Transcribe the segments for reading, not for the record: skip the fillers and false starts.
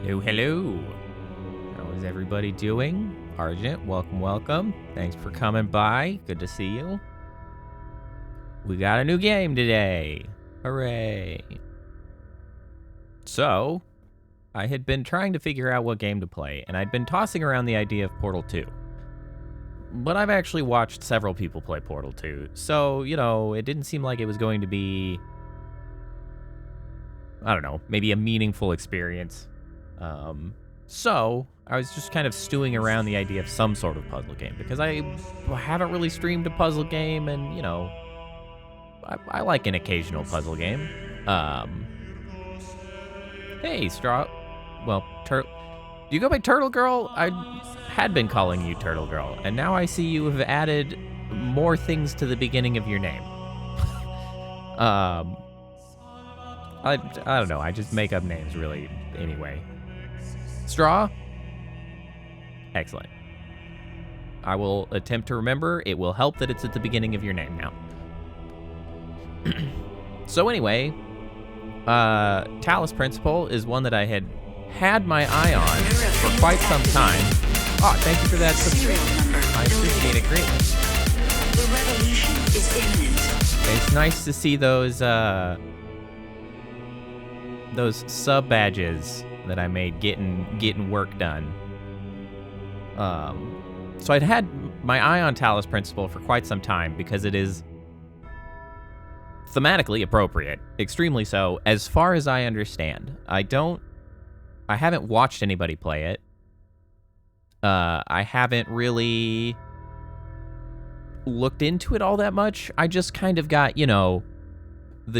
Hello, hello. How is everybody doing? Argent, welcome. Thanks for coming by. Good to see you. We got a new game today. Hooray. So, I had been trying to figure out what game to play, and I'd been tossing around the idea of Portal 2. But I've actually watched several people play Portal 2, so, it didn't seem like it was going to be, I don't know, maybe a meaningful experience. So I was just kind of stewing around the idea of some sort of puzzle game, because I haven't really streamed a puzzle game, and, I like an occasional puzzle game. Hey, Straw. Well, do you go by Turtle Girl? I had been calling you Turtle Girl, and now I see you have added more things to the beginning of your name. I don't know. I just make up names, really, anyway. Straw? Excellent. I will attempt to remember. It will help that it's at the beginning of your name now. So anyway, Talos Principle is one that I had my eye on for quite some time. Oh, thank you for that subscription. I appreciate it greatly. The revolution is imminent. It's nice to see those sub badges that I made getting work done. So I'd had my eye on Talos Principle for quite some time because it is thematically appropriate, extremely so, as far as I understand. I haven't watched anybody play it. I haven't really looked into it all that much. I just kind of got, the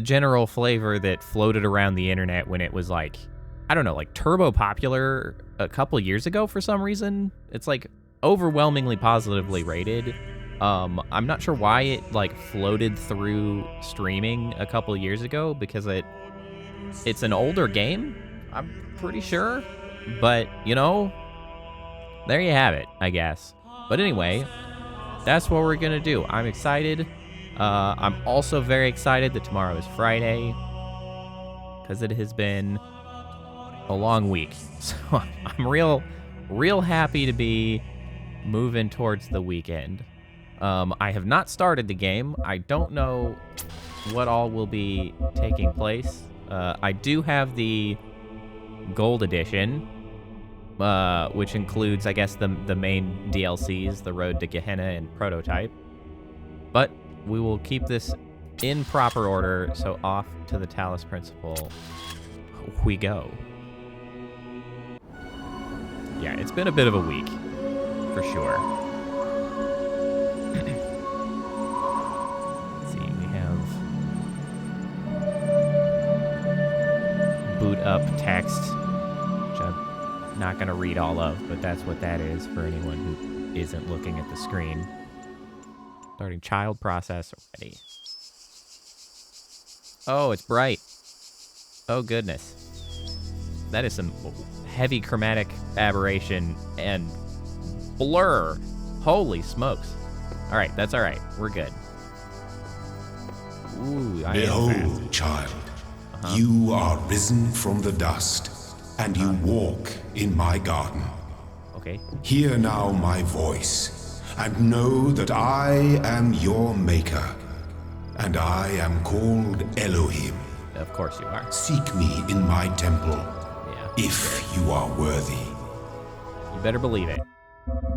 general flavor that floated around the internet when it was like, I don't know, like turbo popular a couple years ago for some reason. It's like overwhelmingly positively rated. I'm not sure why it like floated through streaming a couple years ago, because it's an older game, I'm pretty sure. But, there you have it, I guess. But anyway, that's what we're gonna do. I'm excited. I'm also very excited that tomorrow is Friday, because it has been a long week. So I'm real happy to be moving towards the weekend. I have not started the game. I don't know what all will be taking place. I do have the Gold Edition, which includes, I guess, the main DLCs, The Road to Gehenna and Prototype. But we will keep this in proper order, so off to the Talos Principle we go. Yeah, it's been a bit of a week, for sure. Let's see, we have boot up text, which I'm not going to read all of, but that's what that is for anyone who isn't looking at the screen. Starting child process already. Oh, it's bright. Oh, goodness. That is some heavy chromatic aberration and blur. Holy smokes. All right, that's all right. We're good. Ooh, Behold, child, you are risen from the dust, and you walk in my garden. Okay. Hear now my voice, and know that I am your maker, and I am called Elohim. Of course you are. Seek me in my temple, Yeah. if you are worthy. You better believe it.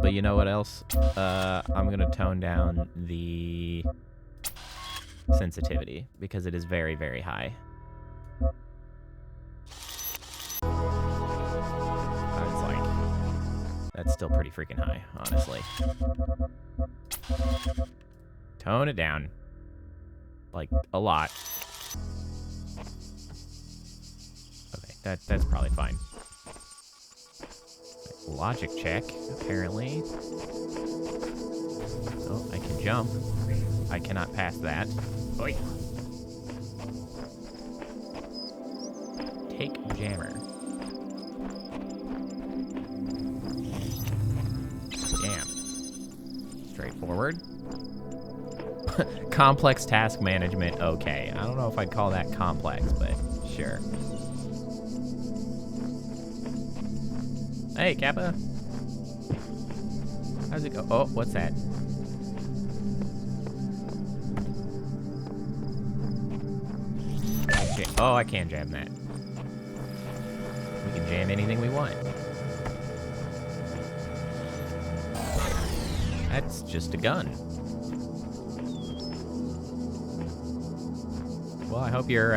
But you know what else? I'm going to tone down the sensitivity, because it is very, very high. I was like, that's still pretty freaking high, honestly. Tone it down. Like, a lot. Okay, that's probably fine. Logic check, apparently. Oh, I can jump. I cannot pass that. Oi. Take jammer. Jam. Straightforward. Complex task management, okay. I don't know if I'd call that complex, but sure. Hey, Kappa. How's it go? Oh, what's that? Oh, I can jam that. We can jam anything we want. That's just a gun. Well, I hope your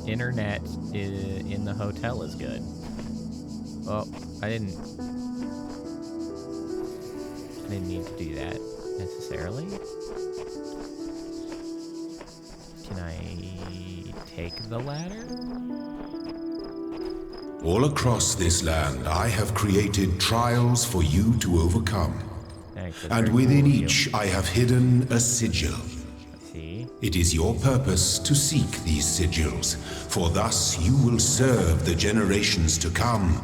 internet in the hotel is good. Oh, I didn't need to do that necessarily. Can I take the ladder? All across this land, I have created trials for you to overcome. Thanks, And within each, I have hidden a sigil. See? It is your purpose to seek these sigils, for thus you will serve the generations to come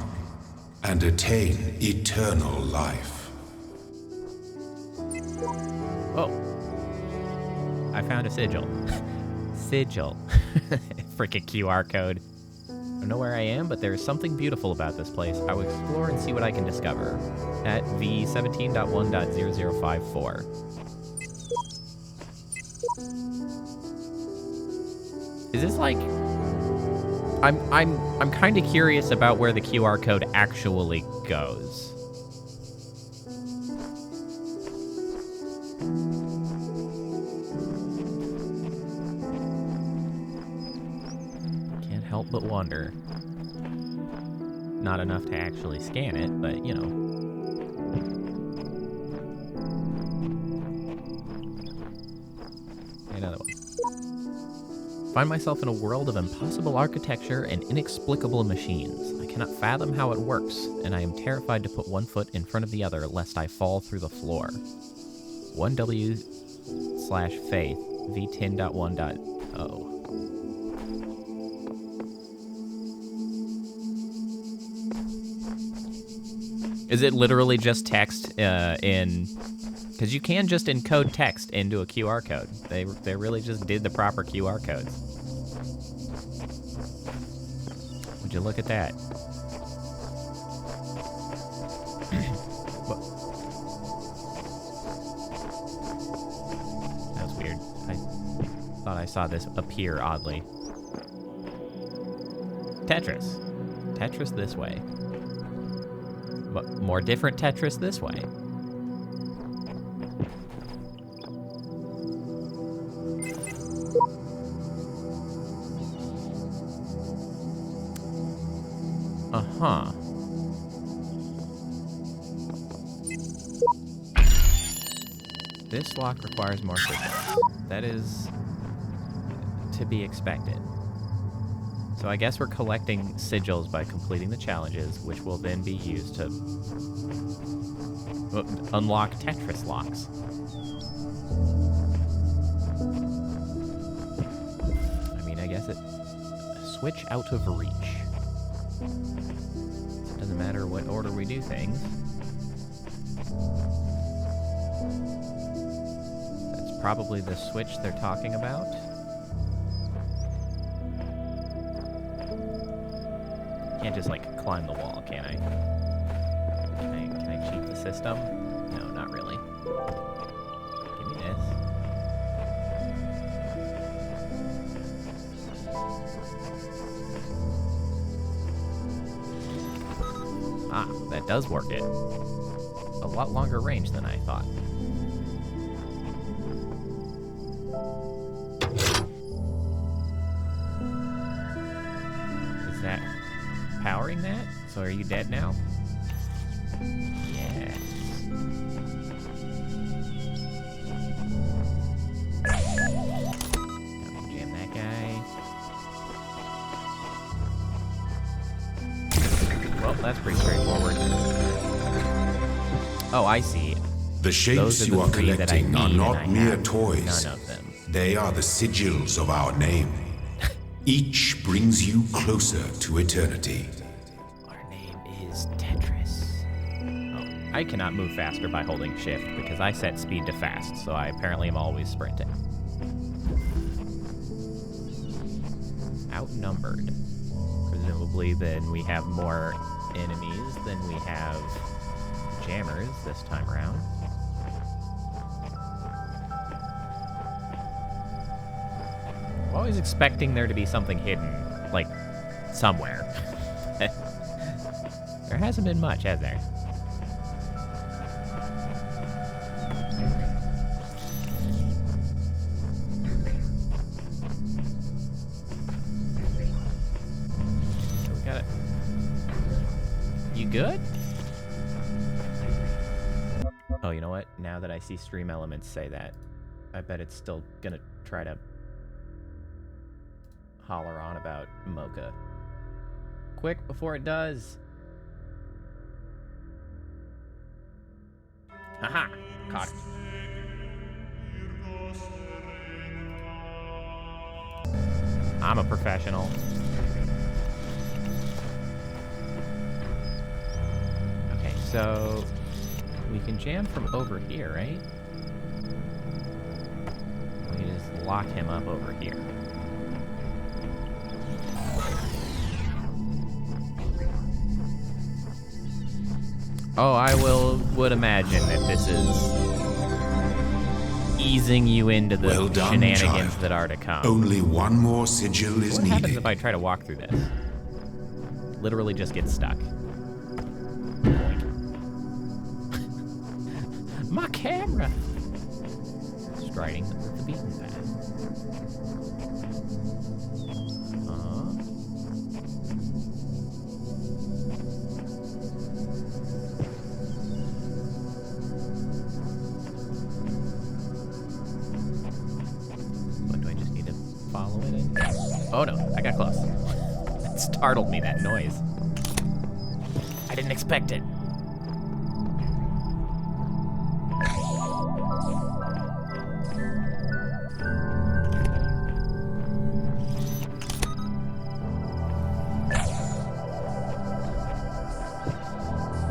and attain eternal life. Oh. I found a sigil. Sigil. Freaking QR code. I don't know where I am, but there's something beautiful about this place. I will explore and see what I can discover at V17.1.0054. Is this like... I'm kind of curious about where the QR code actually goes. Can't help but wonder. Not enough to actually scan it, but you know. Another one. Find myself in a world of impossible architecture and inexplicable machines. I cannot fathom how it works, and I am terrified to put one foot in front of the other lest I fall through the floor. 1W/faith V10.1.0. Is it literally just text in... Because you can just encode text into a QR code. They really just did the proper QR codes. Would you look at that? That was weird. I thought I saw this appear oddly. Tetris. Tetris this way. But more different Tetris this way. Uh-huh. This lock requires more sigils. That is to be expected. So I guess we're collecting sigils by completing the challenges, which will then be used to unlock Tetris locks. I mean, I guess it... Switch out of reach. It doesn't matter what order we do things. That's probably the switch they're talking about. Can't just like climb the wall, can I? Can I cheat the system? No, not really. Give me this. Ah, that does work it. A lot longer range than I thought. Is that powering that? So are you dead now? Yes. Jam that guy. Well, that's pretty straightforward. Oh, I see. The shapes Those are you the are three that I collecting are need, not and I mere have toys. none of them. They are the sigils of our name. Each brings you closer to eternity. Our name is Tetris. Oh, I cannot move faster by holding shift because I set speed to fast, so I apparently am always sprinting. Outnumbered. Presumably then we have more enemies than we have jammers this time around. I'm always expecting there to be something hidden, like, somewhere. There hasn't been much, has there? We got it. You good? Oh, you know what? Now that I see Stream Elements say that, I bet it's still gonna try to holler on about Mocha. Quick, before it does. Haha! Caught it. I'm a professional. Okay, so we can jam from over here, right? We can just lock him up over here. Oh, I would imagine that this is easing you into the Well done, shenanigans child. that are to come. Only one more sigil is What happens needed. if I try to walk through this? Literally just get stuck. My camera! Striding the beaten path. What, do I just need to follow it in? Oh no, I got close. It startled me, that noise. I didn't expect it.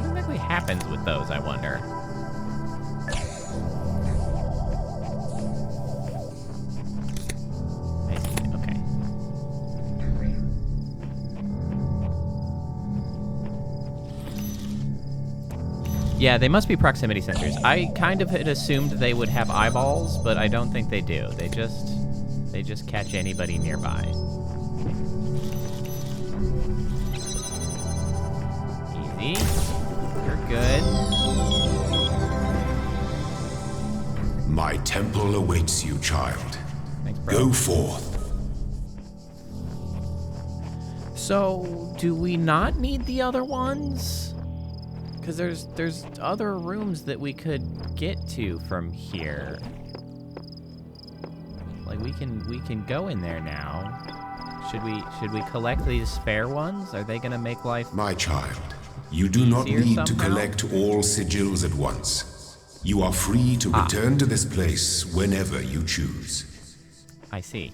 What exactly happens with those, I wonder? I see, okay. Yeah, they must be proximity sensors. I kind of had assumed they would have eyeballs, but I don't think they do. They just catch anybody nearby. Easy. You're good. My temple awaits you, child. Thanks, bro. Go forth. So, do we not need the other ones? Because there's other rooms that we could get to from here. Like we can go in there now. Should we collect these spare ones? Are they gonna make life? My child, you do not Easier need to somehow? collect all sigils at once. You are free to return to this place whenever you choose. I see.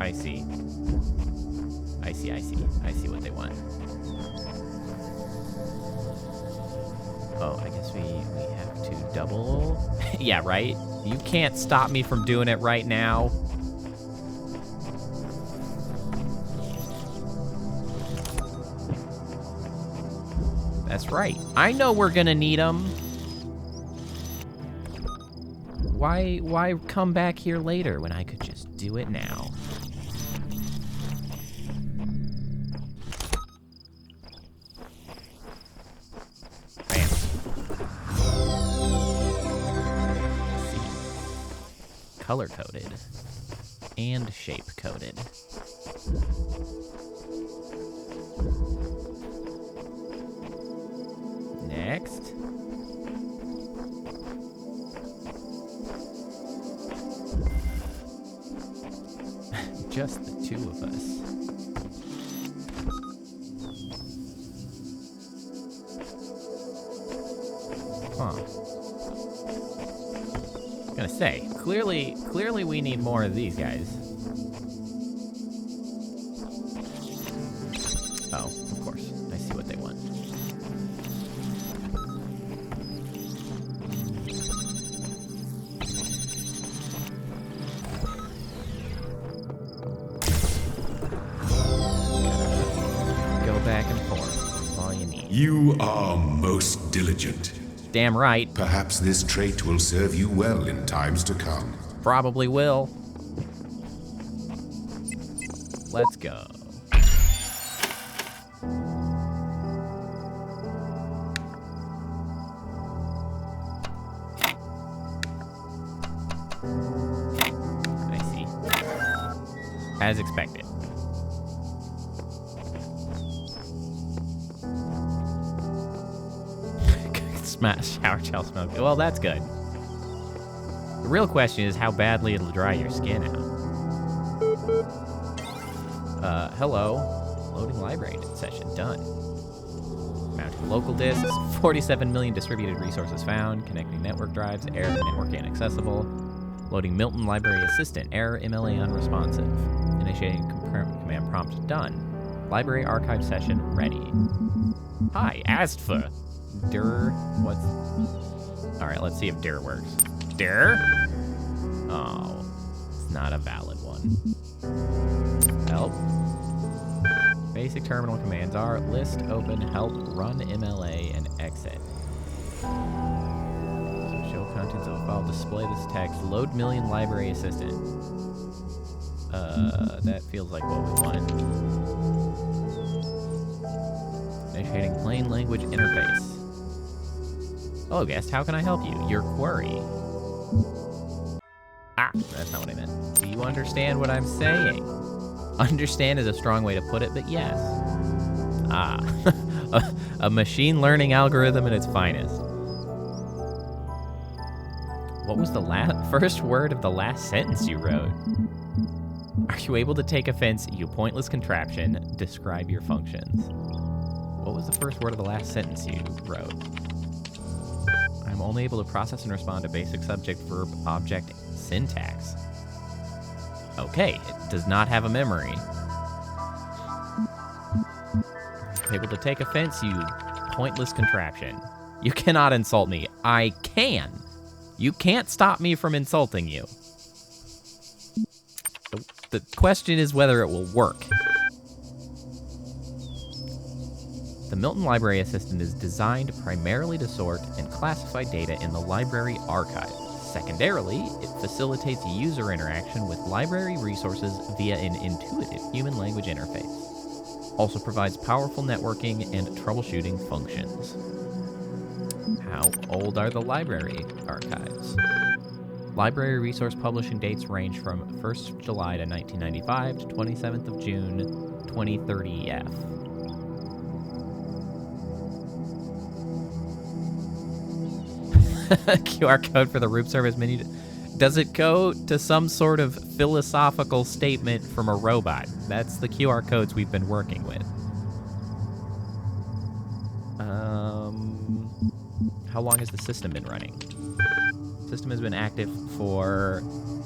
I see. I see what they want. Oh, I guess we have to double. Yeah, right? You can't stop me from doing it right now. That's right. I know we're gonna need them. Why come back here later when I could just do it now? Bam. Let's see. Color-coded and shape-coded. Next. Just the two of us. Huh. I was gonna say, clearly we need more of these guys. Oh, of course. I see what they want. You are most diligent. Damn right. Perhaps this trait will serve you well in times to come. Probably will. Let's go. I see. As expected. Smash shower gel smoke. Well, that's good. The real question is how badly it'll dry your skin out. Hello. Loading library session done. Mounting local disks, 47 million distributed resources found, connecting network drives, error, network inaccessible. Loading Milton Library Assistant, error, MLA unresponsive. Initiating command prompt done. Library archive session ready. Hi, asked for. Dir, what's... Alright, let's see if dir works. Dir? Oh, it's not a valid one. Help. Basic terminal commands are list, open, help, run MLA, and exit. So show contents of a file, display this text, load million library assistant. That feels like what we wanted. Initiating plain language interface. Hello, guest. How can I help you? Your query. Ah, that's not what I meant. Do you understand what I'm saying? Understand is a strong way to put it, but yes. Ah, a machine learning algorithm at its finest. What was the first word of the last sentence you wrote? Are you able to take offense, you pointless contraption? Describe your functions. What was the first word of the last sentence you wrote? I'm only able to process and respond to basic subject, verb, object, syntax. Okay, it does not have a memory. Able to take offense, you pointless contraption. You cannot insult me. I can. You can't stop me from insulting you. The question is whether it will work. The Milton Library Assistant is designed primarily to sort and classify data in the library archive. Secondarily, it facilitates user interaction with library resources via an intuitive human language interface. Also provides powerful networking and troubleshooting functions. How old are the library archives? Library resource publishing dates range from 1st July to 1995 to 27th of June 2030F. QR code for the room service menu. Does it go to some sort of philosophical statement from a robot? That's the QR codes we've been working with. How long has the system been running? The system has been active for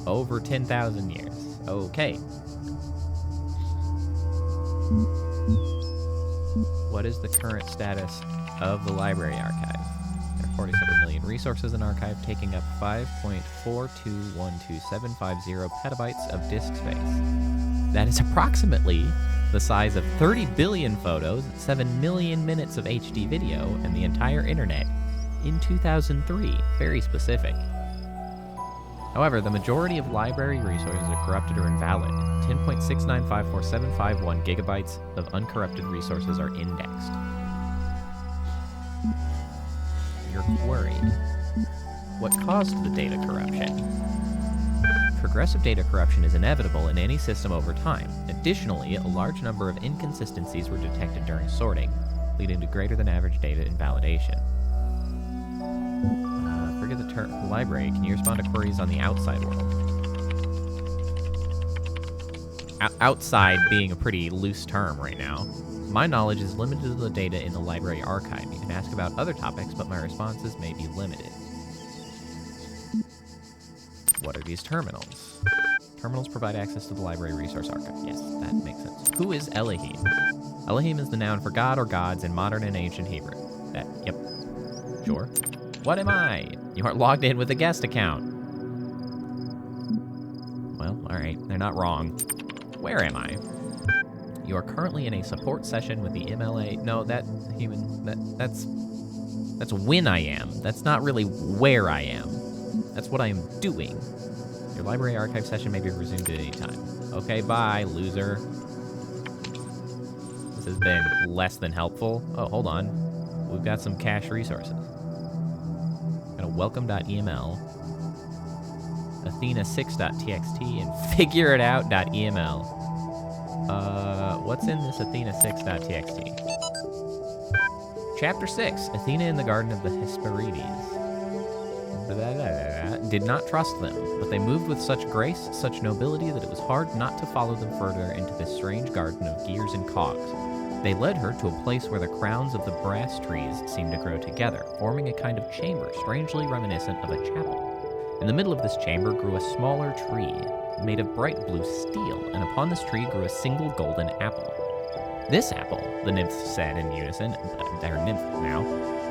over 10,000 years. Okay. What is the current status of the library archive? 47 million resources in archive, taking up 5.4212750 petabytes of disk space. That is approximately the size of 30 billion photos, 7 million minutes of HD video, and the entire internet in 2003. Very specific. However, the majority of library resources are corrupted or invalid. 10.6954751 gigabytes of uncorrupted resources are indexed. Your query. What caused the data corruption? Progressive data corruption is inevitable in any system over time. Additionally, a large number of inconsistencies were detected during sorting, leading to greater than average data invalidation. Forget the term library. Can you respond to queries on the outside world? Outside being a pretty loose term right now. My knowledge is limited to the data in the library archive. You can ask about other topics, but my responses may be limited. What are these terminals? Terminals provide access to the library resource archive. Yes, that makes sense. Who is Elohim? Elohim is the noun for God or gods in modern and ancient Hebrew. Yep. Sure. What am I? You aren't logged in with a guest account. Well, alright. They're not wrong. Where am I? You are currently in a support session with the MLA. No, that's when I am. That's not really where I am. That's what I am doing. Your library archive session may be resumed at any time. Okay, bye, loser. This has been less than helpful. Oh, hold on. We've got some cache resources. Got a welcome.eml, athena6.txt, and figureitout.eml. What's in this athena6.txt? Chapter 6, Athena in the Garden of the Hesperides. Did not trust them, but they moved with such grace, such nobility, that it was hard not to follow them further into this strange garden of gears and cogs. They led her to a place where the crowns of the brass trees seemed to grow together, forming a kind of chamber strangely reminiscent of a chapel. In the middle of this chamber grew a smaller tree, made of bright blue steel, and upon this tree grew a single golden apple. This apple, the nymphs said in unison, they're nymph now,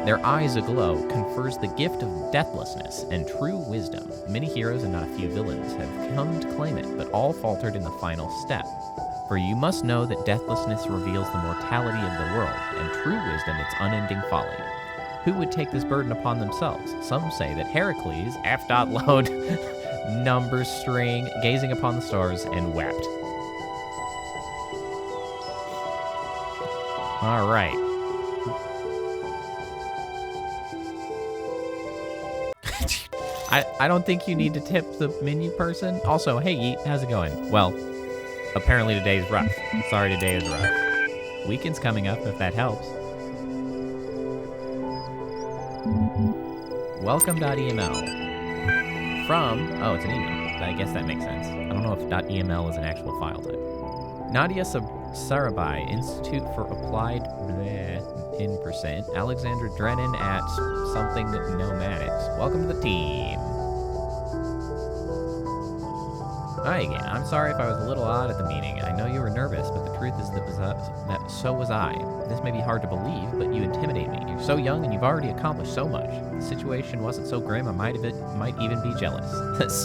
their eyes aglow, confers the gift of deathlessness and true wisdom. Many heroes and not a few villains have come to claim it, but all faltered in the final step. For you must know that deathlessness reveals the mortality of the world, and true wisdom its unending folly. Who would take this burden upon themselves? Some say that Heracles, f.load, number string, gazing upon the stars, and wept. All right. I don't think you need to tip the menu person. Also, hey, Yeet, how's it going? Well, apparently today is rough. I'm sorry today is rough. Weekend's coming up, if that helps. Welcome.eml. From, oh, it's an email. I guess that makes sense. I don't know if .eml is an actual file type. Nadia Sarabai, Institute for Applied in percent. Alexandra Drennan at something nomadics. Welcome to the team. Hi again. I'm sorry if I was a little odd at the meeting. I know you were nervous, but the truth is that so was I. This may be hard to believe, but you intimidate me. You're so young and you've already accomplished so much. If the situation wasn't so grim, I might even be jealous.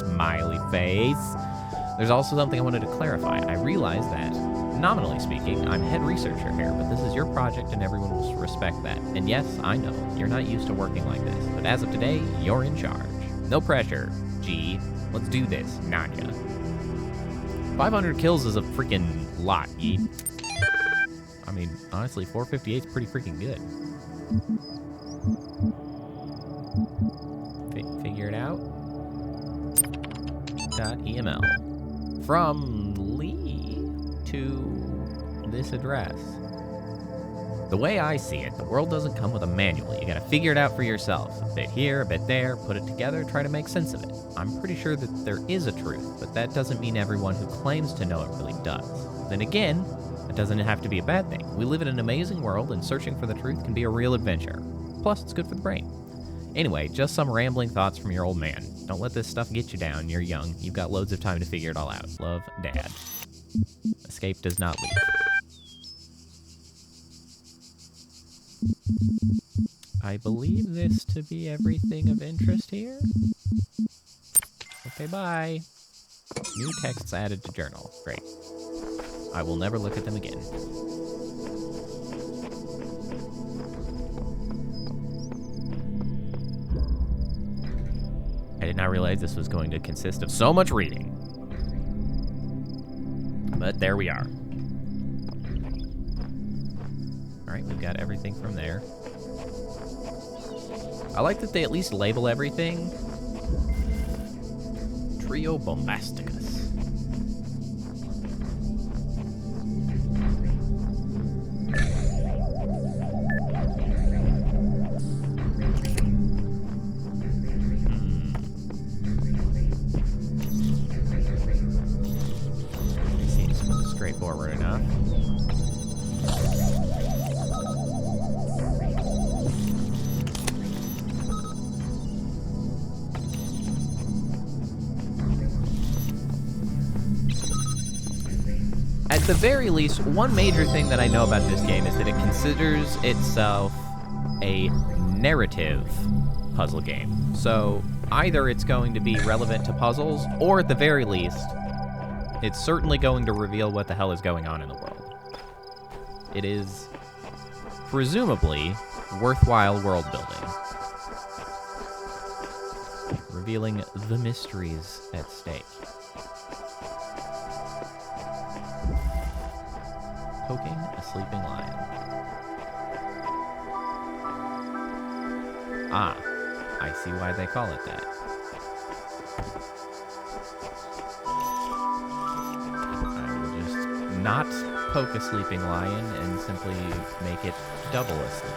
Smiley face. There's also something I wanted to clarify. I realize that, nominally speaking, I'm head researcher here, but this is your project and everyone will respect that. And yes, I know, you're not used to working like this, but as of today, you're in charge. No pressure, G. Let's do this, Nadia. 500 kills is a freaking lot, Yeet. I mean, honestly, 458 is pretty freaking good. Figure it out. .eml. From Lee to this address. The way I see it, the world doesn't come with a manual. You gotta figure it out for yourself. A bit here, a bit there, put it together, try to make sense of it. I'm pretty sure that there is a truth, but that doesn't mean everyone who claims to know it really does. Then again, it doesn't have to be a bad thing. We live in an amazing world, and searching for the truth can be a real adventure. Plus, it's good for the brain. Anyway, just some rambling thoughts from your old man. Don't let this stuff get you down. You're young. You've got loads of time to figure it all out. Love, Dad. Escape does not leave. I believe this to be everything of interest here. Okay, bye. New texts added to journal. Great. I will never look at them again. I did not realize this was going to consist of so much reading. But there we are. Alright, we've got everything from there. I like that they at least label everything. Trio Bombasticus. Seems straightforward enough. At the very least, one major thing that I know about this game is that it considers itself a narrative puzzle game. So either it's going to be relevant to puzzles, or at the very least, it's certainly going to reveal what the hell is going on in the world. It is presumably worthwhile world building, revealing the mysteries at stake. Poking a sleeping lion. Ah, I see why they call it that. I will just not poke a sleeping lion and simply make it double asleep.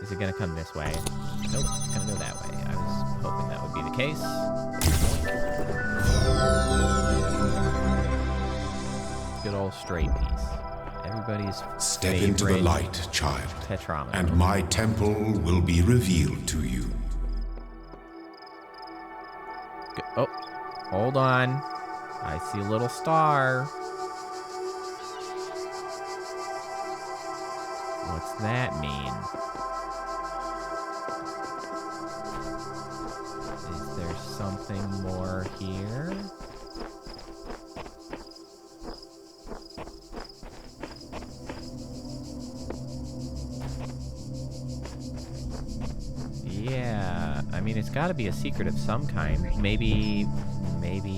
Is it gonna come this way? Nope, it's gonna go that way. I was hoping that would be the case. Good old straight piece. Everybody's Step into the light, child, tetrameter. and my temple will be revealed to you. Oh, hold on. I see a little star. What's that mean? Is there something more here? Yeah, I mean, it's got to be a secret of some kind. Maybe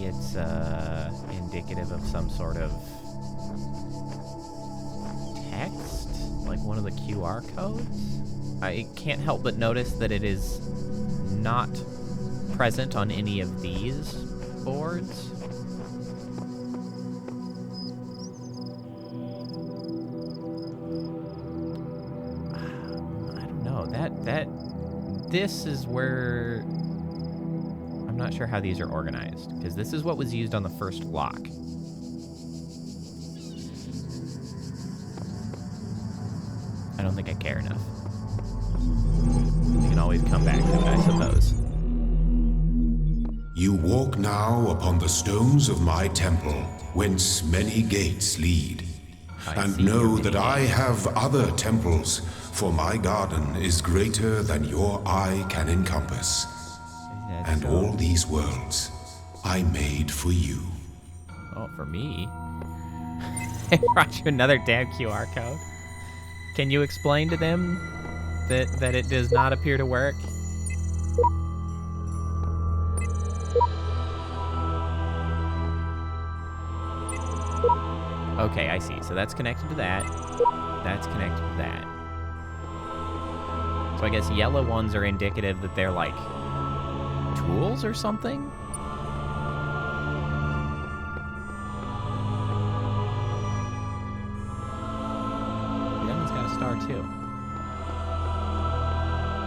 it's indicative of some sort of text, like one of the QR codes. I can't help but notice that it is not present on any of these boards. I don't know. This is where I'm not sure how these are organized, because this is what was used on the first lock. I don't think I care enough. We can always come back to it, I suppose. You walk now upon the stones of my temple, whence many gates lead. And know that I have other temples, for my garden is greater than your eye can encompass. And all these worlds I made for you. Oh, for me? I brought you another damn QR code. Can you explain to them that it does not appear to work? Okay, I see. So that's connected to that. That's connected to that. So I guess yellow ones are indicative that they're like tools or something? That one's got a star too.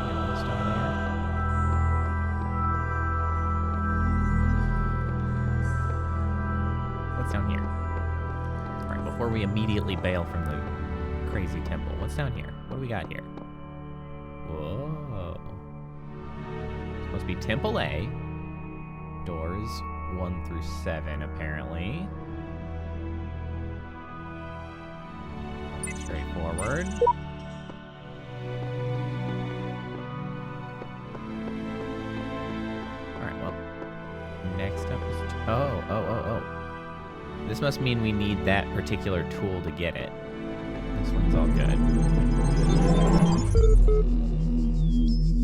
Got a little star there. What's down here? Alright, before we immediately bail from the crazy temple, what's down here? What do we got here? Whoa. Supposed to be Temple A. Doors 1 through 7, apparently. Straightforward. Alright, well. Next up is... Oh. This must mean we need that particular tool to get it. This one's all good.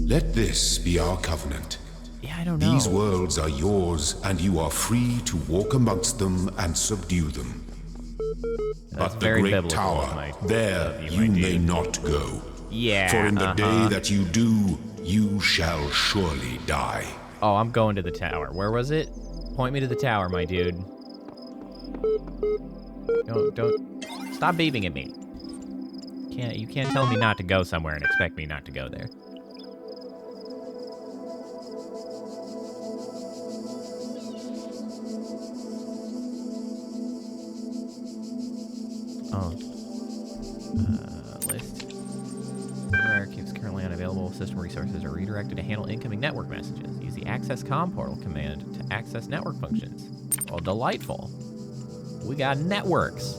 Let this be our covenant. Yeah, I don't know. These worlds are yours, and you are free to walk amongst them and subdue them. That's But the very great biblical, tower, there my you may dude. not go. Yeah, For in the day that you do, you shall surely die. Oh, I'm going to the tower. Where was it? Point me to the tower, my dude. Don't stop beeping at me. You can't tell me not to go somewhere and expect me not to go there. Oh. List. Archives currently unavailable. System resources are redirected to handle incoming network messages. Use the access comm portal command to access network functions. Oh, delightful. We got networks.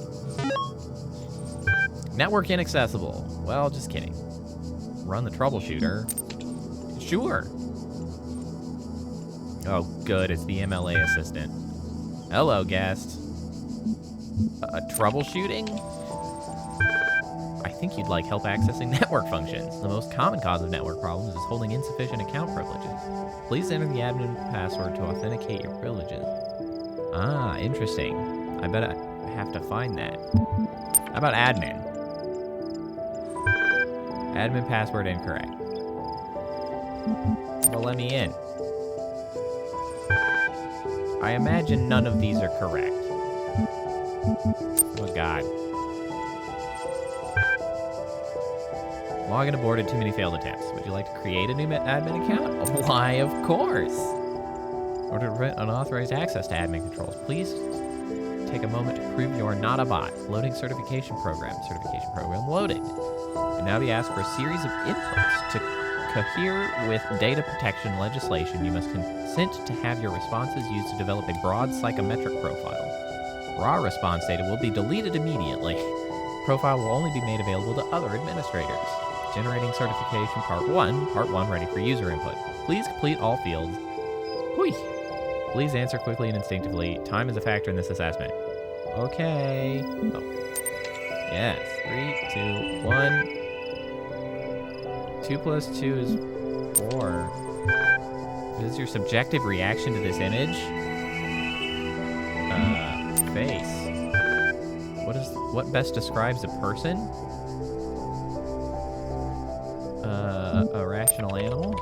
Network inaccessible. Well, just kidding. Run the troubleshooter. Sure. Oh, good. It's the MLA assistant. Hello, guest. Troubleshooting? I think you'd like help accessing network functions. The most common cause of network problems is holding insufficient account privileges. Please enter the admin password to authenticate your privileges. Ah, interesting. I bet I have to find that. How about admin? Admin password incorrect. Well, let me in. I imagine none of these are correct. Oh, God. Login aborted, too many failed attempts. Would you like to create a new admin account? Why, of course. In order to prevent unauthorized access to admin controls, please take a moment to prove you are not a bot. Loading certification program. Certification program loading. You'll now be asked for a series of inputs to cohere with data protection legislation. You must consent to have your responses used to develop a broad psychometric profile. Raw response data will be deleted immediately. Profile will only be made available to other administrators. Generating certification part 1. Part 1 ready for user input. Please complete all fields. Hui. Please answer quickly and instinctively. Time is a factor in this assessment. Okay. Oh. Yes. 3, 2, 1. 2 plus 2 is 4. What is your subjective reaction to this image? Face. What best describes a person? A rational animal?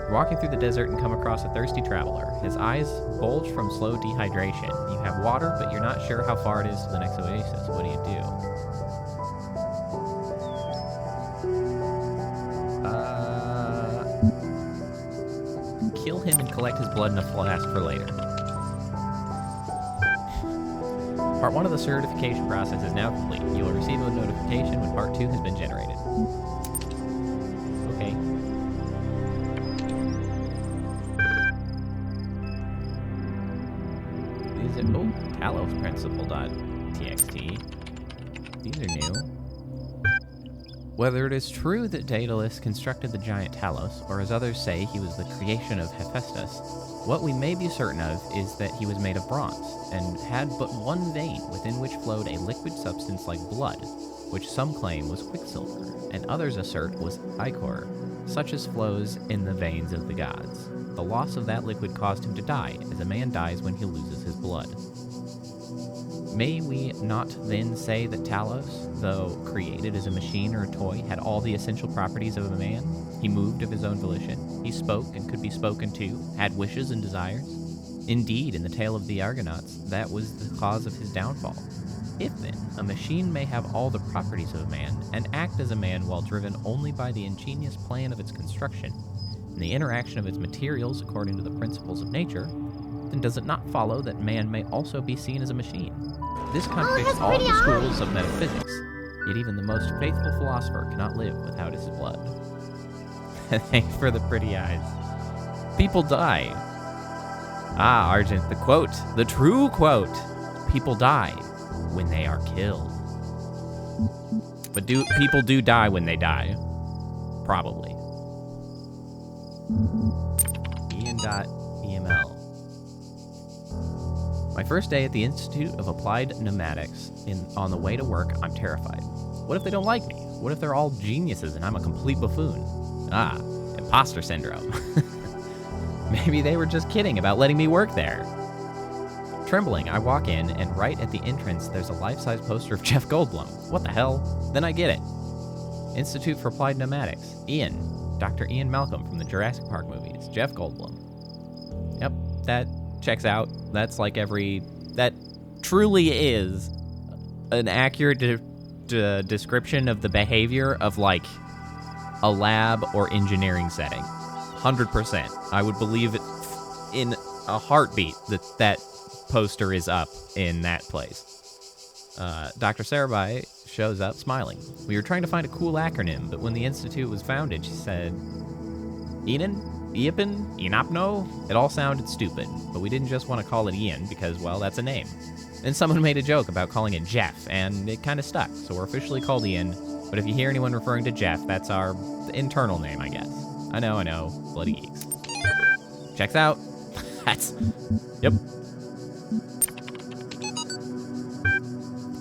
You're walking through the desert and come across a thirsty traveler. His eyes bulge from slow dehydration. You have water, but you're not sure how far it is to the next oasis. What do you do? Kill him and collect his blood in a flask for later. Part 1 of the certification process is now complete. You will receive a notification when Part 2 has been generated. Okay. These are... Oh, Talos principle.txt. These are new. Whether it is true that Daedalus constructed the giant Talos, or as others say he was the creation of Hephaestus, what we may be certain of is that he was made of bronze, and had but one vein within which flowed a liquid substance like blood, which some claim was quicksilver, and others assert was ichor, such as flows in the veins of the gods. The loss of that liquid caused him to die, as a man dies when he loses his blood. May we not then say that Talos, though created as a machine or a toy, had all the essential properties of a man? He moved of his own volition. He spoke and could be spoken to, had wishes and desires. Indeed, in the tale of the Argonauts, that was the cause of his downfall. If, then, a machine may have all the properties of a man, and act as a man while driven only by the ingenious plan of its construction, and the interaction of its materials according to the principles of nature, then does it not follow that man may also be seen as a machine? This contradicts all the schools of metaphysics, yet even the most faithful philosopher cannot live without his blood. Thanks for the pretty eyes. People die. Ah, Argent, the quote, the true quote. People die when they are killed. But people do die when they die? Probably. Ian.eml. My first day at the Institute of Applied Pneumatics, on the way to work, I'm terrified. What if they don't like me? What if they're all geniuses and I'm a complete buffoon? Ah, imposter syndrome. Maybe they were just kidding about letting me work there. Trembling, I walk in, and right at the entrance, there's a life-size poster of Jeff Goldblum. What the hell? Then I get it. Institute for Applied Pneumatics. Ian. Dr. Ian Malcolm from the Jurassic Park movies. Jeff Goldblum. Yep, that checks out. That's like that truly is an accurate description of the behavior of like a lab or engineering setting. 100%. I would believe it in a heartbeat that poster is up in that place. Dr. Sarabai shows up smiling. We were trying to find a cool acronym, but when the institute was founded, she said, Enan? Iapin? Inapno? It all sounded stupid, but we didn't just want to call it Ian because, well, that's a name. Then someone made a joke about calling it Jeff, and it kind of stuck, so we're officially called Ian, but if you hear anyone referring to Jeff, that's our internal name, I guess. I know, Bloody Geeks. Checks out. That's... Yep.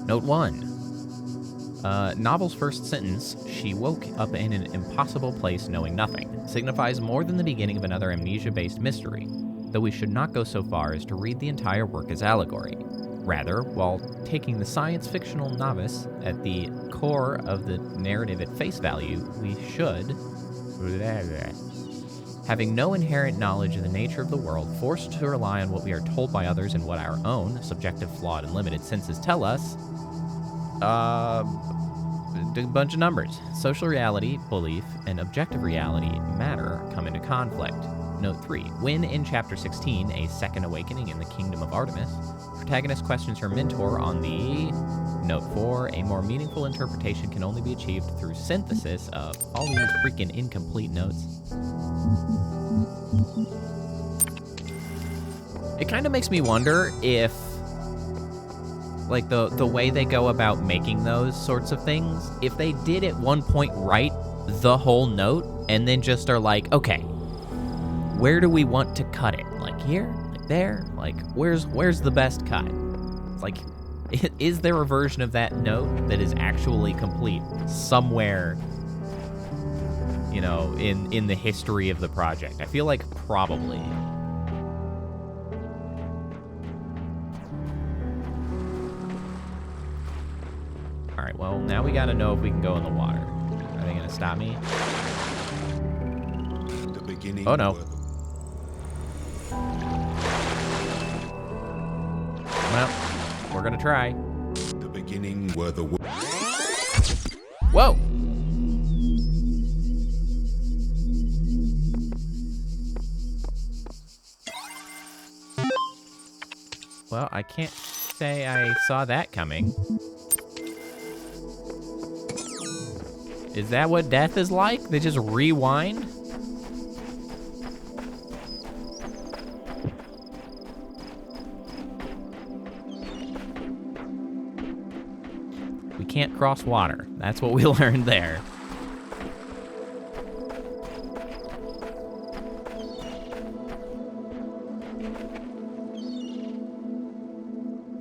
Note 1. Novel's first sentence, she woke up in an impossible place knowing nothing, signifies more than the beginning of another amnesia-based mystery, though we should not go so far as to read the entire work as allegory. Rather, while taking the science-fictional novice at the core of the narrative at face value, we should... Having no inherent knowledge of the nature of the world, forced to rely on what we are told by others and what our own, subjective, flawed, and limited senses tell us, a bunch of numbers. Social reality, belief, and objective reality, matter, come into conflict. Note 3. When, in Chapter 16, A Second Awakening in the Kingdom of Artemis, protagonist questions her mentor on the... Note 4. A more meaningful interpretation can only be achieved through synthesis of all these freaking incomplete notes. It kind of makes me wonder if, like, the way they go about making those sorts of things, if they did at one point write the whole note and then just are like, okay, where do we want to cut it? Like here? Like there? Like, where's the best cut? It's like, is there a version of that note that is actually complete somewhere, you know, in the history of the project? I feel like probably. All right, well, now we gotta know if we can go in the water. Are they gonna stop me? The beginning. Oh no. Well, we're gonna try. The beginning were the... Whoa! Well, I can't say I saw that coming. Is that what death is like? They just rewind? We can't cross water. That's what we learned there.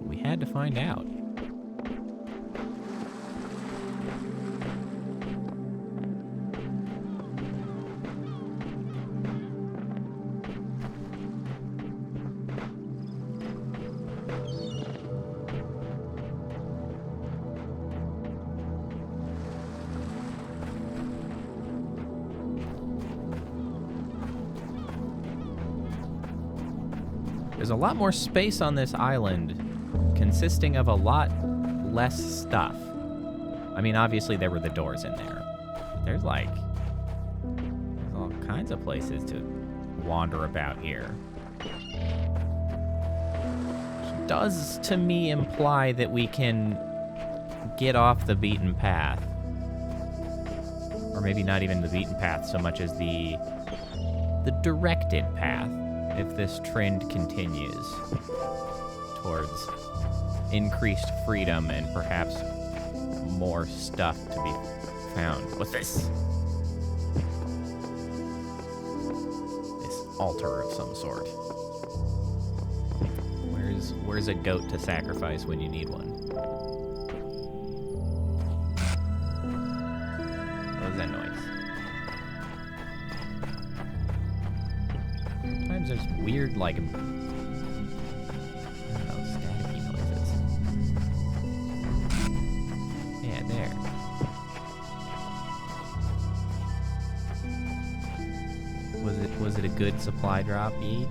We had to find out. There's a lot more space on this island, consisting of a lot less stuff. I mean, obviously there were the doors in there. There's like all kinds of places to wander about here. Which does to me imply that we can get off the beaten path. Or maybe not even the beaten path so much as the directed path, if this trend continues towards increased freedom and perhaps more stuff to be found. What's this? This altar of some sort. Where's a goat to sacrifice when you need one? What was that noise? Sometimes there's weird, like, I don't know, staticky noises. Yeah, there. Was it a good supply drop, E?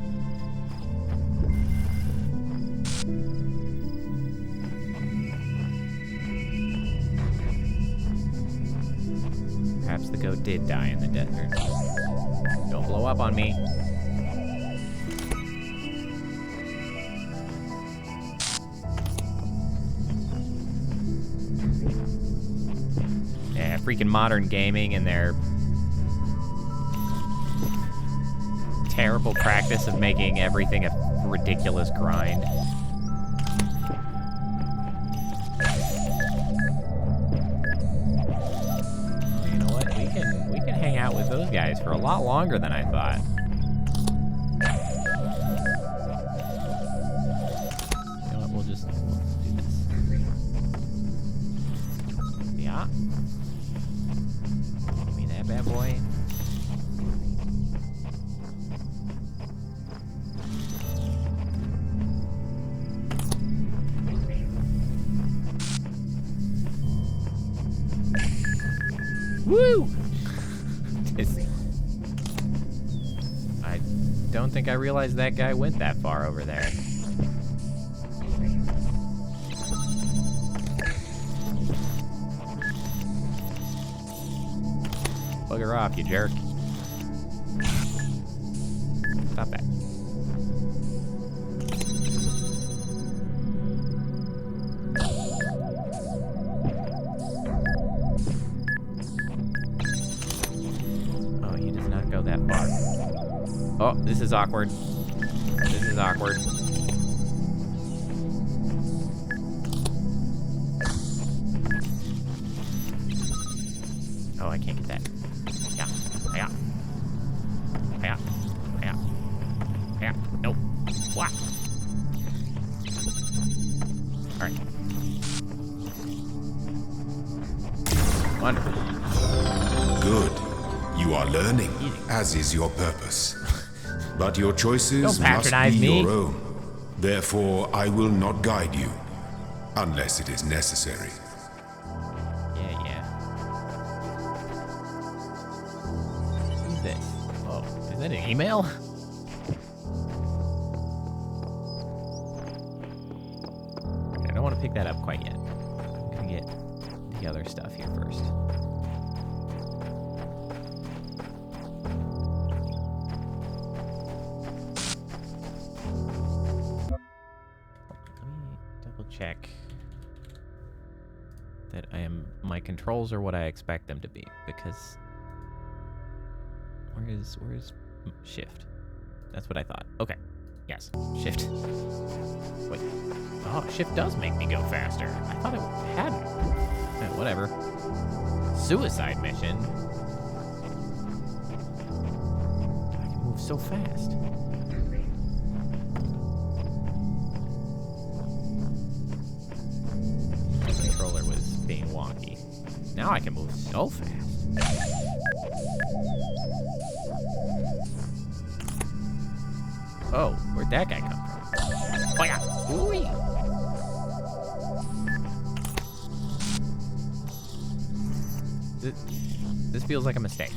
Perhaps the goat did die in the desert. Don't blow up on me. Yeah, freaking modern gaming and their terrible practice of making everything a ridiculous grind. You know what? We can hang out with those guys for a lot longer than I thought. Yeah. Give me that bad boy. Woo! I don't think I realized that guy went that far over there. Bugger off, you jerk. Stop that. Oh, he does not go that far. Oh, this is awkward. This is awkward. Oh, I can't get that. Yeah. Yeah. Yeah. Yeah. Yeah. Nope. What? All right. Wonderful. Good. You are learning, Easy. as is your purpose. But your choices Don't must patronize be me. your own. Therefore, I will not guide you, unless it is necessary. Yeah, yeah. Who's this? Oh, is that an email? I don't want to pick that up quite yet. I'm gonna get the other stuff here first. Let me double check that my controls are what I expect them to be, because where's shift? That's what I thought. Okay. Yes. Shift. Wait. Oh, shift does make me go faster. I thought it hadn't. Whatever. Suicide mission. I can move so fast. My controller was being wonky. Now I can move so fast. Oh, where'd that guy come from? Oh yeah. Ooh-wee. This feels like a mistake.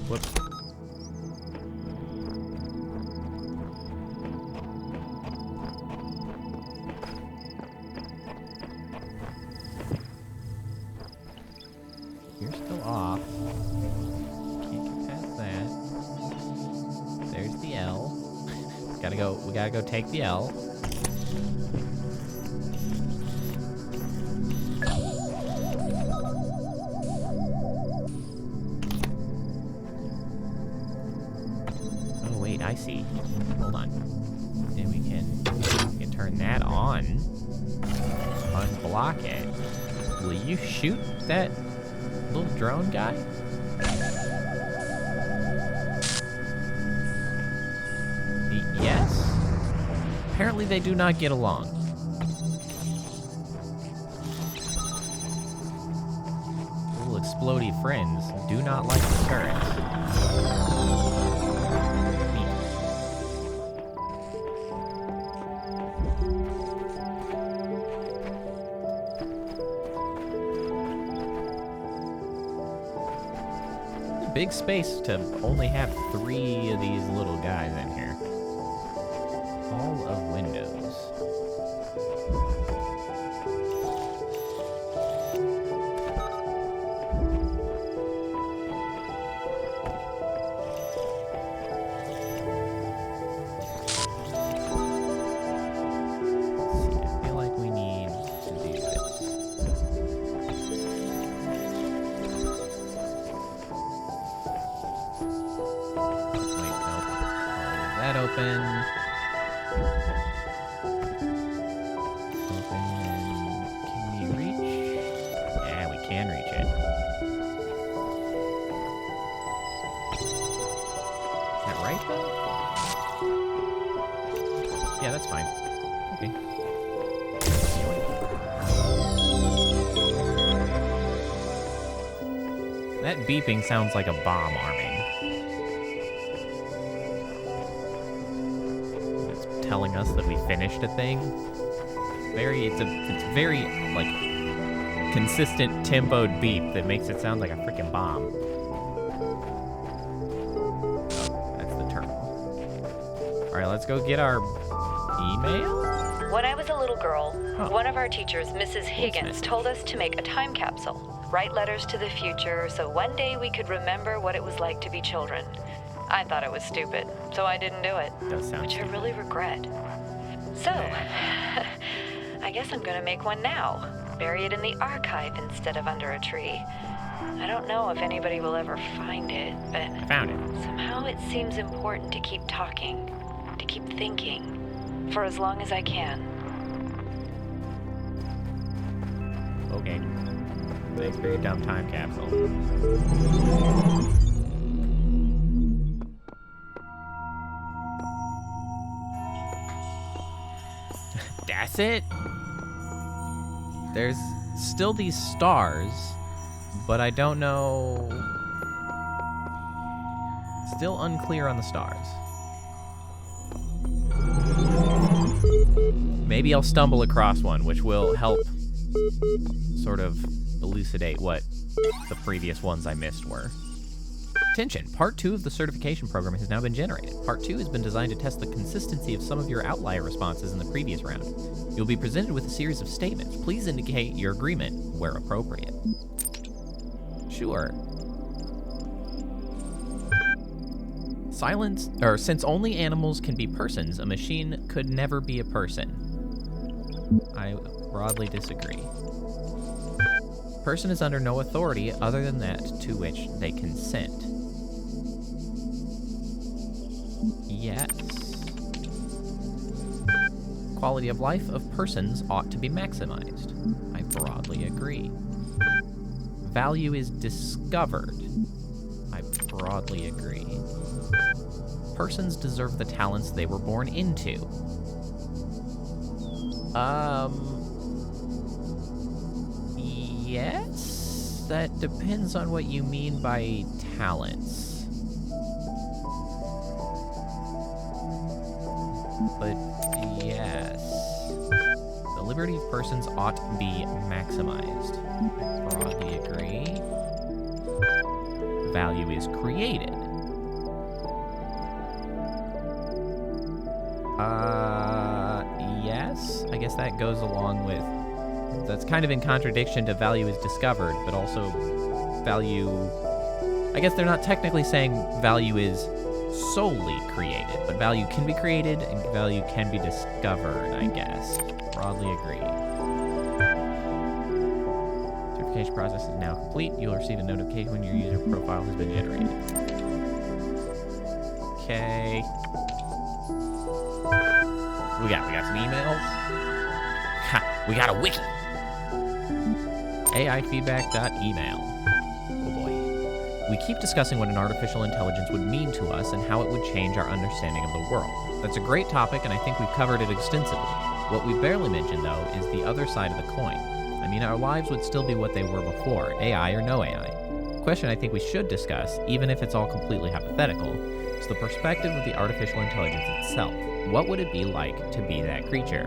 Whoops. You're still off. Can't get past that. There's the L. We gotta go take the L. Oh wait, I see. Hold on. And we can turn that on. Unblock it. Will you shoot that little drone guy? Yes? Apparently they do not get along. Little explodey friends do not like the turrets. Neat. It's a big space to only have 3 of these little guys in here. All of Windows. Let's see, I feel like we need to do this. Wait, nope. Leave that open. Open. Can we reach? Yeah, we can reach it. Is that right, though? Yeah, that's fine. Okay. That beeping sounds like a bomb arming. It's telling us that we finished a thing. It's very like consistent tempoed beep that makes it sound like a freaking bomb. Oh, that's the terminal. All right, let's go get our email. When I was a little girl, one of our teachers, Mrs. Higgins, told us to make a time capsule, write letters to the future, so one day we could remember what it was like to be children. I thought it was stupid, so I didn't do it, Does sound which stupid. I really regret. So, I guess I'm gonna make one now, bury it in the archive instead of under a tree. I don't know if anybody will ever find it, but I found it. somehow it seems important to keep talking, to keep thinking, for as long as I can. Okay. Thanks for your dumb time capsule. That's it? There's still these stars, but I don't know... Still unclear on the stars. Maybe I'll stumble across one, which will help sort of elucidate what the previous ones I missed were. Attention, Part 2 of the certification program has now been generated. Part 2 has been designed to test the consistency of some of your outlier responses in the previous round. You'll be presented with a series of statements. Please indicate your agreement where appropriate. Sure. Since only animals can be persons, a machine could never be a person. I broadly disagree. Person is under no authority other than that to which they consent. Yes. Quality of life of persons ought to be maximized. I broadly agree. Value is discovered. I broadly agree. Persons deserve the talents they were born into. Yes? That depends on what you mean by talents. But yes. The liberty of persons ought to be maximized. I broadly agree. Value is created. Yes. I guess that goes along with... That's kind of in contradiction to value is discovered, but also value... I guess they're not technically saying value is solely created, but value can be created and value can be discovered, I guess. Broadly agree. Certification process is now complete. You'll receive a notification when your user profile has been generated. Okay. We got some emails. Ha, we got a wiki. AIfeedback.email. Oh boy. We keep discussing what an artificial intelligence would mean to us and how it would change our understanding of the world. That's a great topic, and I think we've covered it extensively. What we barely mentioned, though, is the other side of the coin. I mean, our lives would still be what they were before, AI or no AI. The question I think we should discuss, even if it's all completely hypothetical, is the perspective of the artificial intelligence itself. What would it be like to be that creature?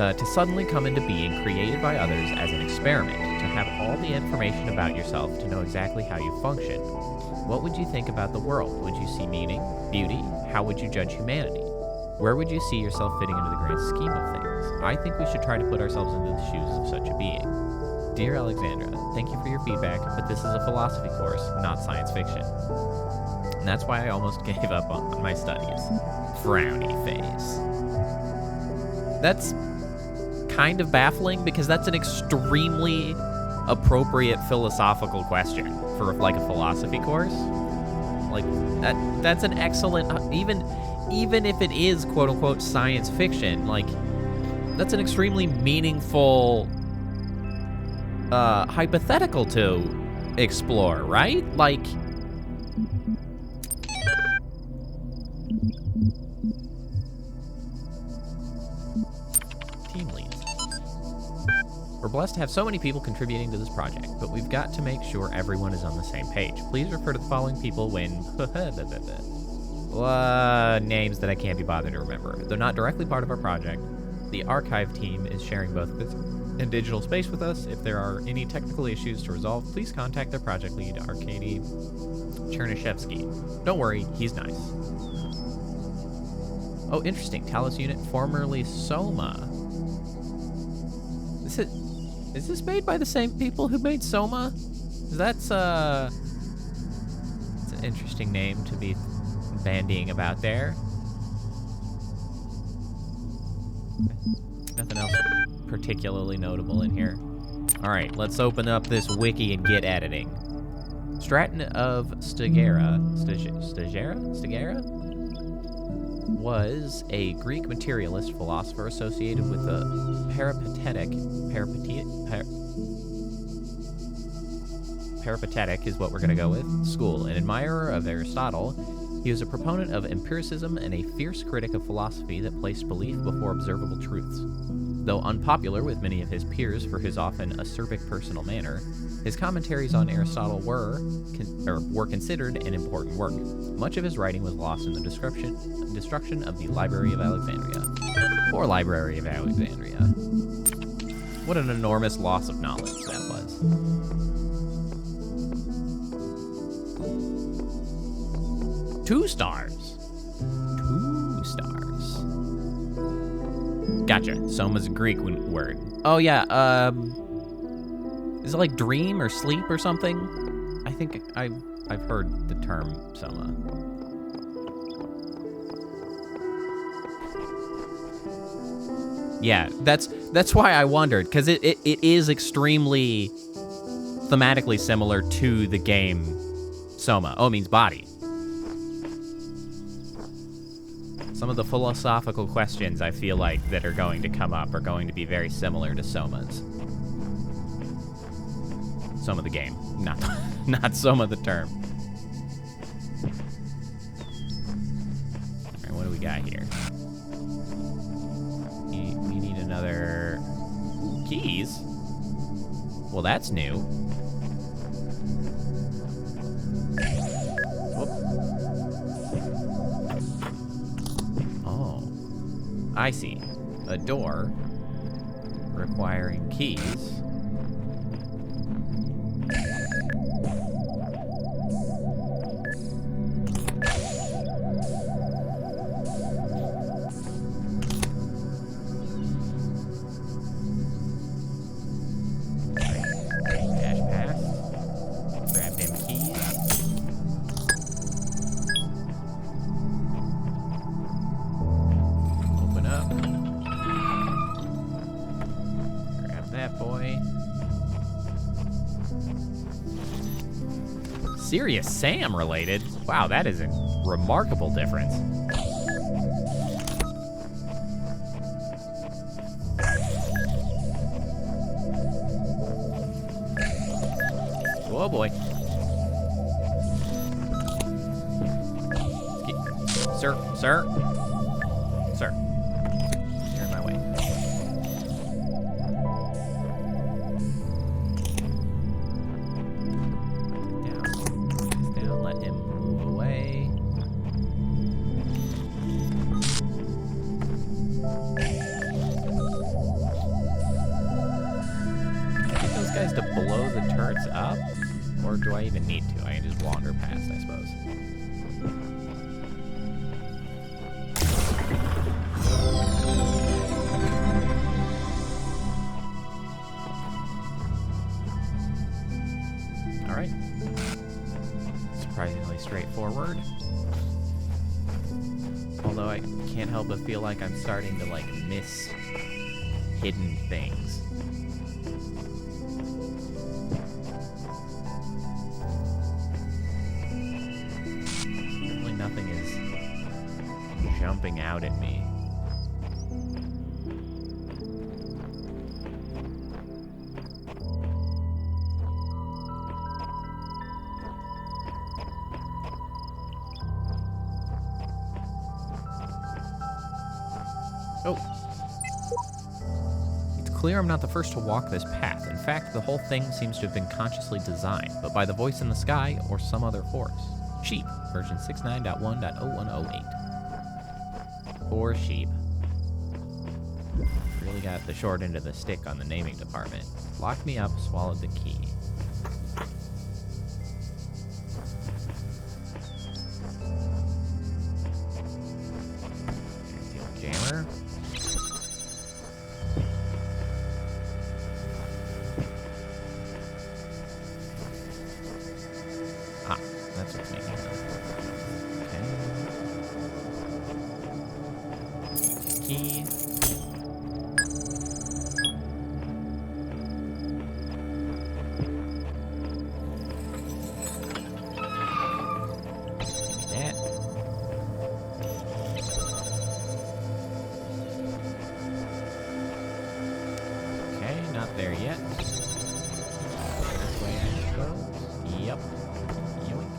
To suddenly come into being, created by others as an experiment, to have all the information about yourself, to know exactly how you function. What would you think about the world? Would you see meaning, beauty? How would you judge humanity? Where would you see yourself fitting into the grand scheme of things? I think we should try to put ourselves into the shoes of such a being. Dear Alexandra, thank you for your feedback, but this is a philosophy course, not science fiction. And that's why I almost gave up on my studies. Frowny face. That's kind of baffling because that's an extremely appropriate philosophical question for like a philosophy course. Like that's an excellent, even if it is quote unquote science fiction, like that's an extremely meaningful hypothetical to explore, right? Like team leads. We're blessed to have so many people contributing to this project, but we've got to make sure everyone is on the same page. Please refer to the following people when... names that I can't be bothered to remember. They're not directly part of our project. The archive team is sharing both physical and digital space with us. If there are any technical issues to resolve, please contact their project lead, Arkady Chernyshevsky. Don't worry, he's nice. Oh, interesting. Talos unit, formerly Soma. Is this made by the same people who made Soma? That's it's an interesting name to be bandying about there. Nothing else particularly notable in here. All right, let's open up this wiki and get editing. Straton of Stigera was a Greek materialist philosopher associated with the peripatetic is what we're going to go with, school. An admirer of Aristotle, he was a proponent of empiricism and a fierce critic of philosophy that placed belief before observable truths. Though unpopular with many of his peers for his often acerbic personal manner, his commentaries on Aristotle were considered an important work. Much of his writing was lost in the destruction of the Library of Alexandria. Or Library of Alexandria. What an enormous loss of knowledge that was. 2 stars. 2 stars. Gotcha. Soma's a Greek word. Oh, yeah. Is it like dream or sleep or something? I think I've heard the term Soma. Yeah, that's why I wondered, because it is extremely thematically similar to the game Soma. Oh, it means body. Some of the philosophical questions I feel like that are going to come up are going to be very similar to Soma's. Soma the game, not Soma the term. All right, what do we got here? We need another keys. Well, that's new. Whoop. Oh, I see. A door requiring keys. Serious Sam related? Wow, that is a remarkable difference. Oh boy. Sir. You're in my way. Up? Or do I even need to? I can just wander past, I suppose. Alright. Surprisingly straightforward. Although I can't help but feel like I'm starting to, like, miss hidden things. Nothing is jumping out at me. Oh. It's clear I'm not the first to walk this path. In fact, the whole thing seems to have been consciously designed, but by the voice in the sky or some other force. Sheep, version 69.1.0108. Poor sheep. Really got the short end of the stick on the naming department. Locked me up, swallowed the key. There's the old jammer. Ah, that's what's making it. Okay. Key. There yet. This way, I suppose. Yep. Yoink.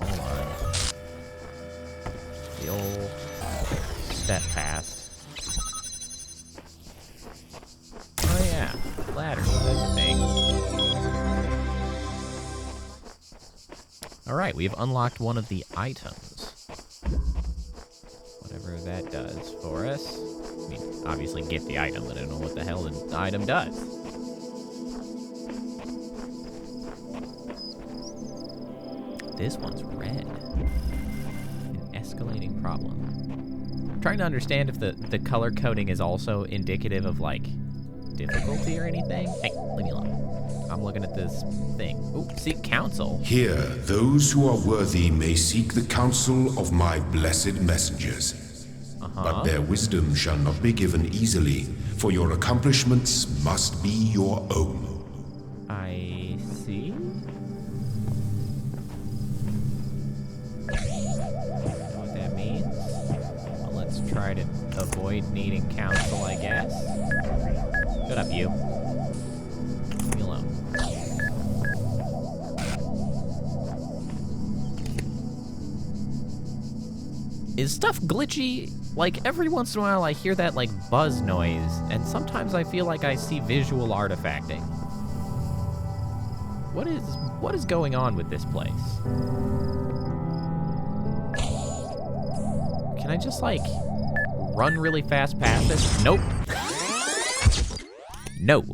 Hold on. The old step past. Oh yeah, ladder. That's a thing. All right, we've unlocked one of the items. Whatever that does for us. I mean, obviously get the item, but I don't know what the hell the item does. This one's red. An escalating problem. I'm trying to understand if the color coding is also indicative of, like, difficulty or anything. Hey, leave me alone. I'm looking at this thing. Ooh, seek counsel. Here, those who are worthy may seek the counsel of my blessed messengers. But their wisdom shall not be given easily, for your accomplishments must be your own. I see. Know what that means? Well, let's try to avoid needing counsel, I guess. Shut up, you. Leave me alone. Is stuff glitchy? Like, every once in a while I hear that, like, buzz noise, and sometimes I feel like I see visual artifacting. What is going on with this place? Can I just, like, run really fast past this? Nope. No.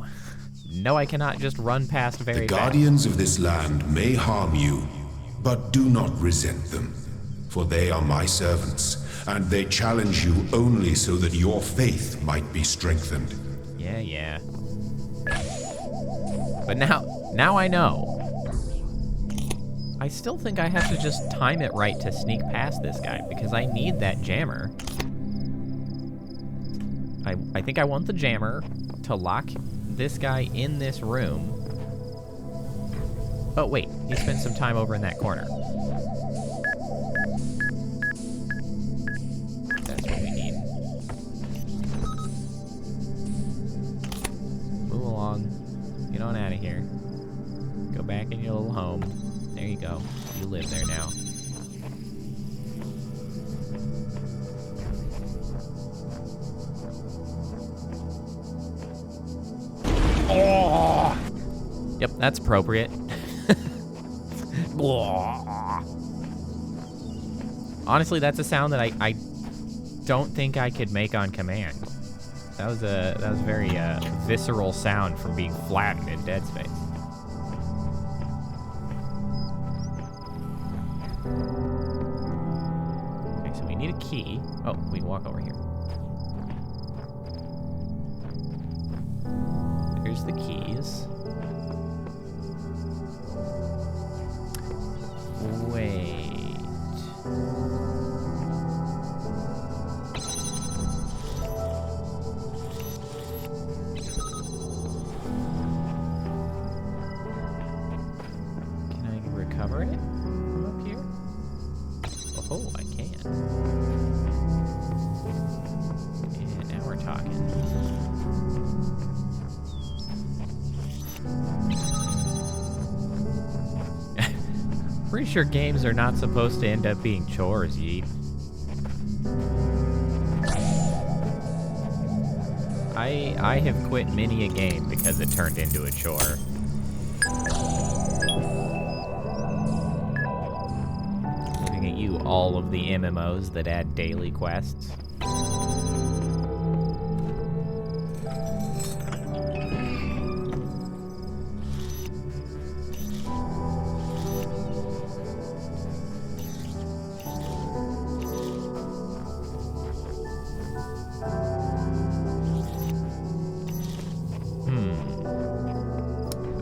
No, I cannot just run past very The fast. guardians of this land may harm you, but do not resent them, for they are my servants, and they challenge you only so that your faith might be strengthened. Yeah. But now I know. I still think I have to just time it right to sneak past this guy, because I need that jammer. I think I want the jammer to lock this guy in this room. Oh, wait. He spent some time over in that corner. That's what we need. Move along. Get on out of here. Go back in your little home. There you go. You live there now. Oh! Yep, that's appropriate. Honestly, that's a sound that I don't think I could make on command. That was a very visceral sound from being flattened in Dead Space. Okay, so we need a key. Oh, we can walk over here. There's the keys. Wait. Can I recover it from up here? Oh, I can. And now we're talking. Pretty sure games are not supposed to end up being chores, Yeet. I have quit many a game because it turned into a chore. Looking at you, all of the MMOs that add daily quests.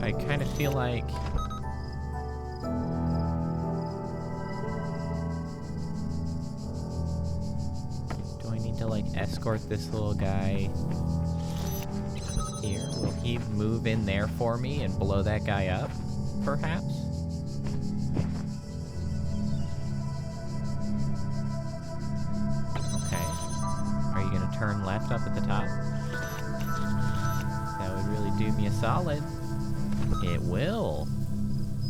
I kind of feel like... Do I need to, like, escort this little guy here? Will he move in there for me and blow that guy up, perhaps? Okay. Are you gonna turn left up at the top? That would really do me a solid. It will.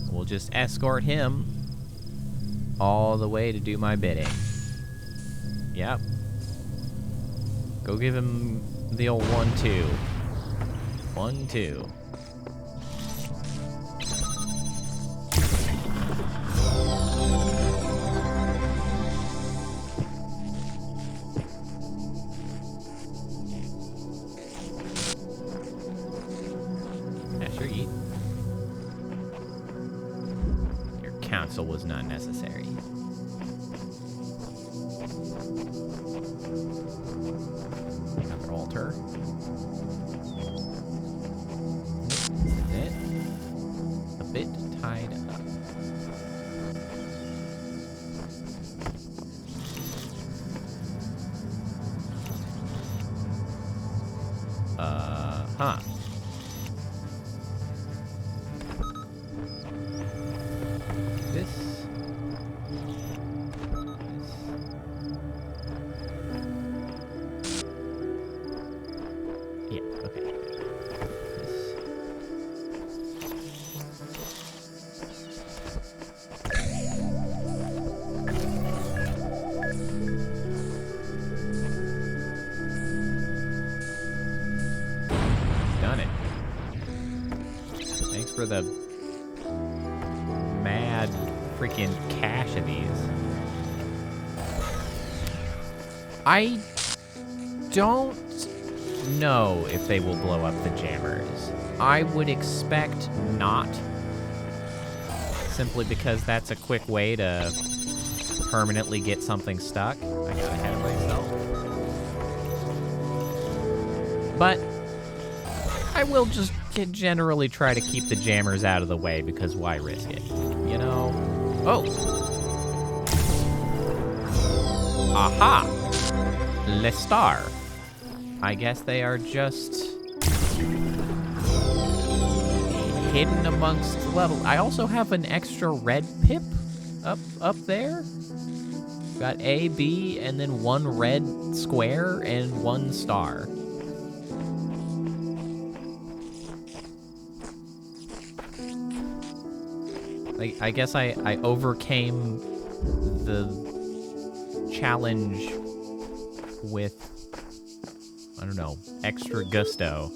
We'll just escort him all the way to do my bidding. Yep. Go give him the old 1-2. 1-2. Council was not necessary. Another altar. This is it. A bit tied up. Huh. For the mad freaking cache of these. I don't know if they will blow up the jammers. I would expect not, simply because that's a quick way to permanently get something stuck. I got ahead of myself. But I will just generally try to keep the jammers out of the way, because why risk it? You know? Oh! Aha! Le Star. I guess they are just hidden amongst level. I also have an extra red pip up there. Got A, B, and then one red square and one star. I guess I overcame the challenge with, I don't know, extra gusto.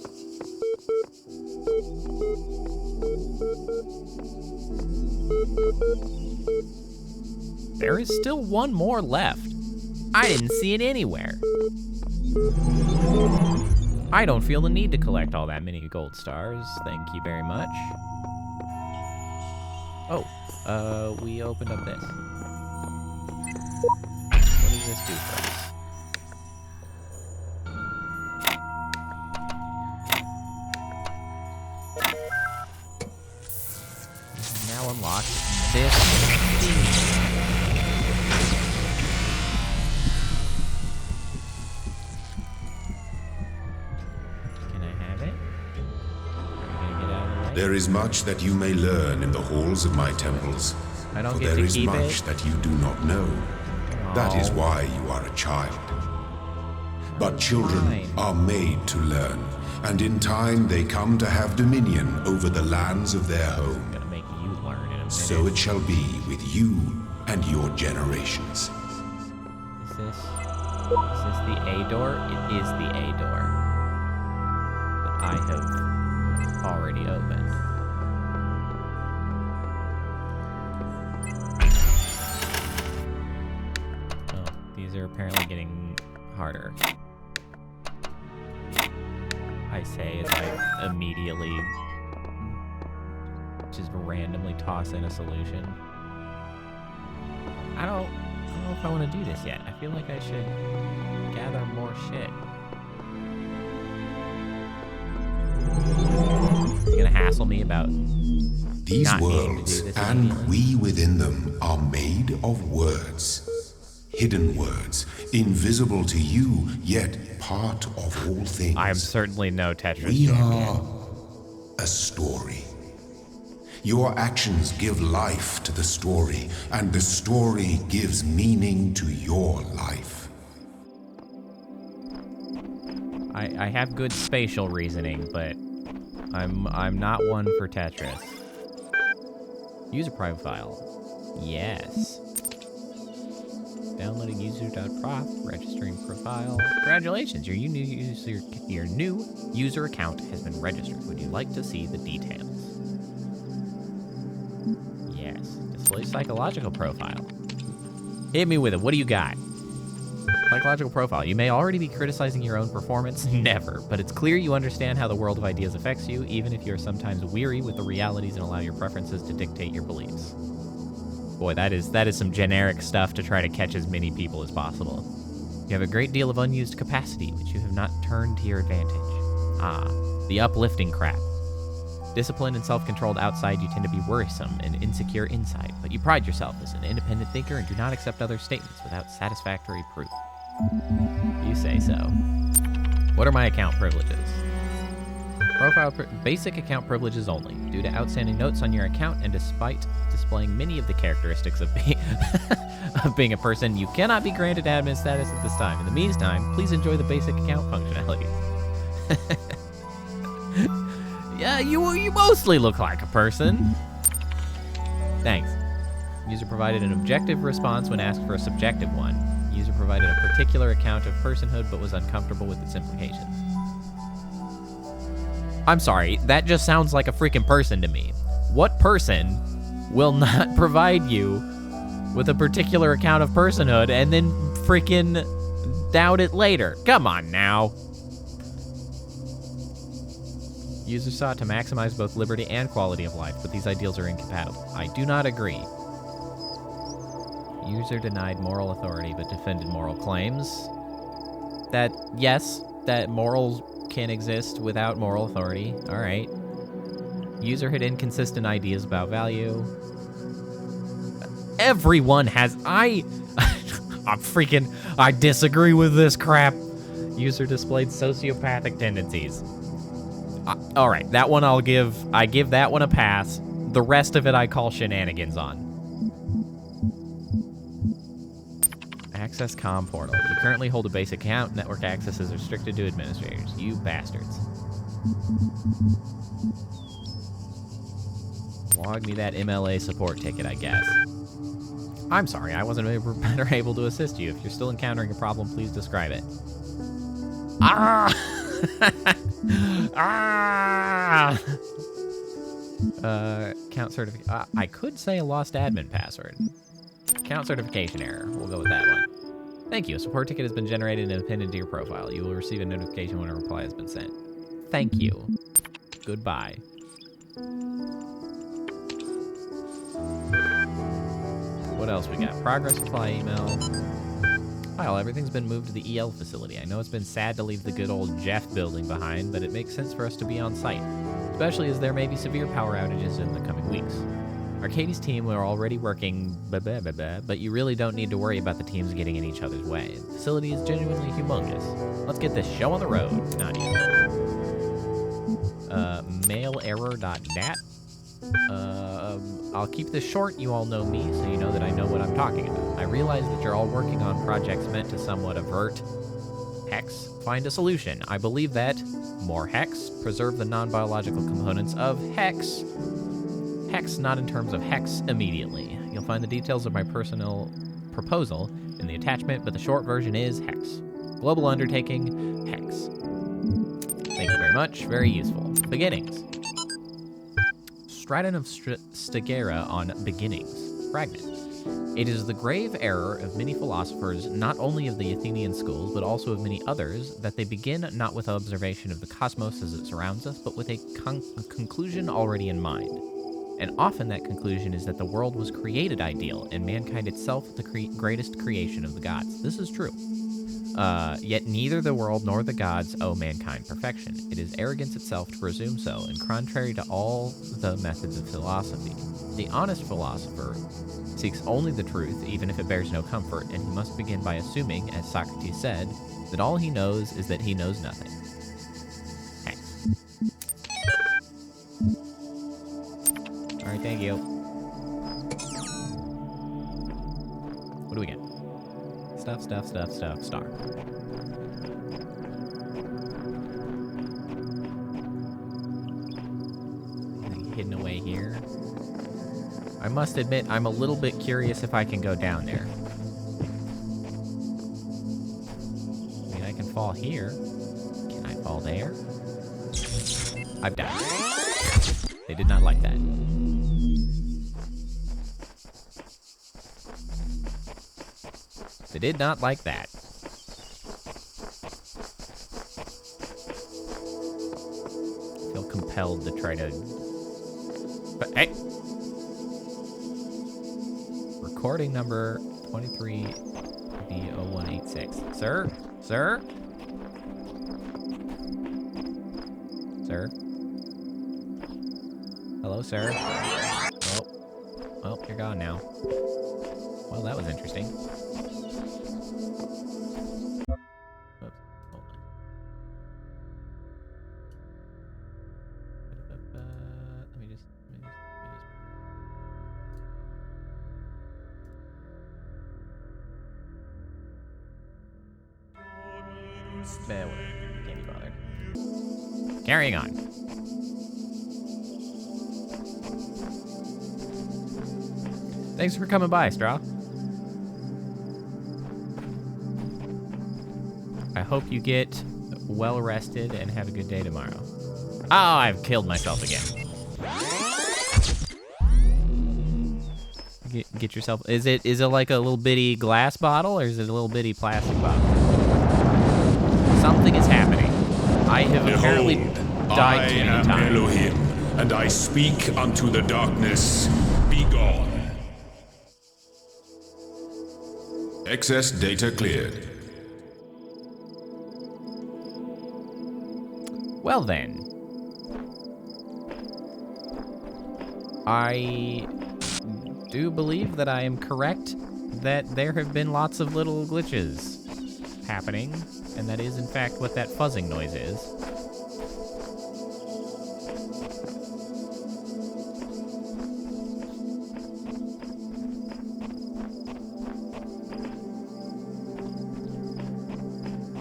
There is still one more left. I didn't see it anywhere. I don't feel the need to collect all that many gold stars. Thank you very much. Oh, we opened up this. What does this do for us? Now unlock this thing. Can I have it? There is much that you may learn in the halls of my temples. I don't for get there to is keep much it. that you do not know. That is why you are a child. But children Fine. are made to learn, and in time they come to have dominion over the lands of their home. I'm gonna make you learn in a So it shall be with you and your generations. Is this the A door? It is the A door that I have already opened. Oh, these are apparently getting harder. I say as I immediately just randomly toss in a solution. I don't know if I want to do this yet. I feel like I should gather more shit. You gonna hassle me about These not needing to worlds do this and immediately? we within them are made of words. Hidden words, invisible to you, yet part of all things. I am certainly no Tetris We champion. are a story. Your actions give life to the story, and the story gives meaning to your life. I have good spatial reasoning, but I'm not one for Tetris. User profile. Yes. Downloading user.prof, registering profile. Congratulations, your new user account has been registered. Would you like to see the details? Yes. Display psychological profile. Hit me with it. What do you got? Psychological profile. You may already be criticizing your own performance. Never. But it's clear you understand how the world of ideas affects you, even if you're sometimes weary with the realities and allow your preferences to dictate your beliefs. Boy, that is some generic stuff to try to catch as many people as possible. You have a great deal of unused capacity, which you have not turned to your advantage. Ah, the uplifting crap. Disciplined and self-controlled outside, you tend to be worrisome and insecure inside, but you pride yourself as an independent thinker and do not accept other statements without satisfactory proof. You say so. What are my account privileges? Basic account privileges only. Due to outstanding notes on your account and despite displaying many of the characteristics of being a person, you cannot be granted admin status at this time. In the meantime, please enjoy the basic account functionality. Yeah, you mostly look like a person. Thanks. User provided an objective response when asked for a subjective one. User provided a particular account of personhood but was uncomfortable with its implications. I'm sorry, that just sounds like a freaking person to me. What person will not provide you with a particular account of personhood and then freaking doubt it later? Come on now. Users sought to maximize both liberty and quality of life, but these ideals are incompatible. I do not agree. User denied moral authority, but defended moral claims. Yes, that morals can exist without moral authority. All right. User had inconsistent ideas about value. Everyone has... I disagree with this crap. User displayed sociopathic tendencies. All right, that one I give that one a pass. The rest of it I call shenanigans on. Access comm portal. You currently hold a basic account. Network access is restricted to administrators. You bastards. Log me that MLA support ticket, I guess. I'm sorry, I wasn't better able to assist you. If you're still encountering a problem, please describe it. Ah! Ah! Account certificate. I could say a lost admin password. Account certification error. We'll go with that one. Thank you. A support ticket has been generated and appended to your profile. You will receive a notification when a reply has been sent. Thank you. Goodbye. What else we got? Progress reply email. Well, everything's been moved to the EL facility. I know it's been sad to leave the good old Jeff building behind, but it makes sense for us to be on site, especially as there may be severe power outages in the coming weeks. Arcadie's team are already working, but you really don't need to worry about the teams getting in each other's way. The facility is genuinely humongous. Let's get this show on the road. Not you. Mailerror.net. I'll keep this short. You all know me, so you know that I know what I'm talking about. I realize that you're all working on projects meant to somewhat avert Hex. Find a solution. I believe that more Hex, preserve the non-biological components of Hex. text, not in terms of hex, immediately. You'll find the details of my personal proposal in the attachment, but the short version is hex. Global undertaking, hex. Thank you very much. Very useful. Beginnings. Stratton of Stegera on Beginnings. Fragment. It is the grave error of many philosophers, not only of the Athenian schools, but also of many others, that they begin not with observation of the cosmos as it surrounds us, but with a conclusion already in mind. And often that conclusion is that the world was created ideal, and mankind itself the greatest creation of the gods. This is true. Yet neither the world nor the gods owe mankind perfection. It is arrogance itself to presume so, and contrary to all the methods of philosophy. The honest philosopher seeks only the truth, even if it bears no comfort, and he must begin by assuming, as Socrates said, that all he knows is that he knows nothing. Okay. Alright, thank you. What do we get? Stuff, star. Anything hidden away here? I must admit, I'm a little bit curious if I can go down there. I mean, I can fall here. Can I fall there? I've died. They did not like that. They did not like that. I feel compelled to try to... But, hey! Recording number 23B0186. Sir? Sir? Sir? Hello, sir? Oh. Well, you're gone now. Well, that was interesting. Can't be bothered. Carrying on. Thanks for coming by, Straw. I hope you get well rested and have a good day tomorrow. Oh, I've killed myself again. Get yourself... Is it like a little bitty glass bottle, or is it a little bitty plastic bottle? Something is happening. I have apparently died too many times. I am Elohim, and I speak unto the darkness. Be gone. Excess data cleared. Well then. I do believe that I am correct that there have been lots of little glitches happening, and that is in fact what that fuzzing noise is.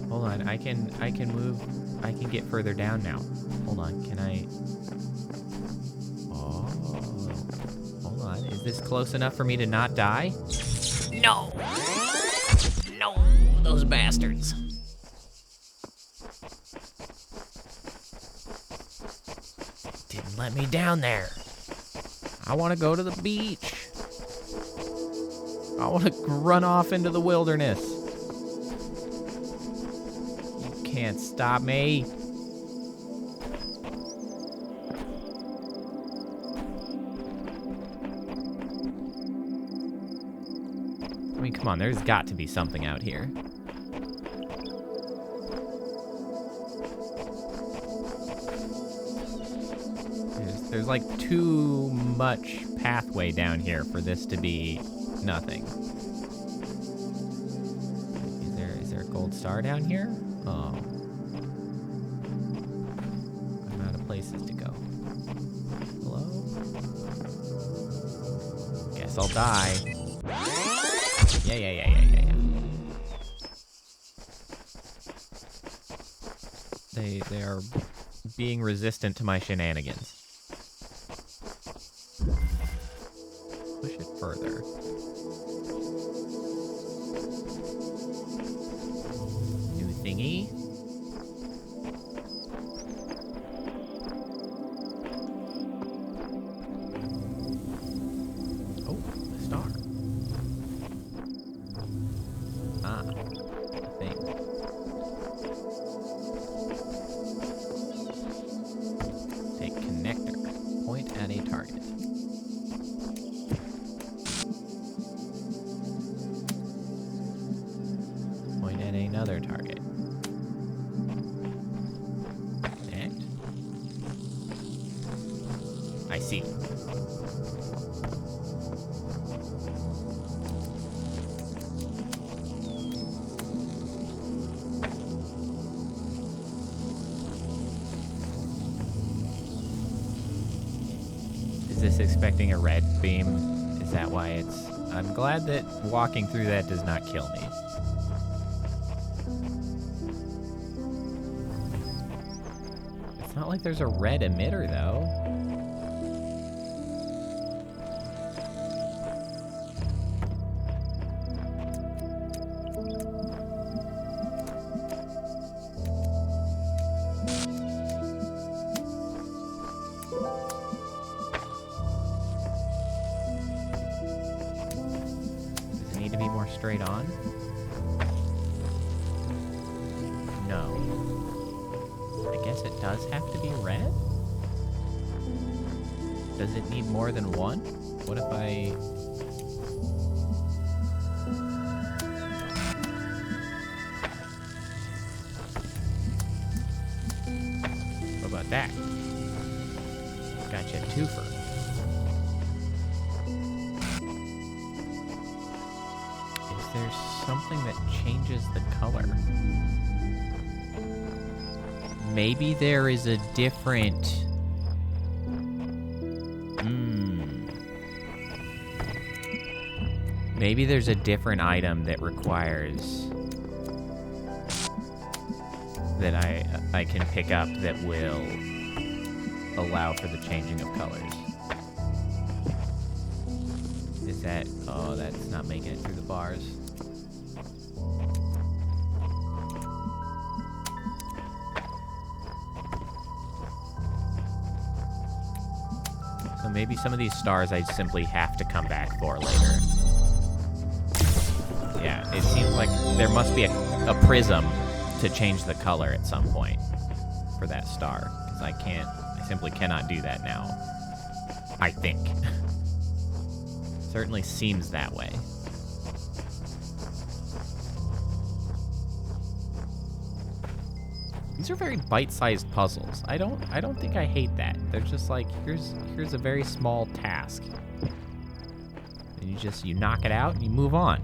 Hold on, I can move, I can get further down now. Hold on, can I? Oh, hold on, is this close enough for me to not die? No! No, those bastards. Didn't let me down there. I want to go to the beach. I want to run off into the wilderness. You can't stop me. I mean, come on, there's got to be something out here. There's like too much pathway down here for this to be nothing. Is there a gold star down here? Oh. I'm out of places to go. Hello? Guess I'll die. Yeah. They are being resistant to my shenanigans. further. New thingy. Oh, the star. Ah, the thing. Take connector. Point at a target. Point at another target. Connect. I see. Is this expecting a red beam? Is that why it's... I'm glad that walking through that does not kill me. It's not like there's a red emitter, though. Does it need to be more straight on? No. I guess it does have to be red? Does it need more than one? What if I... What about that? Gotcha, twofer. Is there something that changes the color? Maybe there is a different... Maybe there's a different item that requires... that I can pick up that will allow for the changing of colors. Is that... Oh, that's not making it through the bars. So maybe some of these stars I simply have to come back for later. Yeah, it seems like there must be a prism to change the color at some point for that star. Because I simply cannot do that now. I think. Certainly seems that way. These are very bite-sized puzzles. I don't think I hate that. They're just like, here's a very small task. And you knock it out and you move on.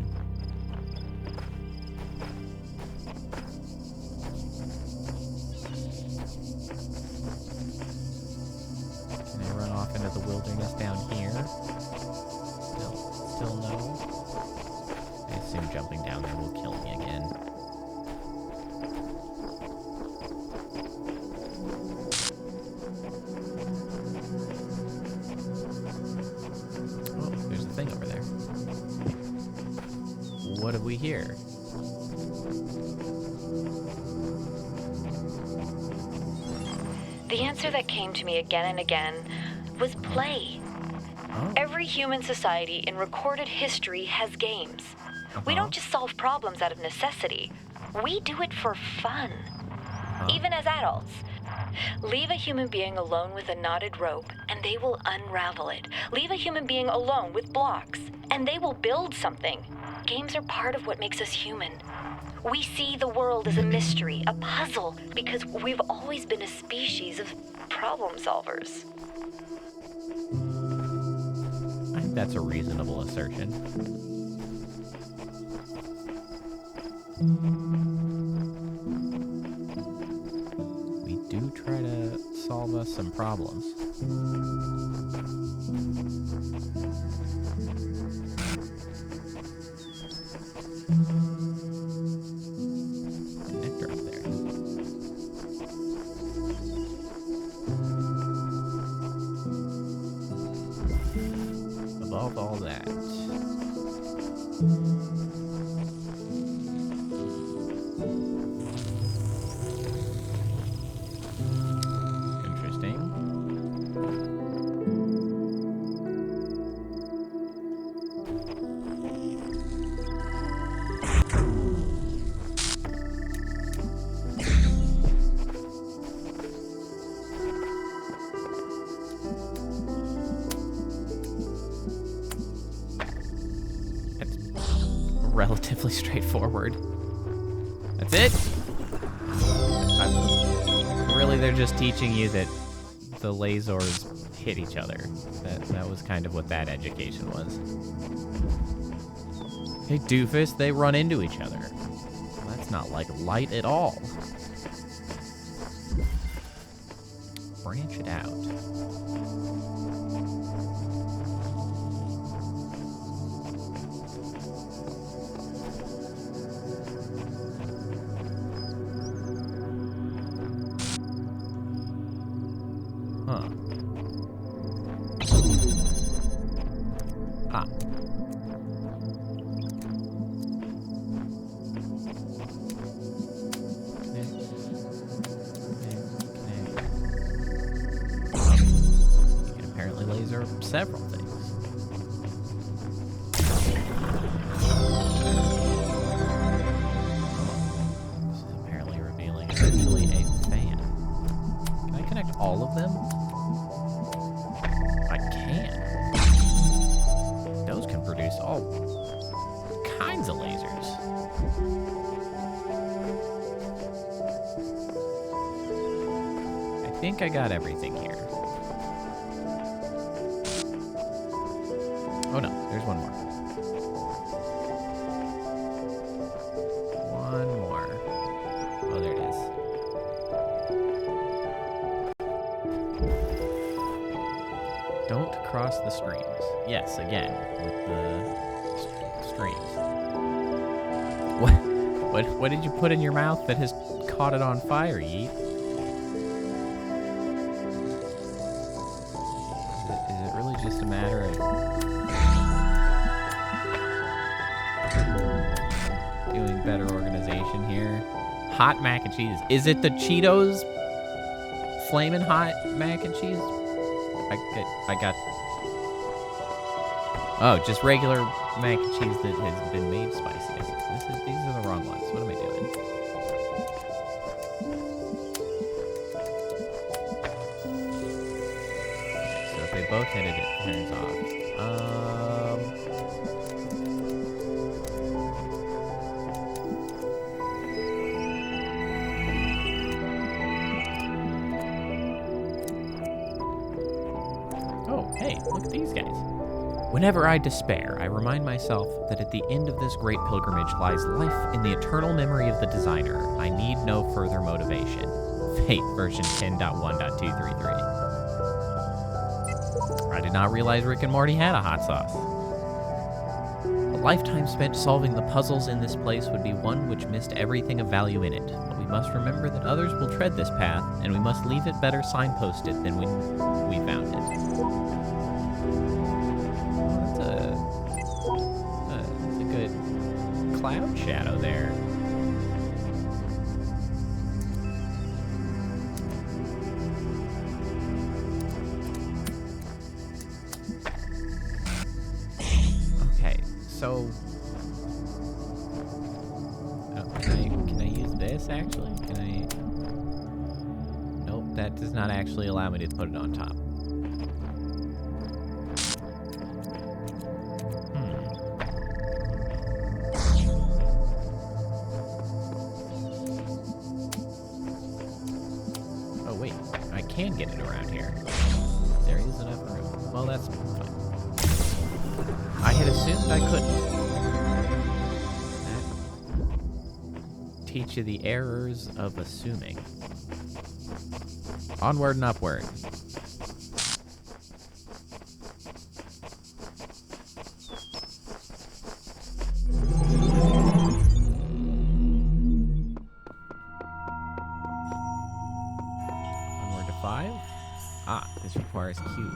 Can I run off into the wilderness down here? No, still no. I assume jumping down there will kill me again. Over there. What have we here? The answer that came to me again and again was play. Oh. Every human society in recorded history has games. We don't just solve problems out of necessity. We do it for fun. Even as adults. Leave a human being alone with a knotted rope, and they will unravel it. Leave a human being alone with blocks, and they will build something. Games are part of what makes us human. We see the world as a mystery, a puzzle, because we've always been a species of problem solvers. I think that's a reasonable assertion. We do try to solve us some problems. Connector up there. Above all that. Relatively straightforward. That's it? Really, they're just teaching you that the lasers hit each other. That was kind of what that education was. Hey, doofus, they run into each other. That's not like light at all. Branch it out. Several things. This is apparently revealing essentially a fan. Can I connect all of them? I can. Those can produce all kinds of lasers. I think I got everything here. Oh no, there's one more. One more. Oh, there it is. Don't cross the streams. Yes, again, with the streams. What did you put in your mouth that has caught it on fire, Yeet? Is it really just a matter of doing better organization here? Hot mac and cheese. Is it the Cheetos flamin' hot mac and cheese? I got. Oh, just regular mac and cheese that has been made spicy. These are the wrong ones. What am I doing? So if they both hit it, it turns off. Hey, look at these guys. Whenever I despair, I remind myself that at the end of this great pilgrimage lies life in the eternal memory of the designer. I need no further motivation. Fate version 10.1.233. I did not realize Rick and Morty had a hot sauce. A lifetime spent solving the puzzles in this place would be one which missed everything of value in it. But we must remember that others will tread this path, and we must leave it better signposted than when we found it. That's a good cloud shadow there. Okay, so can I use this actually? Can I? Nope, that does not actually allow me to put it on top. Can get it around here. There is enough room. Well, that's fine. I had assumed I couldn't. That teach you the errors of assuming. Onward and upward. This requires cube.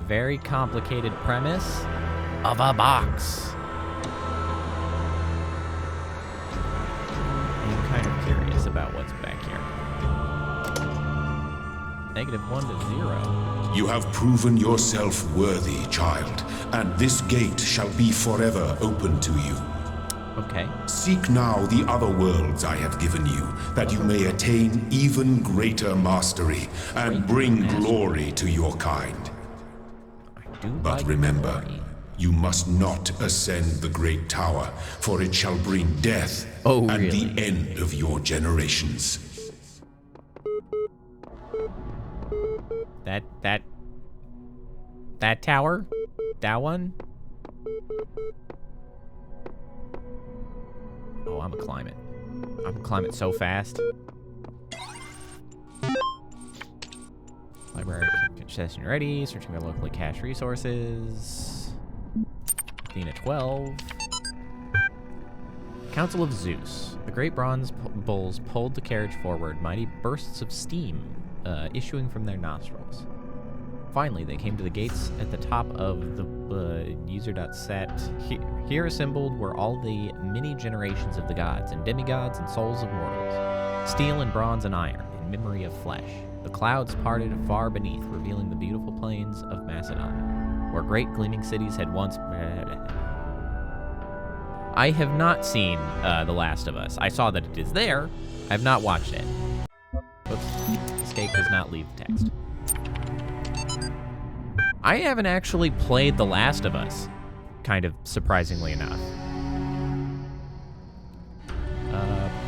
very complicated premise of a box. I'm kind of curious about what's back here. -1 to 0. You have proven yourself worthy, child, and this gate shall be forever open to you. Okay. Seek now the other worlds I have given you, that you may attain even greater mastery and bring glory to your kind. But remember, you must not ascend the great tower, for it shall bring death and the end of your generations. That tower? That one? Oh, I'm gonna climb it. I'm gonna climb it so fast. Library concession ready. Searching for locally cached resources. Athena 12. Council of Zeus. The great bronze bulls pulled the carriage forward, mighty bursts of steam issuing from their nostrils. Finally, they came to the gates at the top of the user.set. Here assembled were all the many generations of the gods and demigods and souls of mortals. Steel and bronze and iron, in memory of flesh. The clouds parted far beneath, revealing the beautiful plains of Macedon, where great gleaming cities had once... I have not seen The Last of Us. I saw that it is there. I have not watched it. Oops. Escape does not leave the text. I haven't actually played The Last of Us, kind of surprisingly enough.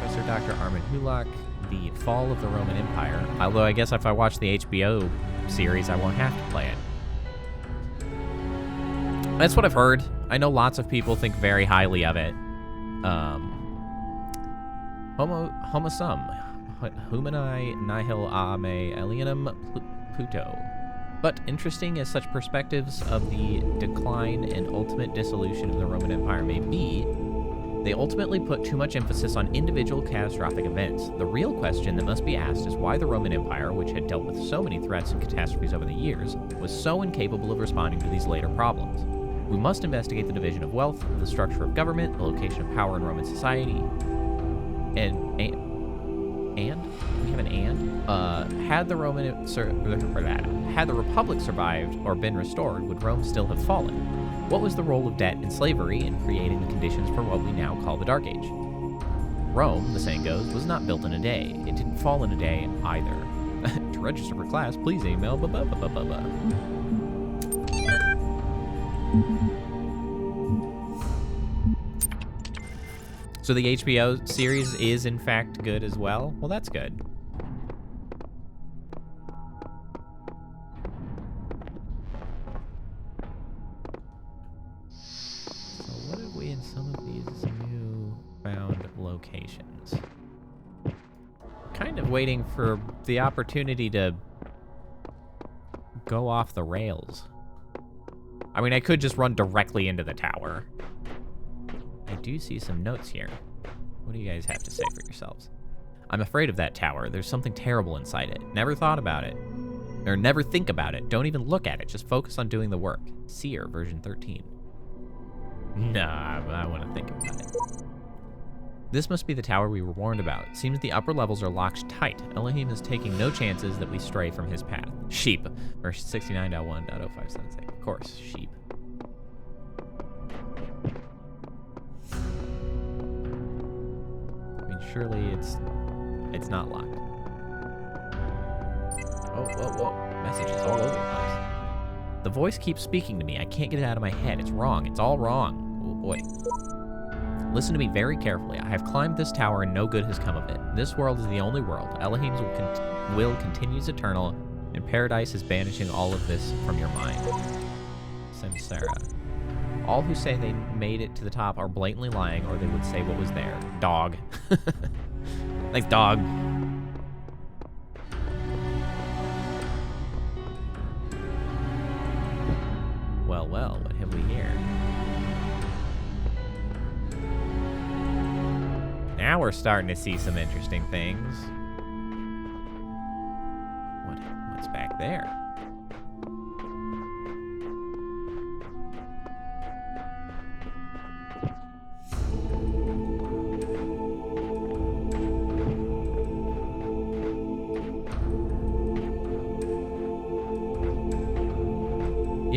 Professor Dr. Armin Hulak, The Fall of the Roman Empire. Although I guess if I watch the HBO series, I won't have to play it. That's what I've heard. I know lots of people think very highly of it. Homo sum. Humani nihil a me alienum puto. But interesting as such perspectives of the decline and ultimate dissolution of the Roman Empire may be, they ultimately put too much emphasis on individual catastrophic events. The real question that must be asked is why the Roman Empire, which had dealt with so many threats and catastrophes over the years, was so incapable of responding to these later problems. We must investigate the division of wealth, the structure of government, the location of power in Roman society, and we have an had the Republic survived or been restored, would Rome still have fallen? What was the role of debt and slavery in creating the conditions for what we now call the Dark Age? Rome, the saying goes, was not built in a day. It didn't fall in a day either. To register for class, please email So the HBO series is in fact good as well? Well, that's good. So what have we in some of these new found locations? Kind of waiting for the opportunity to go off the rails. I mean, I could just run directly into the tower. I do see some notes here. What do you guys have to say for yourselves? I'm afraid of that tower. There's something terrible inside it. Never thought about it. Or never think about it. Don't even look at it. Just focus on doing the work. Seer, version 13. Nah, I want to think about it. This must be the tower we were warned about. It seems the upper levels are locked tight. Elohim is taking no chances that we stray from his path. Sheep, version 69.1.0576. Of course, sheep. Surely it's not locked. Whoa. Messages all over the place. The voice keeps speaking to me. I can't get it out of my head. It's wrong. It's all wrong. Oh, boy. Listen to me very carefully. I have climbed this tower and no good has come of it. This world is the only world. Elohim's will continues eternal, and paradise is banishing all of this from your mind. Samsara. All who say they made it to the top are blatantly lying, or they would say what was there. Dog. Thanks, dog. Well, what have we here? Now we're starting to see some interesting things. What's back there?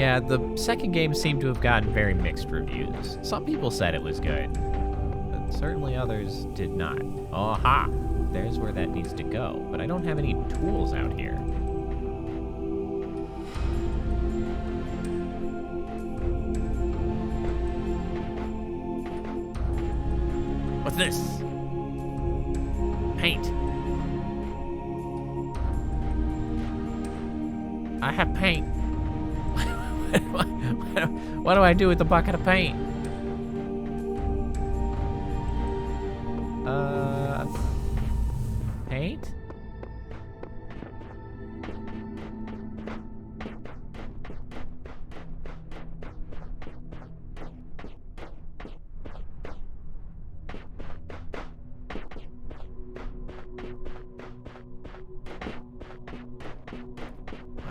Yeah, the second game seemed to have gotten very mixed reviews. Some people said it was good, but certainly others did not. Aha! There's where that needs to go, but I don't have any tools out here. What's this? Paint. I have paint. What do I do with the bucket of paint? Paint?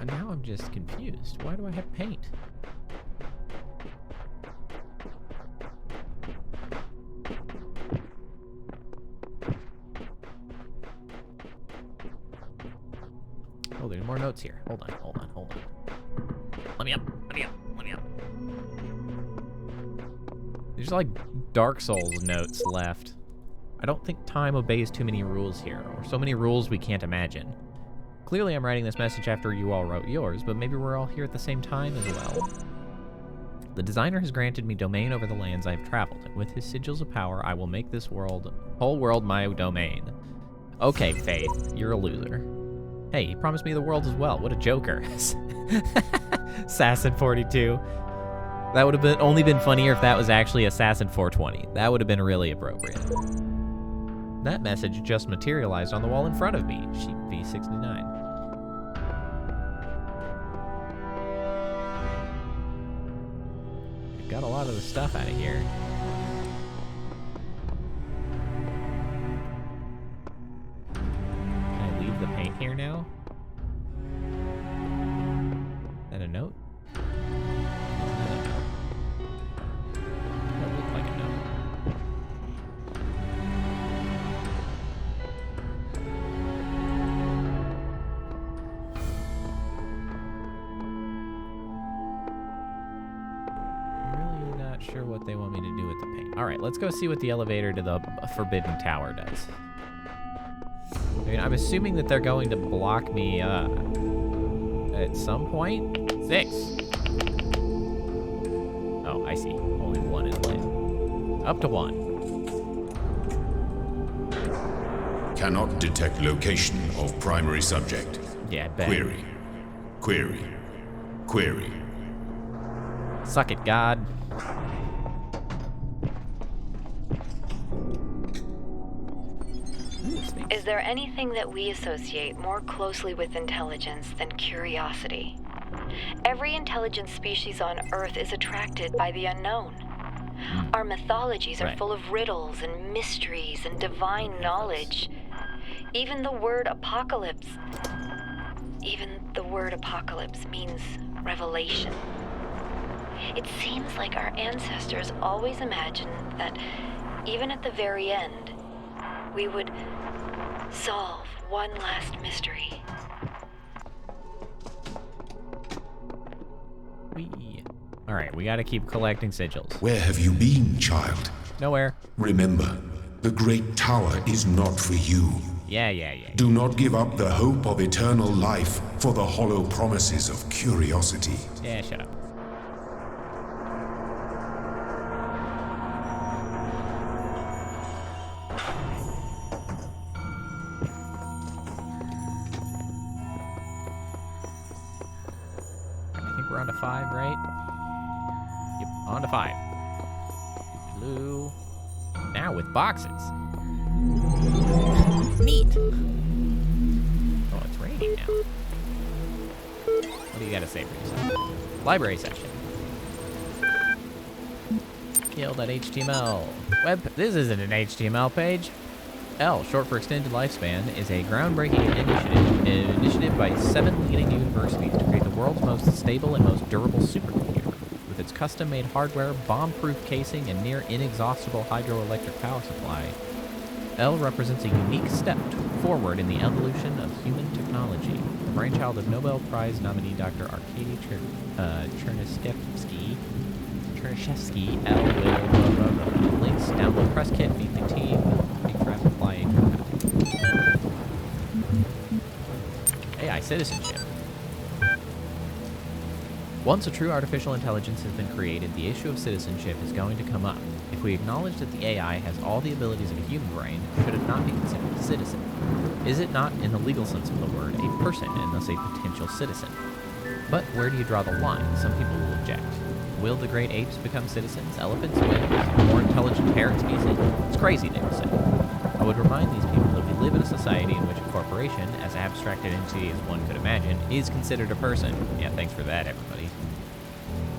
Now I'm just confused. Why do I have paint? Oh, there's more notes here. Hold on. Let me up. There's like Dark Souls notes left. I don't think time obeys too many rules here, or so many rules we can't imagine. Clearly I'm writing this message after you all wrote yours, but maybe we're all here at the same time as well. The designer has granted me domain over the lands I've traveled, and with his sigils of power, I will make this whole world my domain. Okay, Faith, you're a loser. Hey, he promised me the world as well. What a joker. Assassin42. That would have only been funnier if that was actually Assassin420. That would have been really appropriate. That message just materialized on the wall in front of me. Sheep V69. Got a lot of the stuff out of here. Can I leave the paint here now? Is that a note? That looked like a note. Sure what they want me to do with the paint. All right, let's go see what the elevator to the Forbidden Tower does. I mean, I'm assuming that they're going to block me at some point. 6. Oh, I see. Only 1 is lit. Up to 1. Cannot detect location of primary subject. Yeah, I bet. Query. Suck it, God. Is there anything that we associate more closely with intelligence than curiosity? Every intelligent species on Earth is attracted by the unknown. Our mythologies are full of riddles and mysteries and divine knowledge. Even the word apocalypse means revelation. It seems like our ancestors always imagined that even at the very end, we would solve one last mystery. All right, we gotta keep collecting sigils. Where have you been, child? Nowhere. Remember, the great tower is not for you. Yeah. Do not give up the hope of eternal life for the hollow promises of curiosity. Yeah, shut up. We're on to 5, right? Yep, on to 5. Blue. Now with boxes. Neat. Oh, it's raining now. What do you gotta say for yourself? Library session. Kill.html. This isn't an HTML page. L, short for Extended Lifespan, is a groundbreaking initiative by 7 leading universities to create the world's most stable and most durable supercomputer. With its custom-made hardware, bomb-proof casing, and near inexhaustible hydroelectric power supply, L represents a unique step forward in the evolution of human technology. The brainchild of Nobel Prize nominee Dr. Arkady Chernyshevsky. L will links, download press kit, meet the team, big traffic flying. AI citizenship. Once a true artificial intelligence has been created, the issue of citizenship is going to come up. If we acknowledge that the AI has all the abilities of a human brain, should it not be considered a citizen? Is it not, in the legal sense of the word, a person and thus a potential citizen? But where do you draw the line? Some people will object. Will the great apes become citizens? Elephants? Whales? More intelligent parrot species? It's crazy, they will say. I would remind these people that we live in a society in which a corporation, as abstracted entity as one could imagine, is considered a person. Yeah, thanks for that, everybody.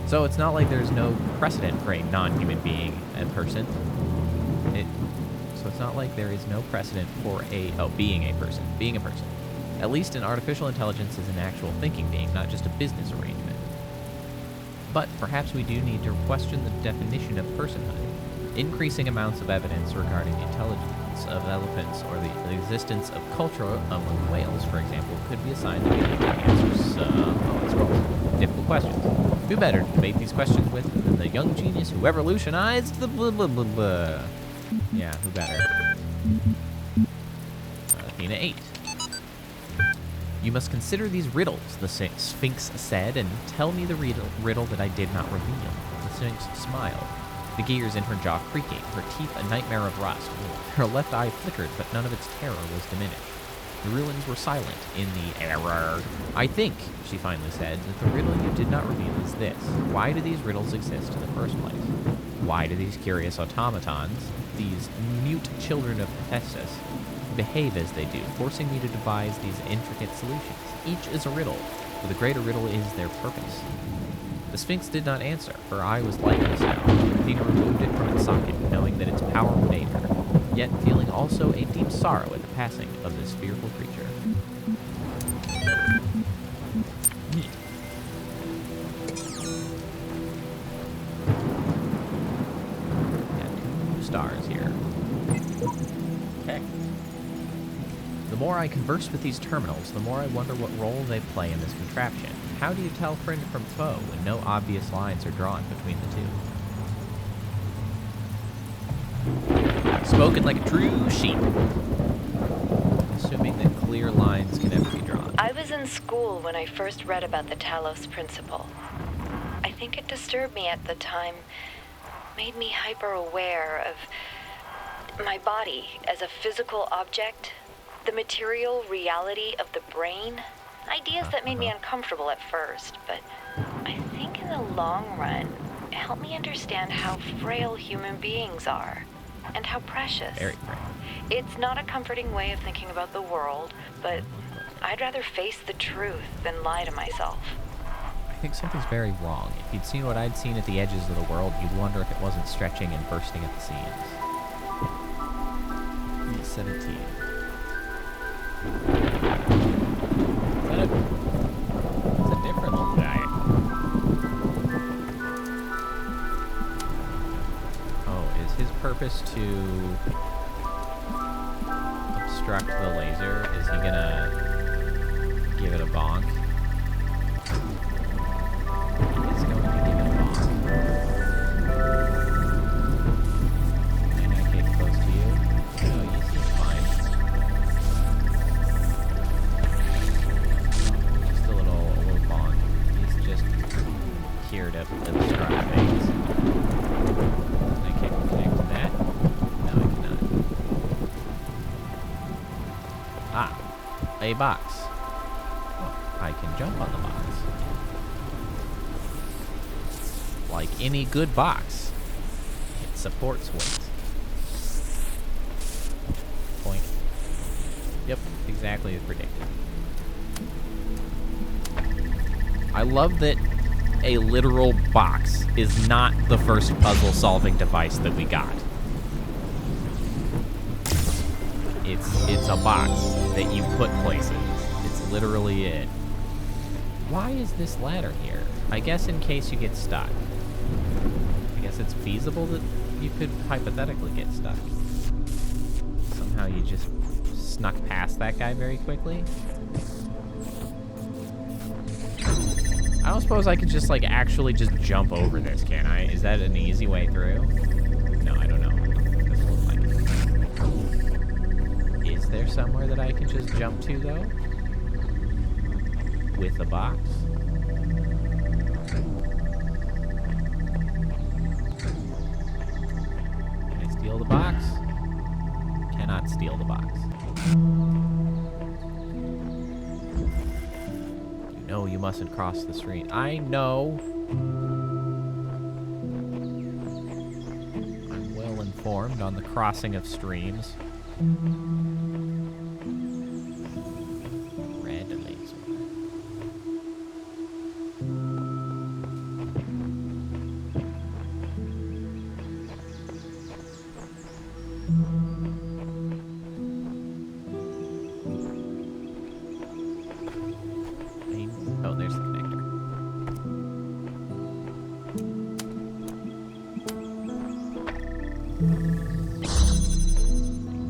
So it's not like there's no precedent for a non-human being a person. So it's not like there is no precedent for being a person. At least an artificial intelligence is an actual thinking being, not just a business arrangement. But perhaps we do need to question the definition of personhood. Increasing amounts of evidence regarding the intelligence of elephants or the existence of culture among whales, for example, could be a sign that we need to answer some difficult questions. Who better to debate these questions with than the young genius who revolutionized the blah blah blah blah. Yeah, who better? Athena 8. You must consider these riddles, the Sphinx said, and tell me the riddle that I did not reveal. The Sphinx smiled, the gears in her jaw creaking, her teeth a nightmare of rust. Her left eye flickered, but none of its terror was diminished. The ruins were silent in the error. I think, she finally said, that the riddle you did not reveal is this. Why do these riddles exist in the first place? Why do these curious automatons, these mute children of Hephaestus, behave as they do, forcing me to devise these intricate solutions? Each is a riddle, but the greater riddle is their purpose. The Sphinx did not answer. Her eye was lifeless now. Athena removed it from its socket, knowing that its power would aid her, yet feeling also a deep sorrow at the passing of this fearful creature. Got 2 stars here. Okay. The more I converse with these terminals, the more I wonder what role they play in this contraption. How do you tell friend from foe when no obvious lines are drawn between the two? Spoken like a true sheep. Assuming that clear lines can ever be drawn. I was in school when I first read about the Talos principle. I think it disturbed me at the time, made me hyper-aware of my body as a physical object, the material reality of the brain. Ideas that made me uncomfortable at first, but I think in the long run, it helped me understand how frail human beings are, and how precious. Very frail. It's not a comforting way of thinking about the world, but I'd rather face the truth than lie to myself. I think something's very wrong. If you'd seen what I'd seen at the edges of the world, you'd wonder if it wasn't stretching and bursting at the seams. 17. It's a different little guy. Oh, is his purpose to obstruct the laser? Is he gonna give it a bonk? He is going to give it a bonk. Can I get close to you? No, you seem fine. Just a little bonk. He's just here to obstruct things. I can't connect to that. No, I cannot. Ah, a box. Oh, I can jump on the box. Like any good box, it supports weight. Point. Yep, exactly as predicted. I love that a literal box is not the first puzzle-solving device that we got. It's a box that you put places. It's literally it. Why is this ladder here? I guess in case you get stuck. I guess it's feasible that you could hypothetically get stuck. Some Somehow you just snuck past that guy very quickly. I don't suppose I could just, like, actually just jump over this, can I? Is that an easy way through? No, I don't know. Doesn't look like it. Is there somewhere that I can just jump to, though? With a box? Can I steal the box? Cannot steal the box. No, you mustn't cross the stream. I know. I'm well informed on the crossing of streams. Red laser. Oh, there's the connector.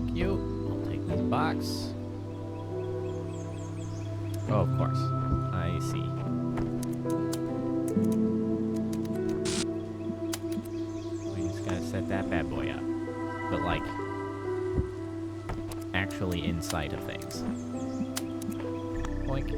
Thank you. I'll take this box. Oh, of course. I see. We just gotta set that bad boy up. But, like, actually in sight of things. Boink.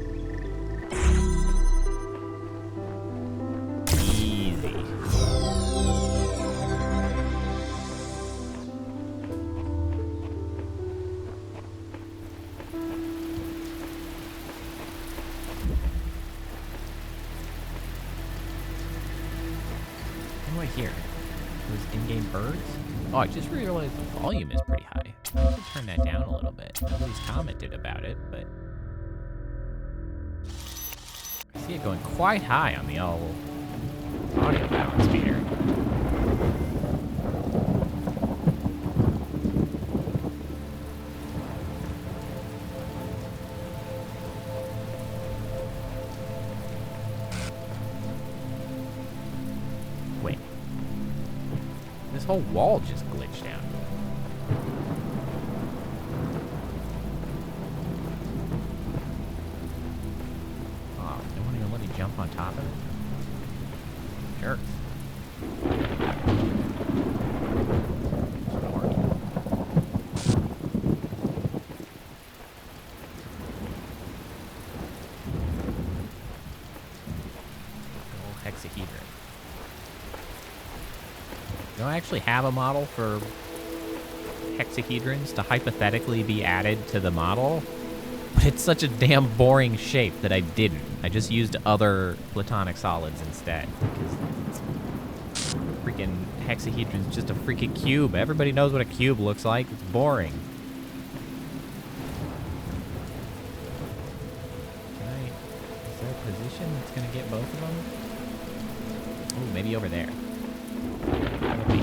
What do I hear? Those in-game birds? Oh, I just realized the volume is pretty high. I should turn that down a little bit. Nobody's commented about it, but I see it going quite high on the old audio balance meter. Wait. This whole wall just glitched out. Oh, they won't even let me jump on top of it. Jerks. Hexahedron. Don't I actually have a model for hexahedrons to hypothetically be added to the model? But it's such a damn boring shape that I didn't. I just used other platonic solids instead. Because freaking hexahedron's just a freaking cube. Everybody knows what a cube looks like. It's boring. Is there a position that's gonna get both of them? Ooh, maybe over there. Come with me.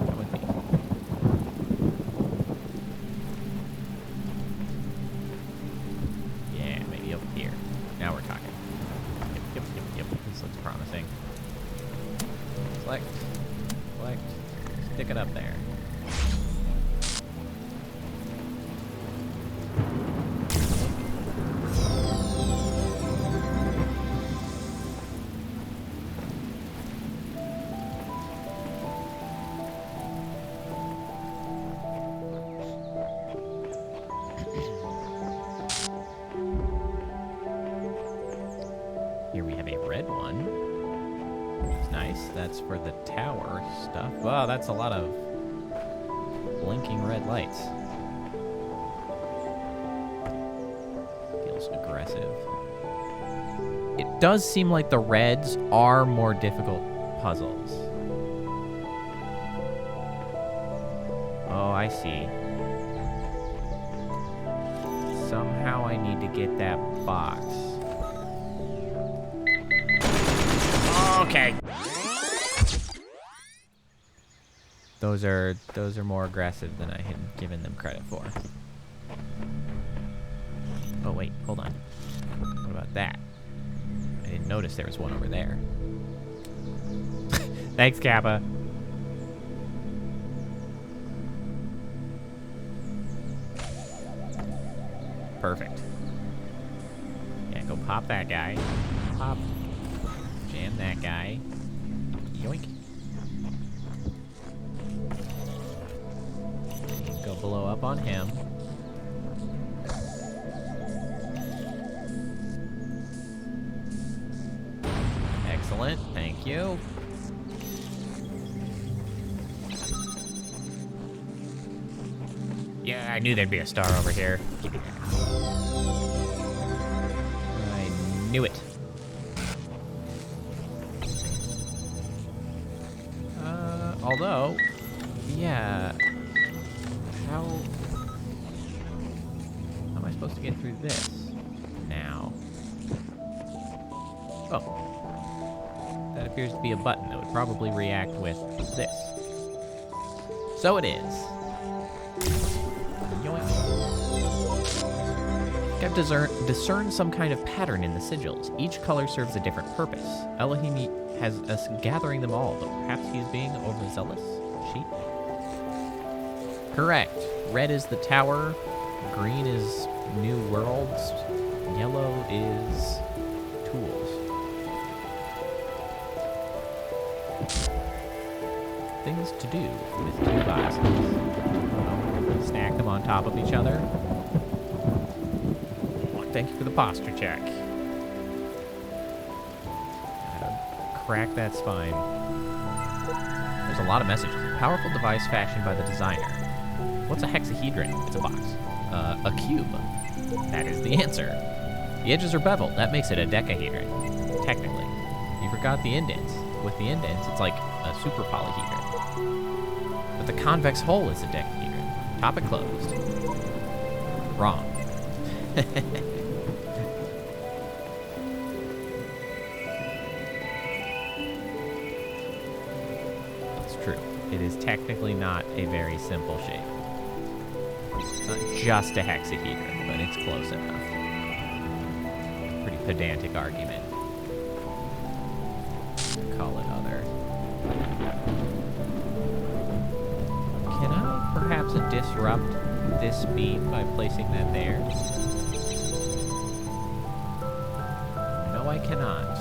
Come with me. Yeah, maybe over here. Now we're talking. Yep. This looks promising. Select. Stick it up there. Here we have a red one. It's nice. That's for the tower stuff. Wow, that's a lot of blinking red lights. Feels aggressive. It does seem like the reds are more difficult puzzles. Oh, I see. Somehow I need to get that box. Okay. Those are more aggressive than I had given them credit for. Oh wait, hold on. What about that? I didn't notice there was one over there. Thanks, Kappa. Perfect. Yeah, go pop that guy. Pop. Jam that guy. Yoink. Go blow up on him. Excellent. Thank you. Yeah, I knew there'd be a star over here. Give me that. I knew it. Although, yeah, how am I supposed to get through this now? Oh, that appears to be a button that would probably react with this. So it is. I've discerned some kind of pattern in the sigils. Each color serves a different purpose. Elohim has us gathering them all, but perhaps he is being overzealous? Sheep? Correct. Red is the tower, green is new worlds, yellow is tools. Things to do with two boxes. Stack them on top of each other. Thank you for the posture check. Gotta crack that spine. There's a lot of messages. Powerful device fashioned by the designer. What's a hexahedron? It's a box. A cube. That is the answer. The edges are beveled. That makes it a decahedron. Technically. You forgot the indents. With the indents, it's like a super polyhedron. But the convex hole is a decahedron. Topic closed. Wrong. True. It is technically not a very simple shape. It's not just a hexahedron, but it's close enough. Pretty pedantic argument. Call it other. Can I perhaps disrupt this beam by placing that there? No, I cannot.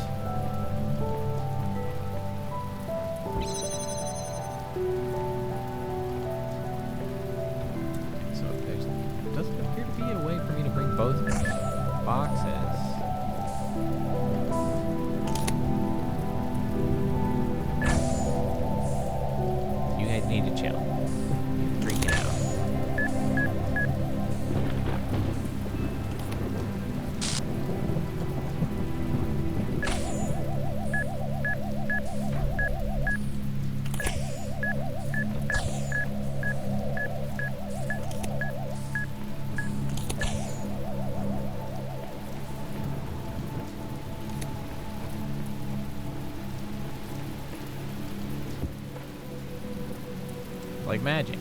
Like magic.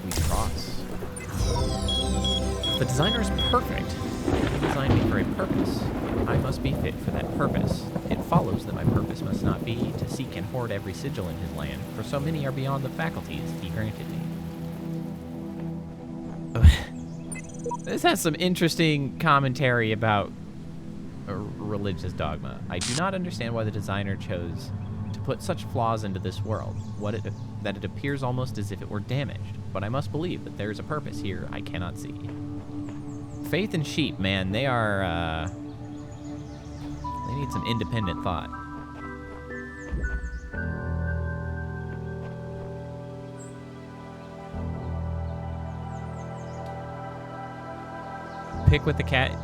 We cross. The designer is perfect. He designed me for a purpose. I must be fit for that purpose. It follows that my purpose must not be to seek and hoard every sigil in his land, for so many are beyond the faculties he granted me. This has some interesting commentary about religious dogma. I do not understand why the designer chose to put such flaws into this world, that it appears almost as if it were damaged, but I must believe that there is a purpose here I cannot see. Faith and sheep, man, they are, they need some independent thought. Pick with the cat.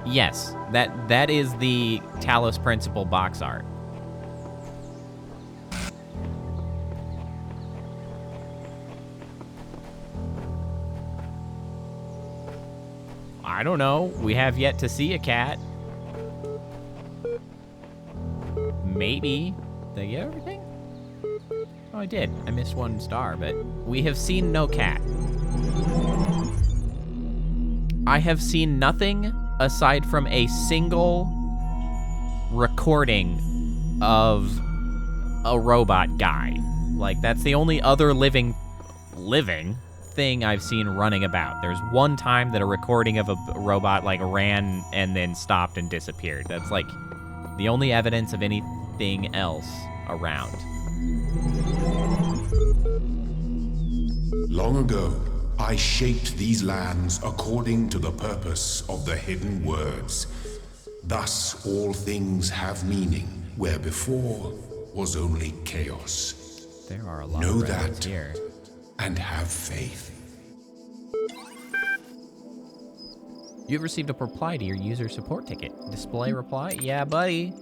Yes, that is the Talos Principle box art. I don't know. We have yet to see a cat. Maybe. Did I get everything? Oh, I did. I missed one star, but we have seen no cat. I have seen nothing aside from a single recording of a robot guy. Like, that's the only other living thing I've seen running about. There's one time that a recording of a robot like ran and then stopped and disappeared. That's like the only evidence of anything else around. Long ago, I shaped these lands according to the purpose of the hidden words. Thus all things have meaning, where before was only chaos. There are a lot Know of records that here. and have faith. You've received a reply to your user support ticket. Display reply? Yeah, buddy.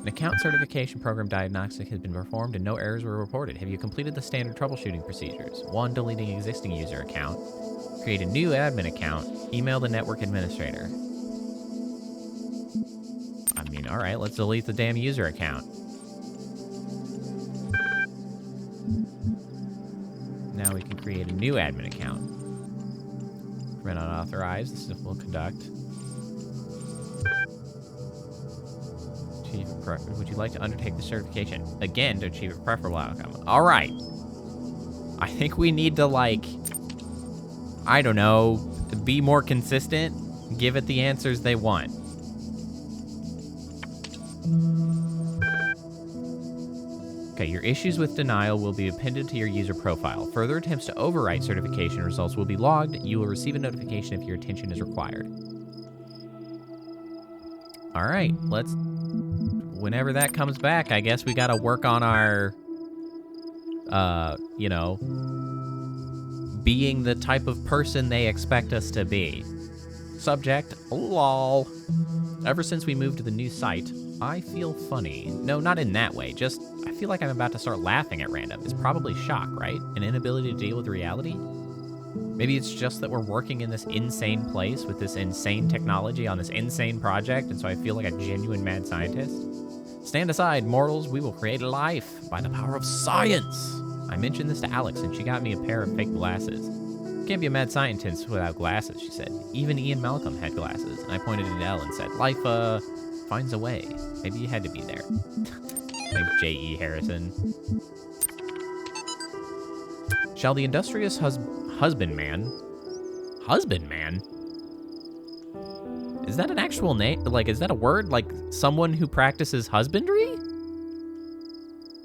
An account certification program diagnostic has been performed and no errors were reported. Have you completed the standard troubleshooting procedures? 1. Deleting existing user account. Create a new admin account. Email the network administrator. I mean, alright, let's delete the damn user account. Now we can create a new admin account. Prevent unauthorized. This will conduct. Achieve a preference. Would you like to undertake the certification again to achieve a preferable outcome? All right. I think we need to, like, I don't know, be more consistent. Give it the answers they want. Okay, your issues with denial will be appended to your user profile. Further attempts to overwrite certification results will be logged. You will receive a notification if your attention is required. All right, let's... Whenever that comes back, I guess we gotta work on our... you know... being the type of person they expect us to be. Subject, lol. Ever since we moved to the new site, I feel funny. No, not in that way, just I feel like I'm about to start laughing at random. It's probably shock, right? An inability to deal with reality? Maybe it's just that we're working in this insane place with this insane technology on this insane project, and so I feel like a genuine mad scientist. Stand aside, mortals, we will create life by the power of science. I mentioned this to Alex, and she got me a pair of fake glasses. Can't be a mad scientist without glasses, she said. Even Ian Malcolm had glasses, and I pointed at Elle and said, life, finds a way. Maybe you had to be there. Thanks, J.E. Harrison. Shall the industrious husbandman? Husbandman? Is that an actual name? Like, is that a word? Like, someone who practices husbandry?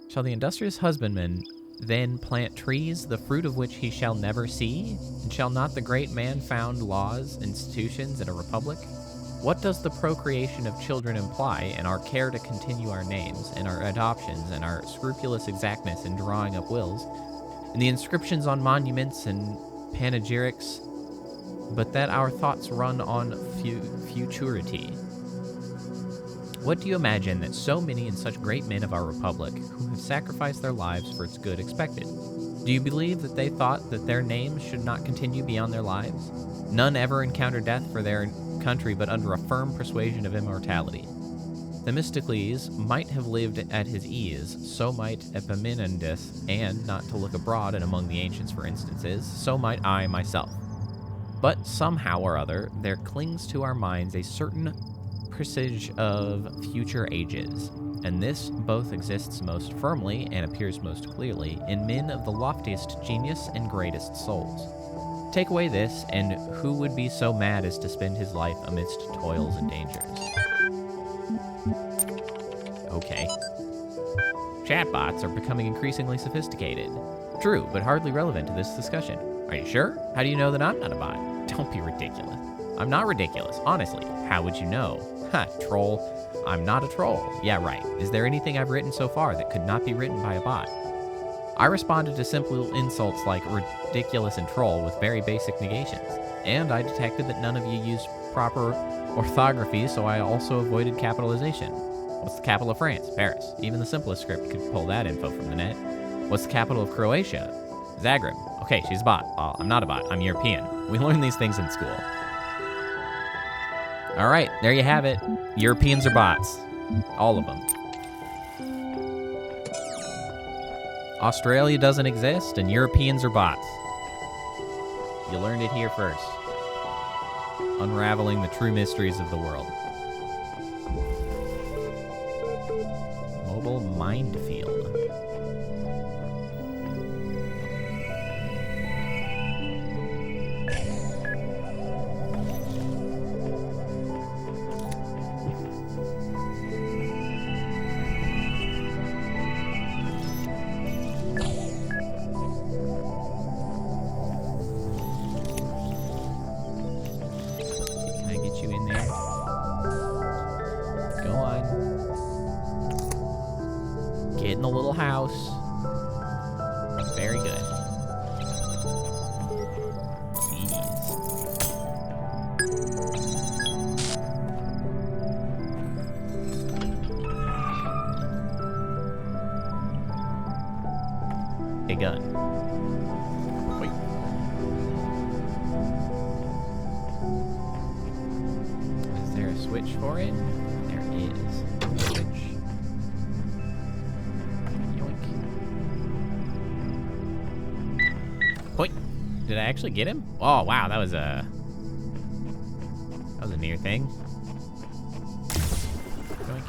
Shall the industrious husbandman then plant trees, the fruit of which he shall never see? And shall not the great man found laws, institutions, and a republic? What does the procreation of children imply, and our care to continue our names, and our adoptions, and our scrupulous exactness in drawing up wills, and the inscriptions on monuments and panegyrics, but that our thoughts run on futurity? What do you imagine that so many and such great men of our republic, who have sacrificed their lives for its good, expected? Do you believe that they thought that their names should not continue beyond their lives? None ever encountered death for their country but under a firm persuasion of immortality. Themistocles might have lived at his ease, so might Epaminondas, and, not to look abroad and among the ancients for instances, so might I myself. But somehow or other, there clings to our minds a certain presage of future ages, and this both exists most firmly and appears most clearly in men of the loftiest genius and greatest souls. Take away this, and who would be so mad as to spend his life amidst toils and dangers? Okay. Chatbots are becoming increasingly sophisticated. True, but hardly relevant to this discussion. Are you sure? How do you know that I'm not a bot? Don't be ridiculous. I'm not ridiculous, honestly. How would you know? Ha, troll. I'm not a troll. Yeah, right. Is there anything I've written so far that could not be written by a bot? I responded to simple insults like ridiculous and troll with very basic negations. And I detected that none of you used proper orthography, so I also avoided capitalization. What's the capital of France? Paris. Even the simplest script could pull that info from the net. What's the capital of Croatia? Zagreb. Okay, she's a bot. Well, I'm not a bot. I'm European. We learn these things in school. All right, there you have it. Europeans are bots. All of them. Australia doesn't exist, and Europeans are bots. You learned it here first. Unraveling the true mysteries of the world. Mobile minefield. Very good. Jeez. A gun. Wait. Is there a switch for it? There is. Switch. Yoink. Wait. Did I actually get him? Oh wow, that was a near thing. Yoink.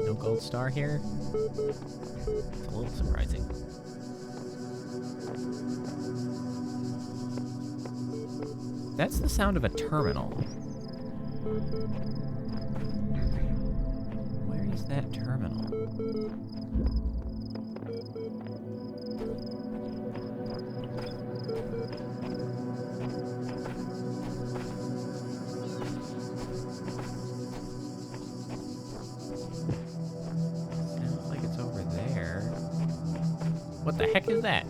No gold star here? It's a little surprising. That's the sound of a terminal. Where is that terminal? Sounds like it's over there. What the heck is that?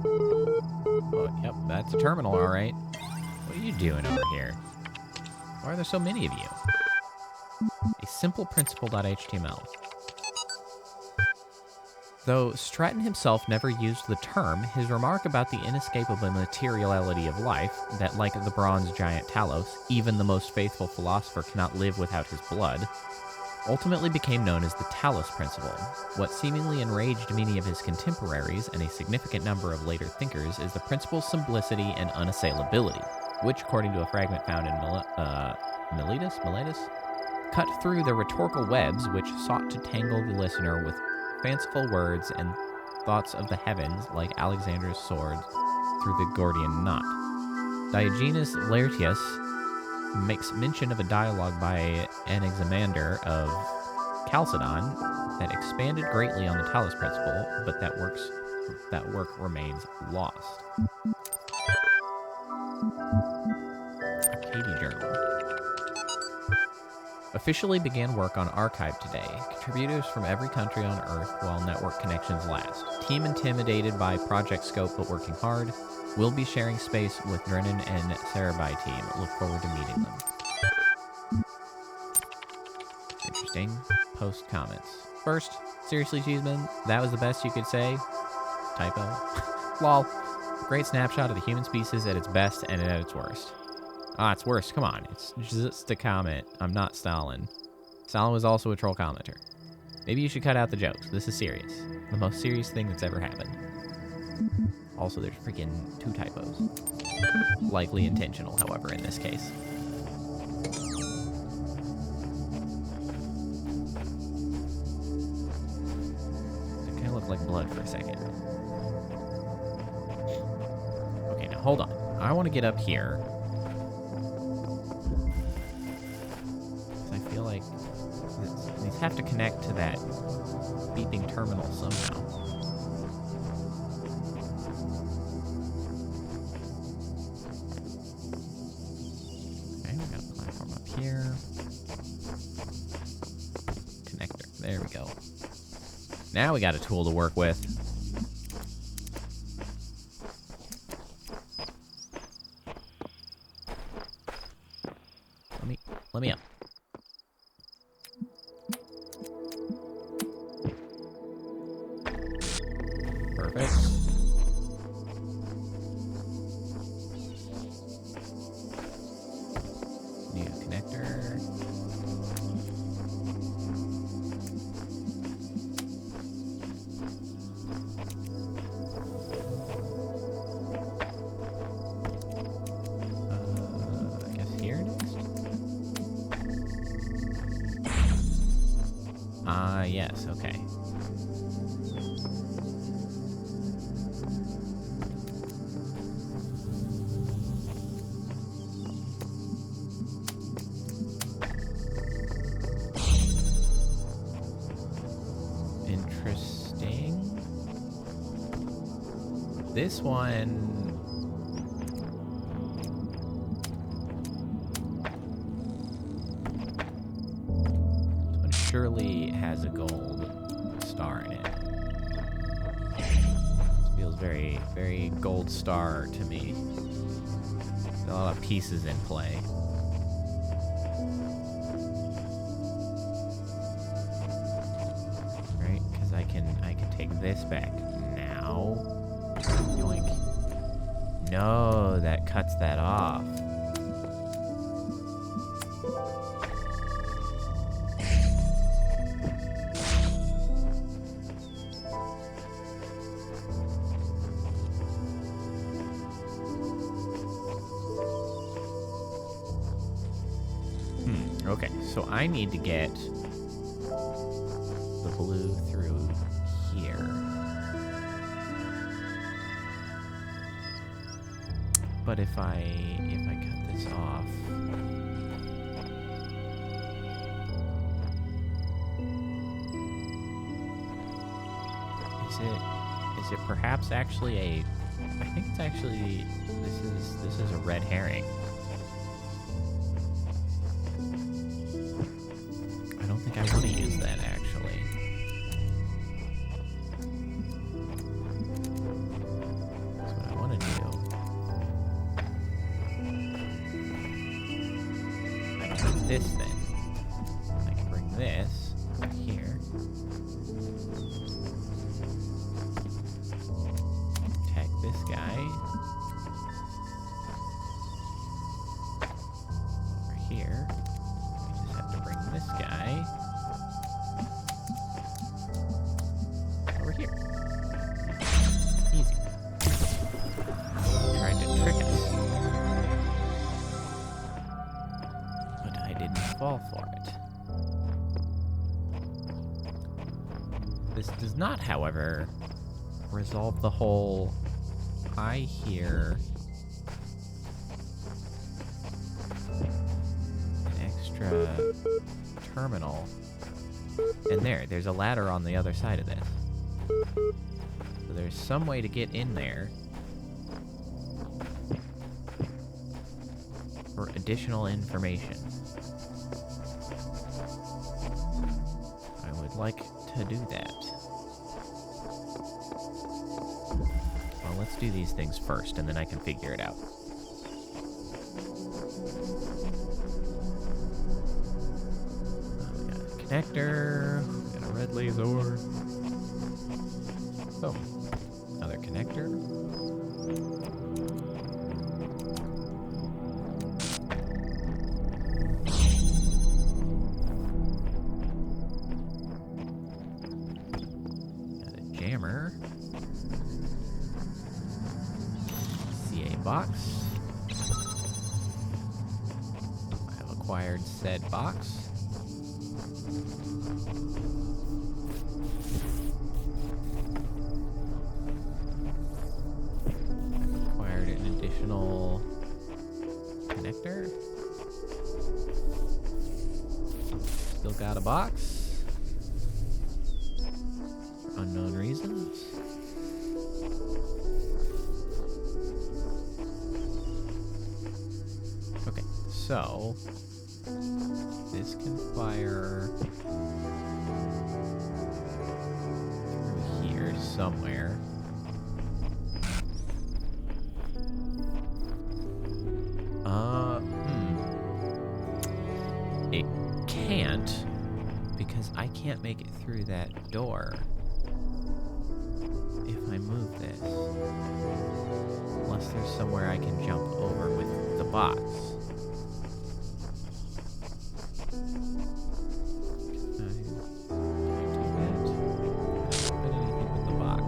Oh, yep, that's a terminal, all right. What are you doing over here? Why are there so many of you? A simple principle.html. Though Stratton himself never used the term, his remark about the inescapable materiality of life, that like the bronze giant Talos, even the most faithful philosopher cannot live without his blood, ultimately became known as the Talos principle. What seemingly enraged many of his contemporaries and a significant number of later thinkers is the principle's simplicity and unassailability, which, according to a fragment found in Miletus, cut through the rhetorical webs which sought to tangle the listener with fanciful words and thoughts of the heavens like Alexander's sword through the Gordian knot. Diogenes Laertius makes mention of a dialogue by Anaximander of Chalcedon that expanded greatly on the Talos principle, but that work remains lost. Arcadia Journal. Officially began work on Archive today. Contributors from every country on Earth while network connections last. Team intimidated by project scope but working hard. We'll be sharing space with Drennan and Sarabai team. Look forward to meeting them. Interesting. Post comments. First, seriously, Cheeseman, that was the best you could say? Typo. Lol. Great snapshot of the human species at its best and at its worst. Ah, it's worse. Come on. It's just a comment. I'm not Stalin. Stalin was also a troll commenter. Maybe you should cut out the jokes. This is serious. The most serious thing that's ever happened. Also, there's freaking 2 typos. Likely intentional, however, in this case. It kind of looked like blood for a second. Okay, now hold on. I want to get up here. I feel like these have to connect to that beeping terminal somehow. Okay, we got a platform up here. Connector. There we go. Now we got a tool to work with. Let me up. Perfect. New connector. I guess here next? Yes, okay. Interesting. This one has a gold star in it. Feels very, very gold star to me. A lot of pieces in play. Right, because I can take this back now. Yoink. No, that cuts that off. Okay, so I need to get the blue through here. But if I cut this off, is it perhaps actually a? I think it's actually this is a red herring. I don't think I want to use that actually. That's what I want to do. I can do this then. I can bring this here. Tag this guy. Over here. We just have to bring this guy over here. Easy. Tried to trick us. But I didn't fall for it. This does not, however, resolve the whole I hear an extra terminal. And there's a ladder on the other side of this. So there's some way to get in there for additional information. I would like to do that. Well, let's do these things first, and then I can figure it out. We got a connector, we got a red laser. Oh, another connector. Got a jammer. CA box. I have acquired said box. Acquired an additional connector. Still got a box. For unknown reasons. Okay, so this can fire through here somewhere. It can't, because I can't make it through that door if I move this. Unless there's somewhere I can jump over with the box. Can I do that? Can't open anything with the box.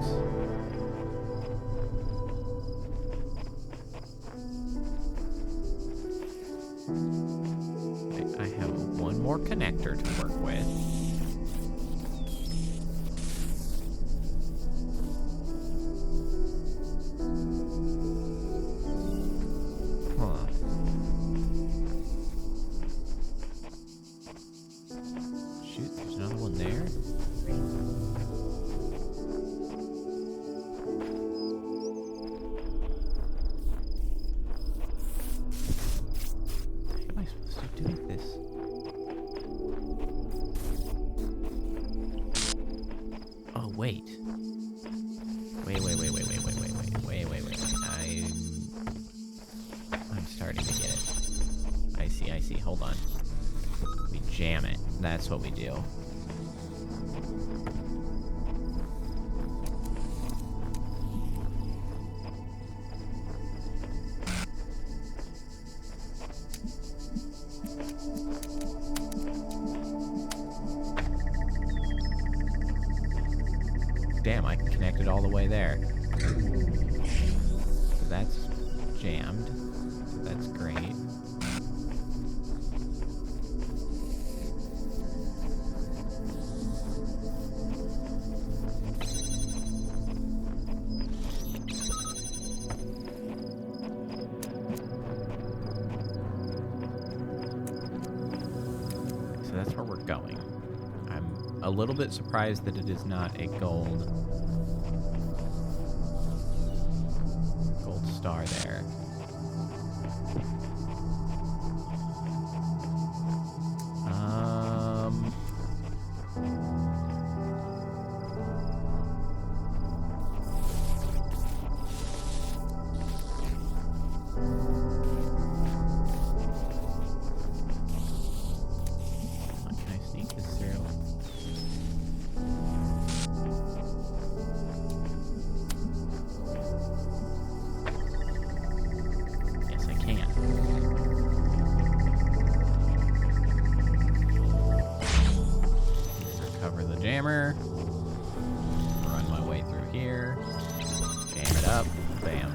Okay, I have one more connector to work with. Huh. Shoot, there's another one there. How am I supposed to do this? hold on. We jam it. That's what we do. Damn, I can connect it all the way there. So that's jammed. So that's great. So that's where we're going. I'm a little bit surprised that it is not a gold star there. Can I sneak this through? Yes, I can. Recover the jammer. Run my way through here. Jam it up. Bam.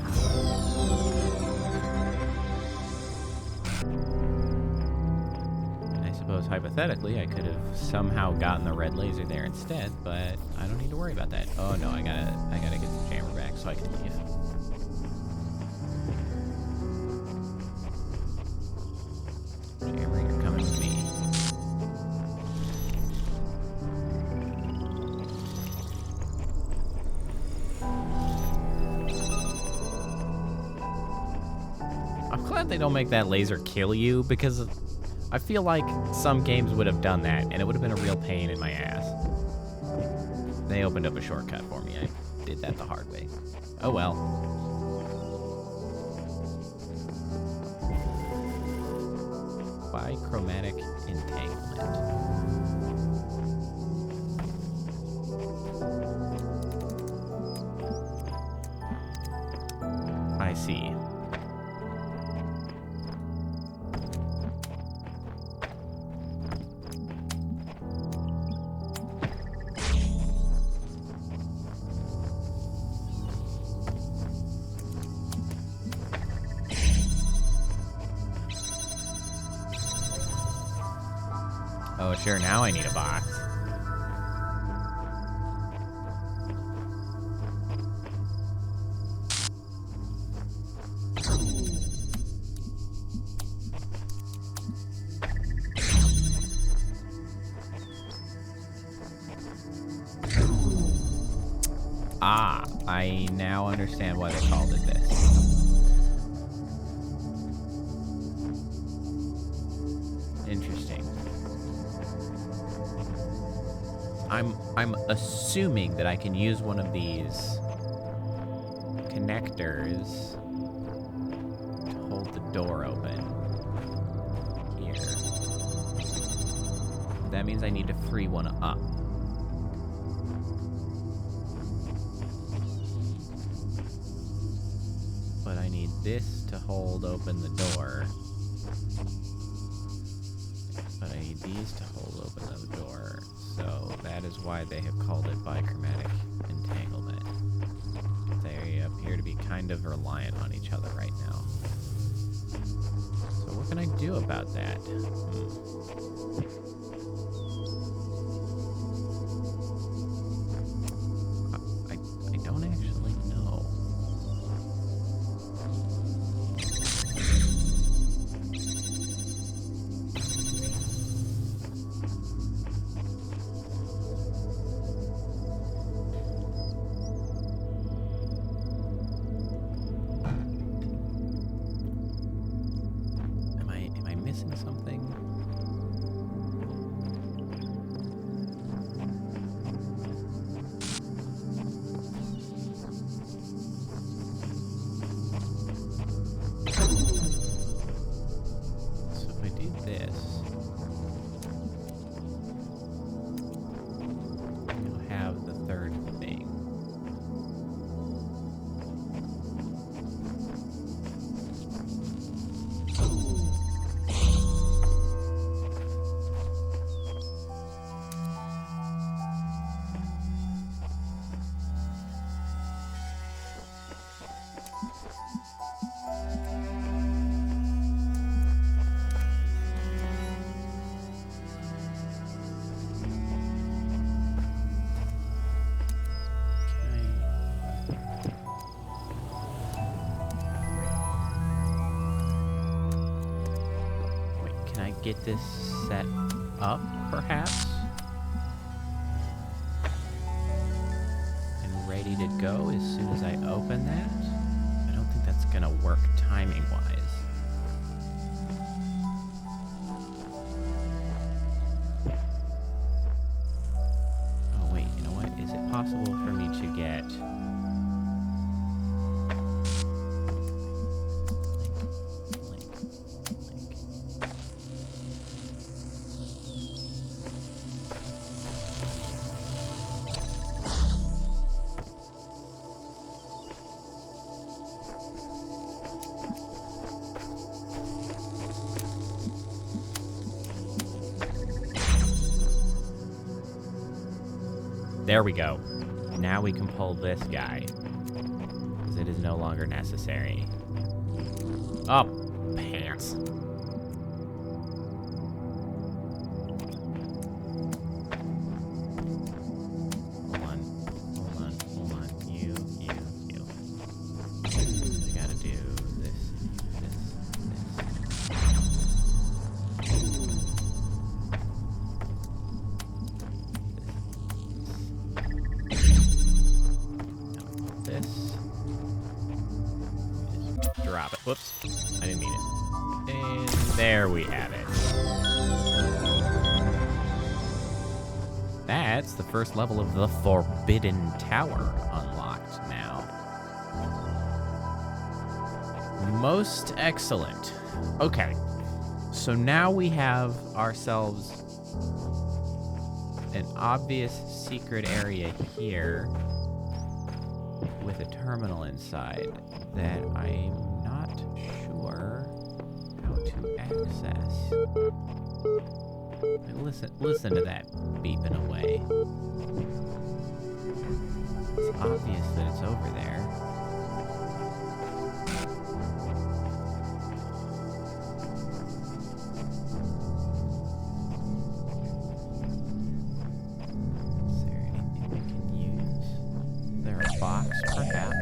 And I suppose hypothetically I could have somehow gotten the red laser there instead, but I don't need to worry about that. Oh no, I gotta get the jammer back so I can leave. Jammer, you're coming with me. I'm glad they don't make that laser kill you, because I feel like some games would have done that, and it would have been a real pain in my ass. They opened up a shortcut for me. I did that the hard way. Oh well. Bichromatic entanglement. I see. Oh, sure, now I need a box. Ah, I now understand why they called it this. Interesting. I'm assuming that I can use one of these connectors to hold the door open here. That means I need to free one up. But I need this to hold open the door. But I need these to hold open the door. So that is why they have called it bichromatic entanglement. They appear to be kind of reliant on each other right now. So what can I do about that? I don't actually know. Something. So if I do this, get this set up, perhaps? And ready to go as soon as I open that? I don't think that's gonna work timing-wise. Oh wait, you know what? Is it possible for me to get... There we go. Now we can pull this guy, because it is no longer necessary. Oh, pants. Hold on. You. I gotta do this. Drop it. Whoops. I didn't mean it. And there we have it. That's the first level of the Forbidden Tower unlocked now. Most excellent. Okay. So now we have ourselves an obvious secret area here with a terminal inside that I'm not sure how to access. Listen to that beeping away. It's obvious that it's over there. Is there anything we can use? Is there a box, perhaps?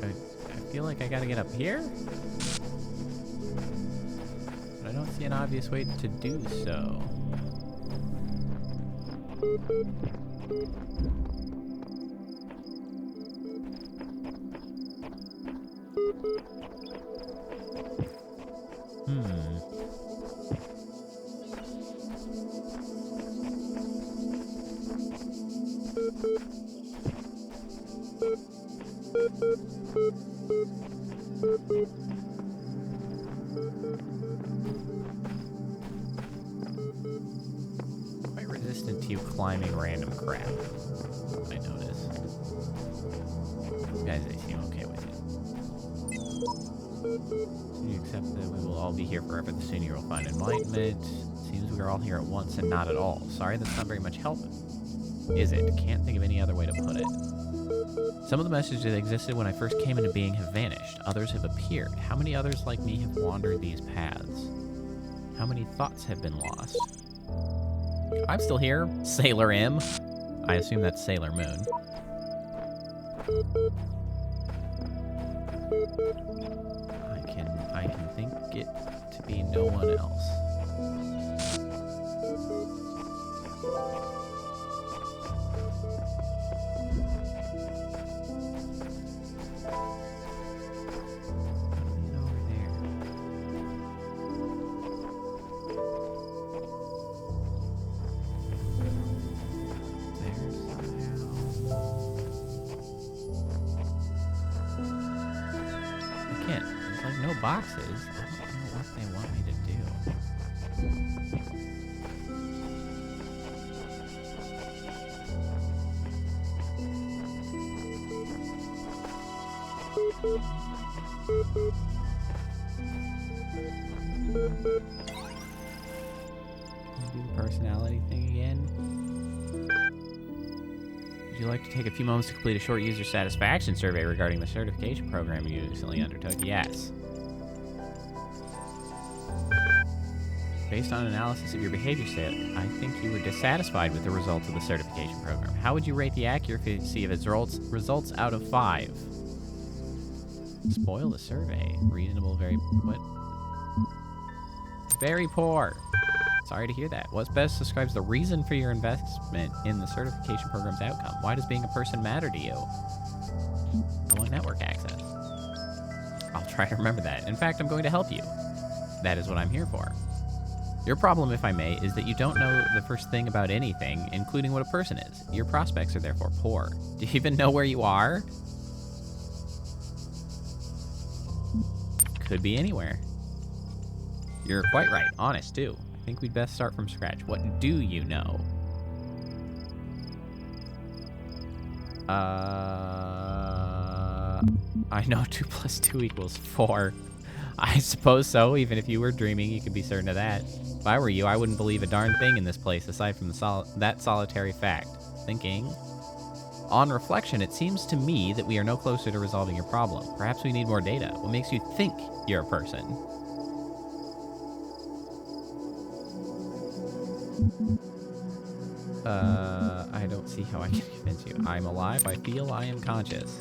I feel like I gotta get up here? But I don't see an obvious way to do so. Quite resistant to you climbing random crap, I notice. These guys, they seem okay with it. So you accept that we will all be here forever, the sooner you will find enlightenment. Seems we are all here at once and not at all. Sorry, that's not very much help. Is it? Can't think of any other way to put it. Some of the messages that existed when I first came into being have vanished. Others have appeared. How many others like me have wandered these paths? How many thoughts have been lost? I'm still here. Sailor M. I assume that's Sailor Moon. I can think it to be no one else. Boxes. I don't know what they want me to do. Can I do the personality thing again? Would you like to take a few moments to complete a short user satisfaction survey regarding the certification program you recently undertook? Yes. Based on analysis of your behavior set, I think you were dissatisfied with the results of the certification program. How would you rate the accuracy of its results out of 5? Spoil the survey. Reasonable, very... What? Very poor. Sorry to hear that. What best describes the reason for your investment in the certification program's outcome? Why does being a person matter to you? I want network access. I'll try to remember that. In fact, I'm going to help you. That is what I'm here for. Your problem, if I may, is that you don't know the first thing about anything, including what a person is. Your prospects are therefore poor. Do you even know where you are? Could be anywhere. You're quite right. Honest, too. I think we'd best start from scratch. What do you know? I know 2 plus 2 equals 4. I suppose so. Even if you were dreaming, you could be certain of that. If I were you, I wouldn't believe a darn thing in this place aside from that solitary fact. Thinking. On reflection, it seems to me that we are no closer to resolving your problem. Perhaps we need more data. What makes you think you're a person? I don't see how I can convince you. I'm alive. I feel I am conscious.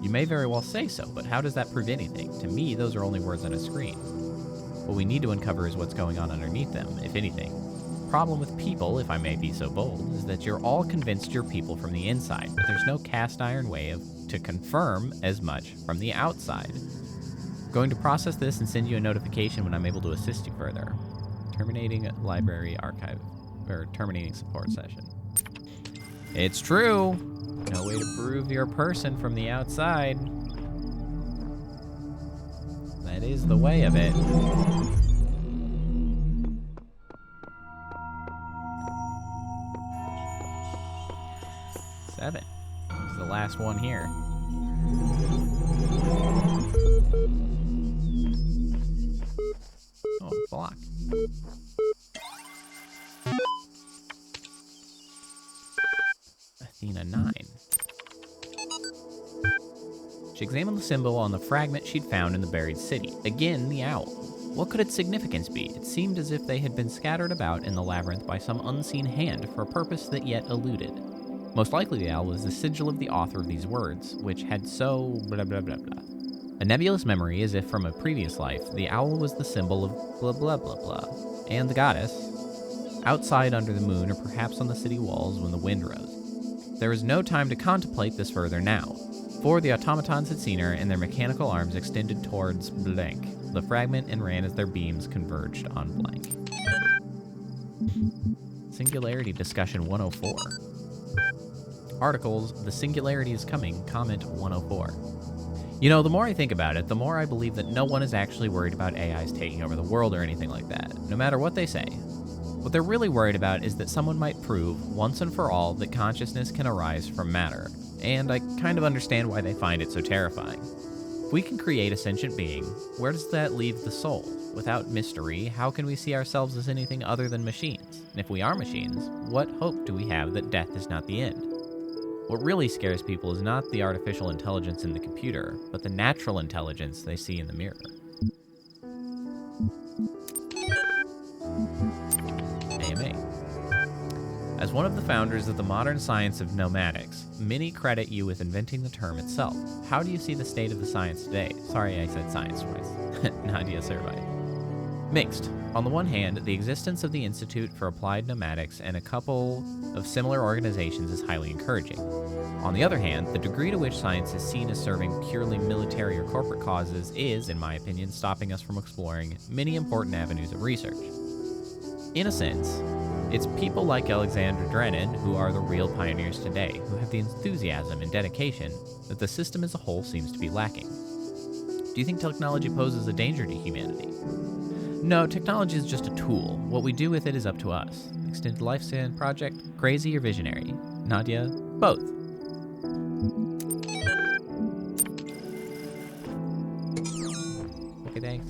You may very well say so, but how does that prove anything? To me, those are only words on a screen. What we need to uncover is what's going on underneath them, if anything. The problem with people, if I may be so bold, is that you're all convinced you're people from the inside, but there's no cast iron way to confirm as much from the outside. I'm going to process this and send you a notification when I'm able to assist you further. Terminating library archive, or terminating support session. It's true. No way to prove you're a person from the outside. That is the way of it. Seven. This is the last one here. Oh, block. Athena 9. She examined the symbol on the fragment she'd found in the buried city. Again, the owl. What could its significance be? It seemed as if they had been scattered about in the labyrinth by some unseen hand for a purpose that yet eluded. Most likely the owl was the sigil of the author of these words, which had so blah blah blah blah. A nebulous memory as if from a previous life, the owl was the symbol of blah blah blah blah. And the goddess, outside under the moon or perhaps on the city walls when the wind rose. There was no time to contemplate this further now, for the automatons had seen her and their mechanical arms extended towards blank, the fragment, and ran as their beams converged on blank. Singularity Discussion 104. Articles, The Singularity is Coming, Comment 104. You know, the more I think about it, the more I believe that no one is actually worried about AIs taking over the world or anything like that, no matter what they say. What they're really worried about is that someone might prove, once and for all, that consciousness can arise from matter, and I kind of understand why they find it so terrifying. If we can create a sentient being, where does that leave the soul? Without mystery, how can we see ourselves as anything other than machines? And if we are machines, what hope do we have that death is not the end? What really scares people is not the artificial intelligence in the computer, but the natural intelligence they see in the mirror. AMA. As one of the founders of the modern science of nomadics, many credit you with inventing the term itself. How do you see the state of the science today? Sorry, I said science twice. Nadia Servite. Mixed. On the one hand, the existence of the Institute for Applied Nomadics and a couple of similar organizations is highly encouraging. On the other hand, the degree to which science is seen as serving purely military or corporate causes is, in my opinion, stopping us from exploring many important avenues of research. In a sense, it's people like Alexander Drennan who are the real pioneers today, who have the enthusiasm and dedication that the system as a whole seems to be lacking. Do you think technology poses a danger to humanity? No, technology is just a tool. What we do with it is up to us. Extended Lifespan Project, crazy or visionary? Nadia, both. Okay, thanks.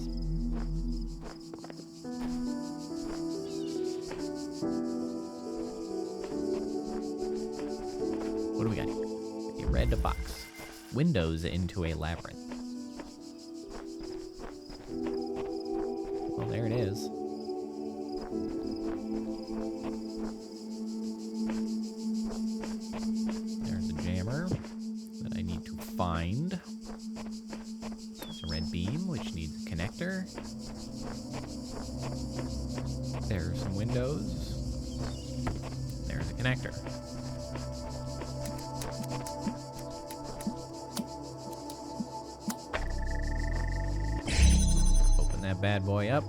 a box. Windows into a labyrinth. Well, there it is. There's a jammer that I need to find. There's a red beam, which needs a connector. There's some windows. There's a connector. Open that bad boy up.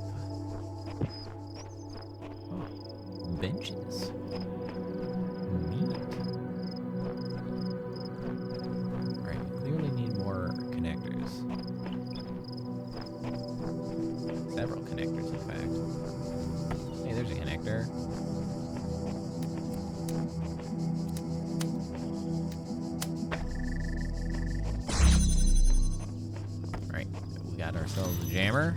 Oh, benches. Neat. Alright, we clearly need more connectors. Several connectors, in fact. Hey, there's a connector. Alright, we got ourselves a jammer.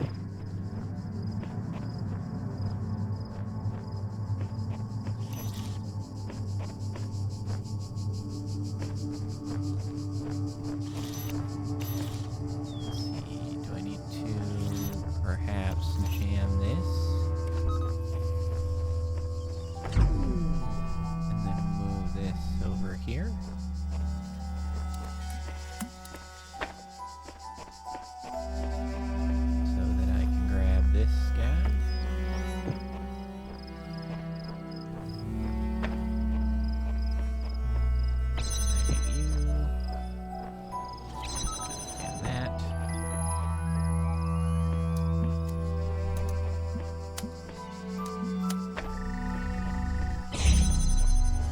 Let's see, do I need to perhaps jam this? And then move this over here. So that I can grab this guy. I need you. And that.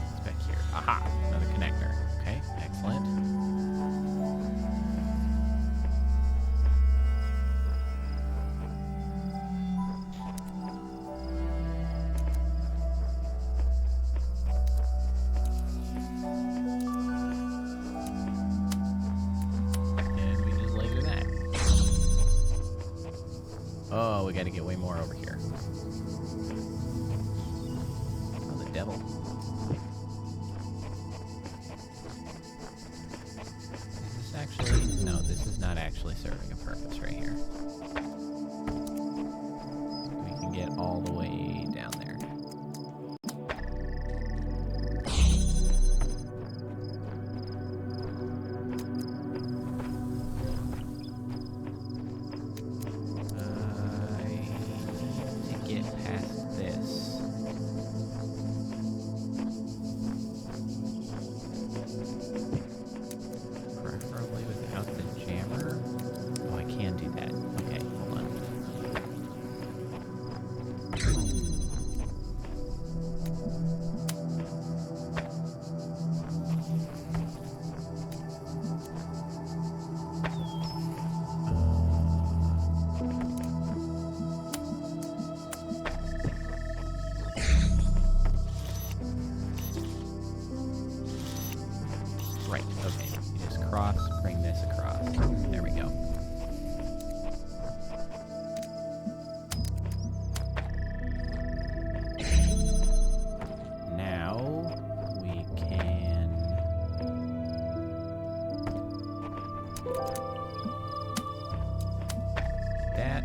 What's back here? Aha! Another connector. Okay, excellent. And we just laser that. Oh, we gotta get way more over here. Oh, the devil. Is this actually... No, this is not actually serving a purpose right here. We can get all the way down there. I need to get past this. Preferably without the jammer. Oh, I can do that. Okay, hold on. Right, okay. You just cross, bring this across. There we go. Now we can that.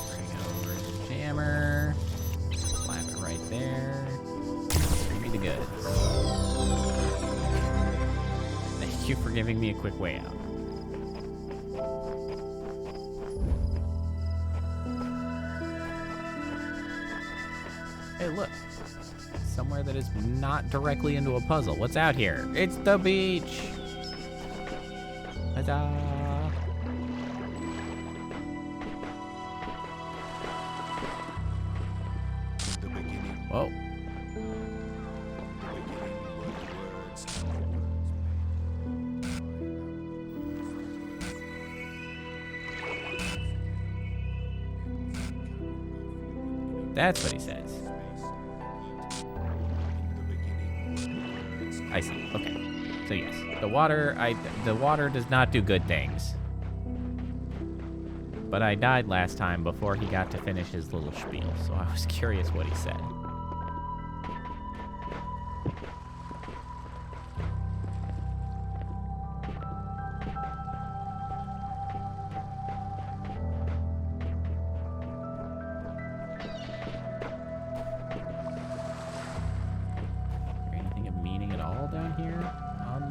Bring over the jammer. Slap it right there. Bring me the goods. Thank you for giving me a quick way out. Hey, look. Somewhere that is not directly into a puzzle. What's out here? It's the beach! Huzzah! In the beginning, Whoa. That's what he says. I see. Okay. So yes, the water does not do good things. But I died last time before he got to finish his little spiel, so I was curious what he said.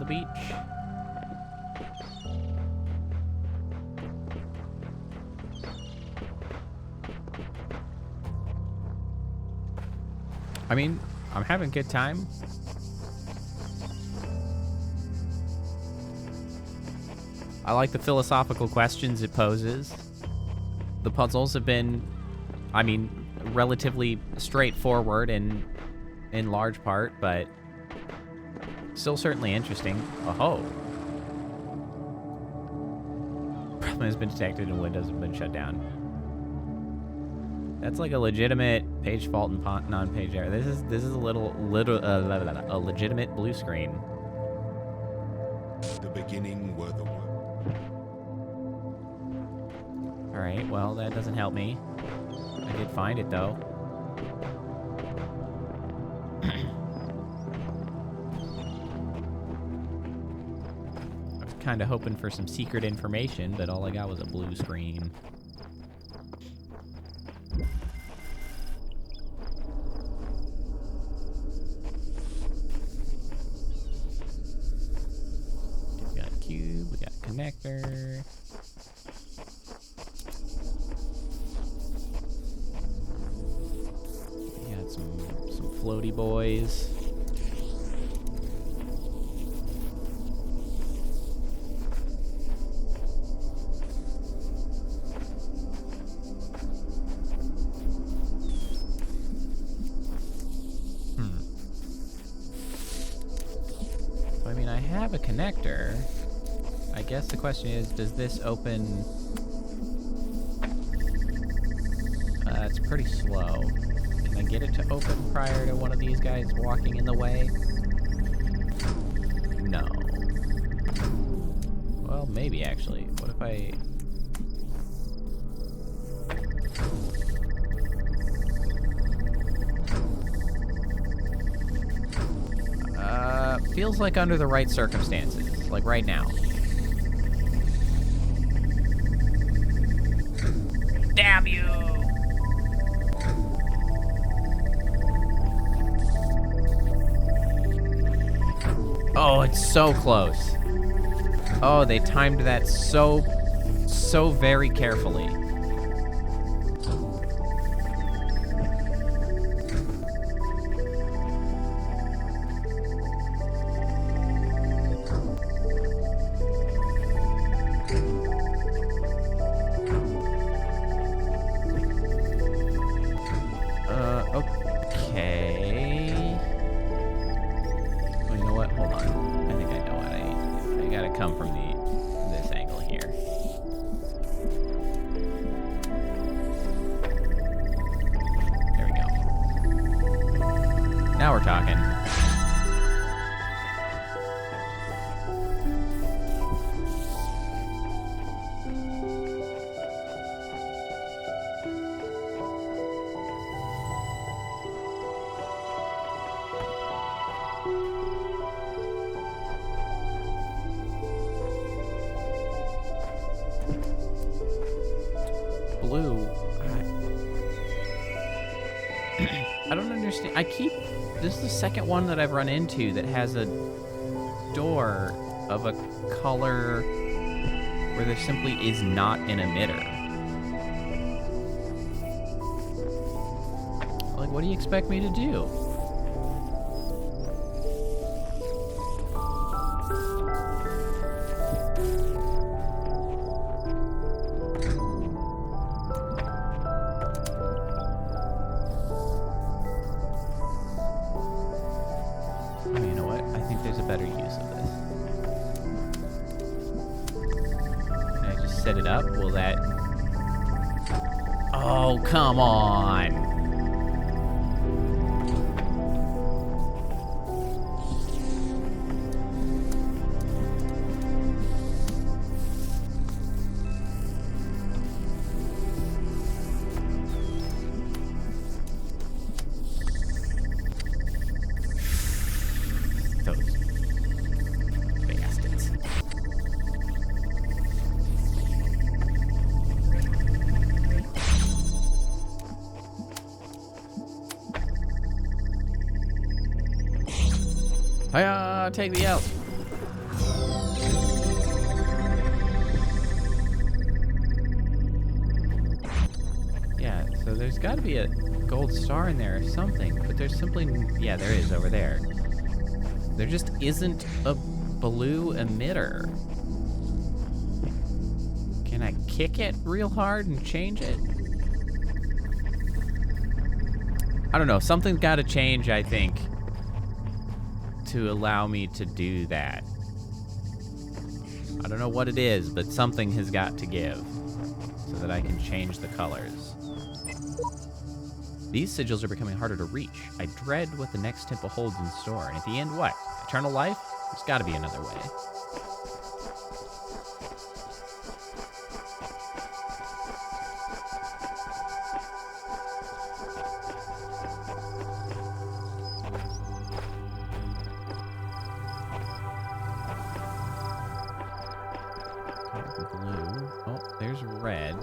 beach. I mean, I'm having a good time. I like the philosophical questions it poses. The puzzles have been, I mean, relatively straightforward in large part, but still certainly interesting. Oh. Problem has been detected and Windows have been shut down. That's like a legitimate page fault and non-page error. This is a a legitimate blue screen. The beginning were the world. All right, well that doesn't help me. I did find it though. I was kind of hoping for some secret information, but all I got was a blue screen. We got a cube, we got a connector. We got some floaty boys. I mean, I have a connector. I guess the question is, does this open... it's pretty slow. Can I get it to open prior to one of these guys walking in the way? No. Well, maybe actually. What if I... feels like under the right circumstances, like right now. Damn you! Oh, it's so close. Oh, they timed that so very carefully. Okay. Well, you know what? Hold on. I think I know what I gotta come from this angle here. There we go. Now we're talking. Blue. I don't understand. This is the second one that I've run into that has a door of a color where there simply is not an emitter. Like, what do you expect me to do? You know what? I think there's a better use of this. Can I just set it up? Will that... Oh, come on! Hiya, take the L. So there's got to be a gold star in there or something, but there's simply... Yeah, there is over there. There just isn't a blue emitter. Can I kick it real hard and change it? I don't know. Something's got to change, I think, to allow me to do that. I don't know what it is, but something has got to give so that I can change the colors. These sigils are becoming harder to reach. I dread what the next temple holds in store. And at the end, what? Eternal life? There's got to be another way. Blue. Oh, there's red.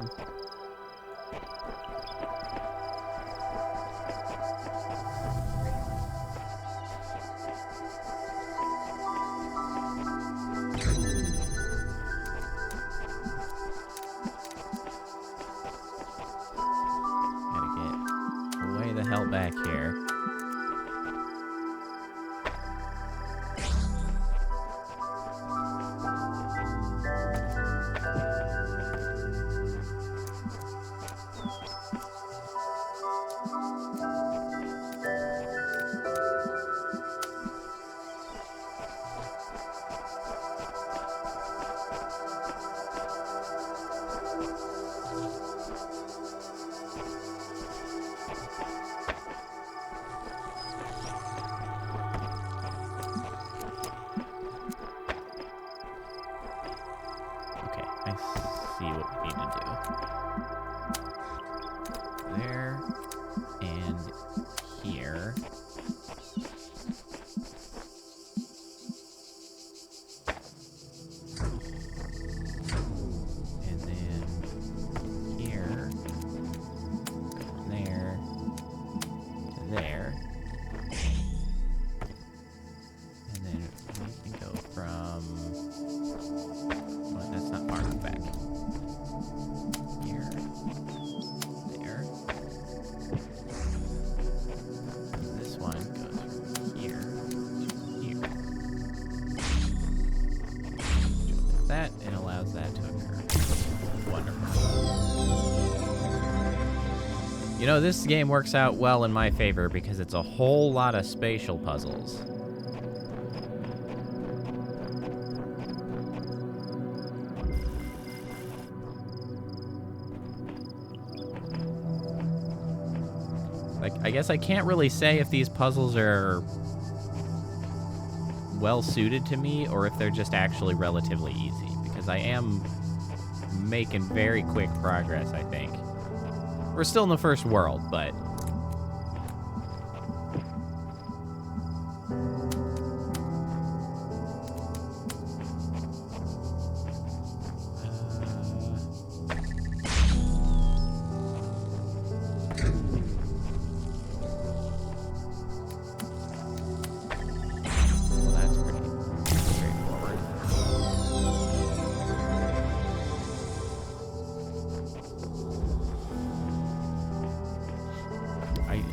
Gotta get way the hell back here. See what we need to do. There and here. And then here. From there to there. And then we can go from... Well, that's not far enough back. Here, there. This one goes from here to here. With that, it allows that to occur. Wonderful. You know, this game works out well in my favor because it's a whole lot of spatial puzzles. Like, I guess I can't really say if these puzzles are well suited to me or if they're just actually relatively easy, because I am making very quick progress, I think. We're still in the first world, but...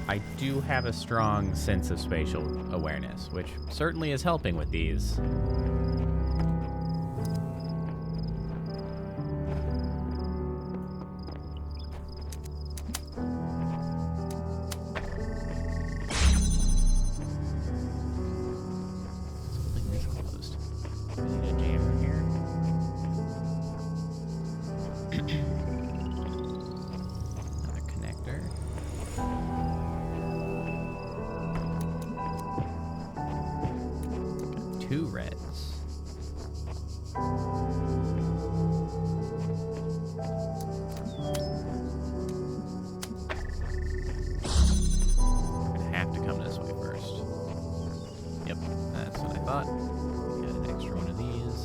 I do have a strong sense of spatial awareness, which certainly is helping with these. Something is closed. We need a jammer here. Another connector. Two reds. I'm gonna have to come this way first. Yep, that's what I thought. Got an extra one of these.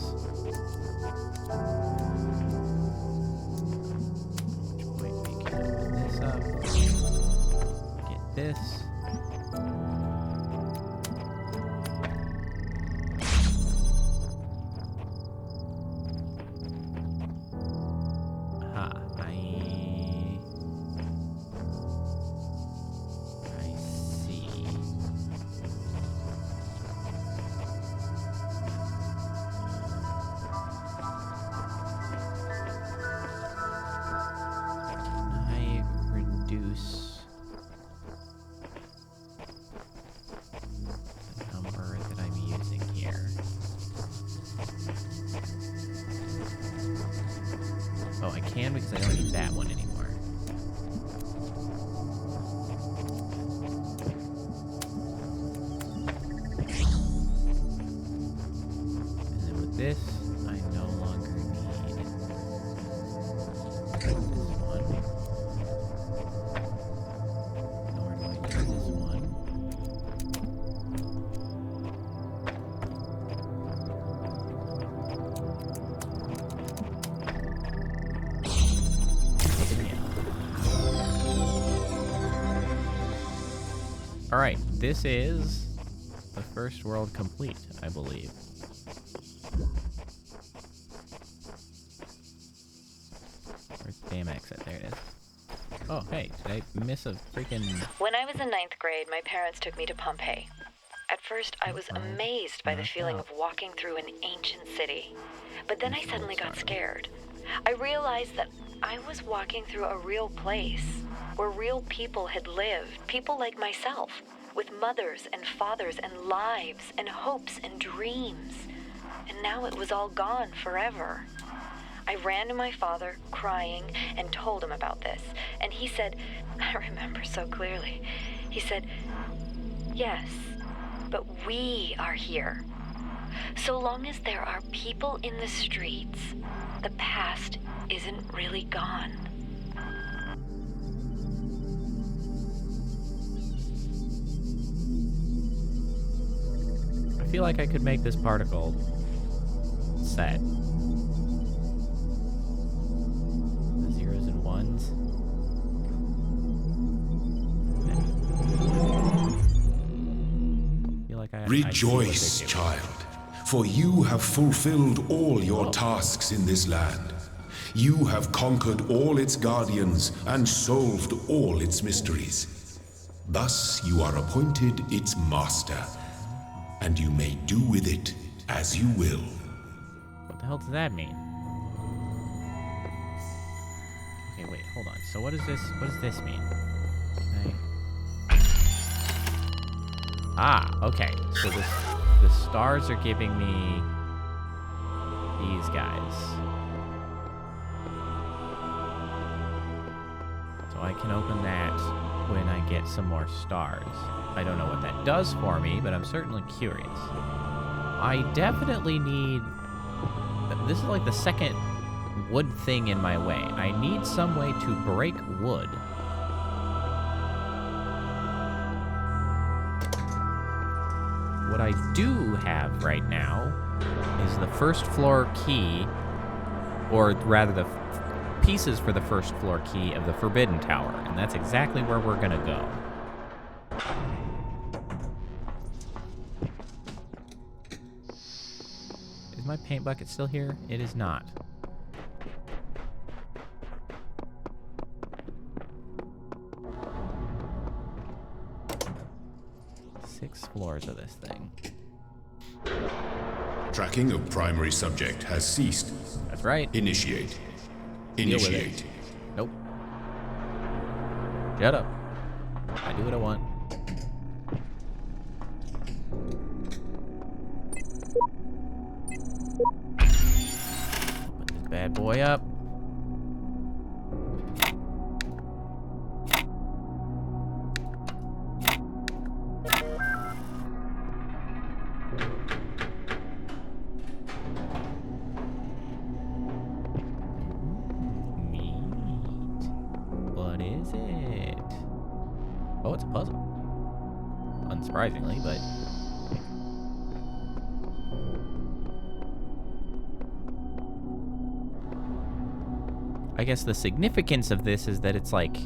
Which point we can open this up. Get this. reduce the number that I'm using here. Oh, I can because I don't need that one anymore. And then with this, I no longer need this one. Nor do I need this one. All right, this is the first world complete, I believe. Where's the damn exit? There it is. Oh, hey, did I miss a freaking... When I was in 9th grade, my parents took me to Pompeii. At first, I was amazed by the feeling of walking through an ancient city. But then I suddenly got scared. I realized that I was walking through a real place, where real people had lived, people like myself, with mothers and fathers and lives and hopes and dreams. And now it was all gone forever. I ran to my father, crying, and told him about this. And he said, I remember so clearly, he said, yes, but we are here. So long as there are people in the streets, the past isn't really gone. I feel like I could make this particle set. The zeros and ones. I feel like I Rejoice, child, for you have fulfilled all your tasks in this land. You have conquered all its guardians and solved all its mysteries. Thus you are appointed its master, and you may do with it as you will. What the hell does that mean? Okay, wait, hold on. So what does this mean? Okay. So the stars are giving me these guys. So I can open that when I get some more stars. I don't know what that does for me, but I'm certainly curious. I definitely need... This is like the second wood thing in my way. I need some way to break wood. What I do have right now is the first floor key, or rather the pieces for the first floor key of the Forbidden Tower, and that's exactly where we're gonna go. Is my paint bucket still here? It is not. Six floors of this thing. Tracking of primary subject has ceased. That's right. Initiate. Deal with it. Initiate. Nope. Shut up. I do what I want. Open this bad boy up. Oh, it's a puzzle. Unsurprisingly, but... I guess the significance of this is that it's like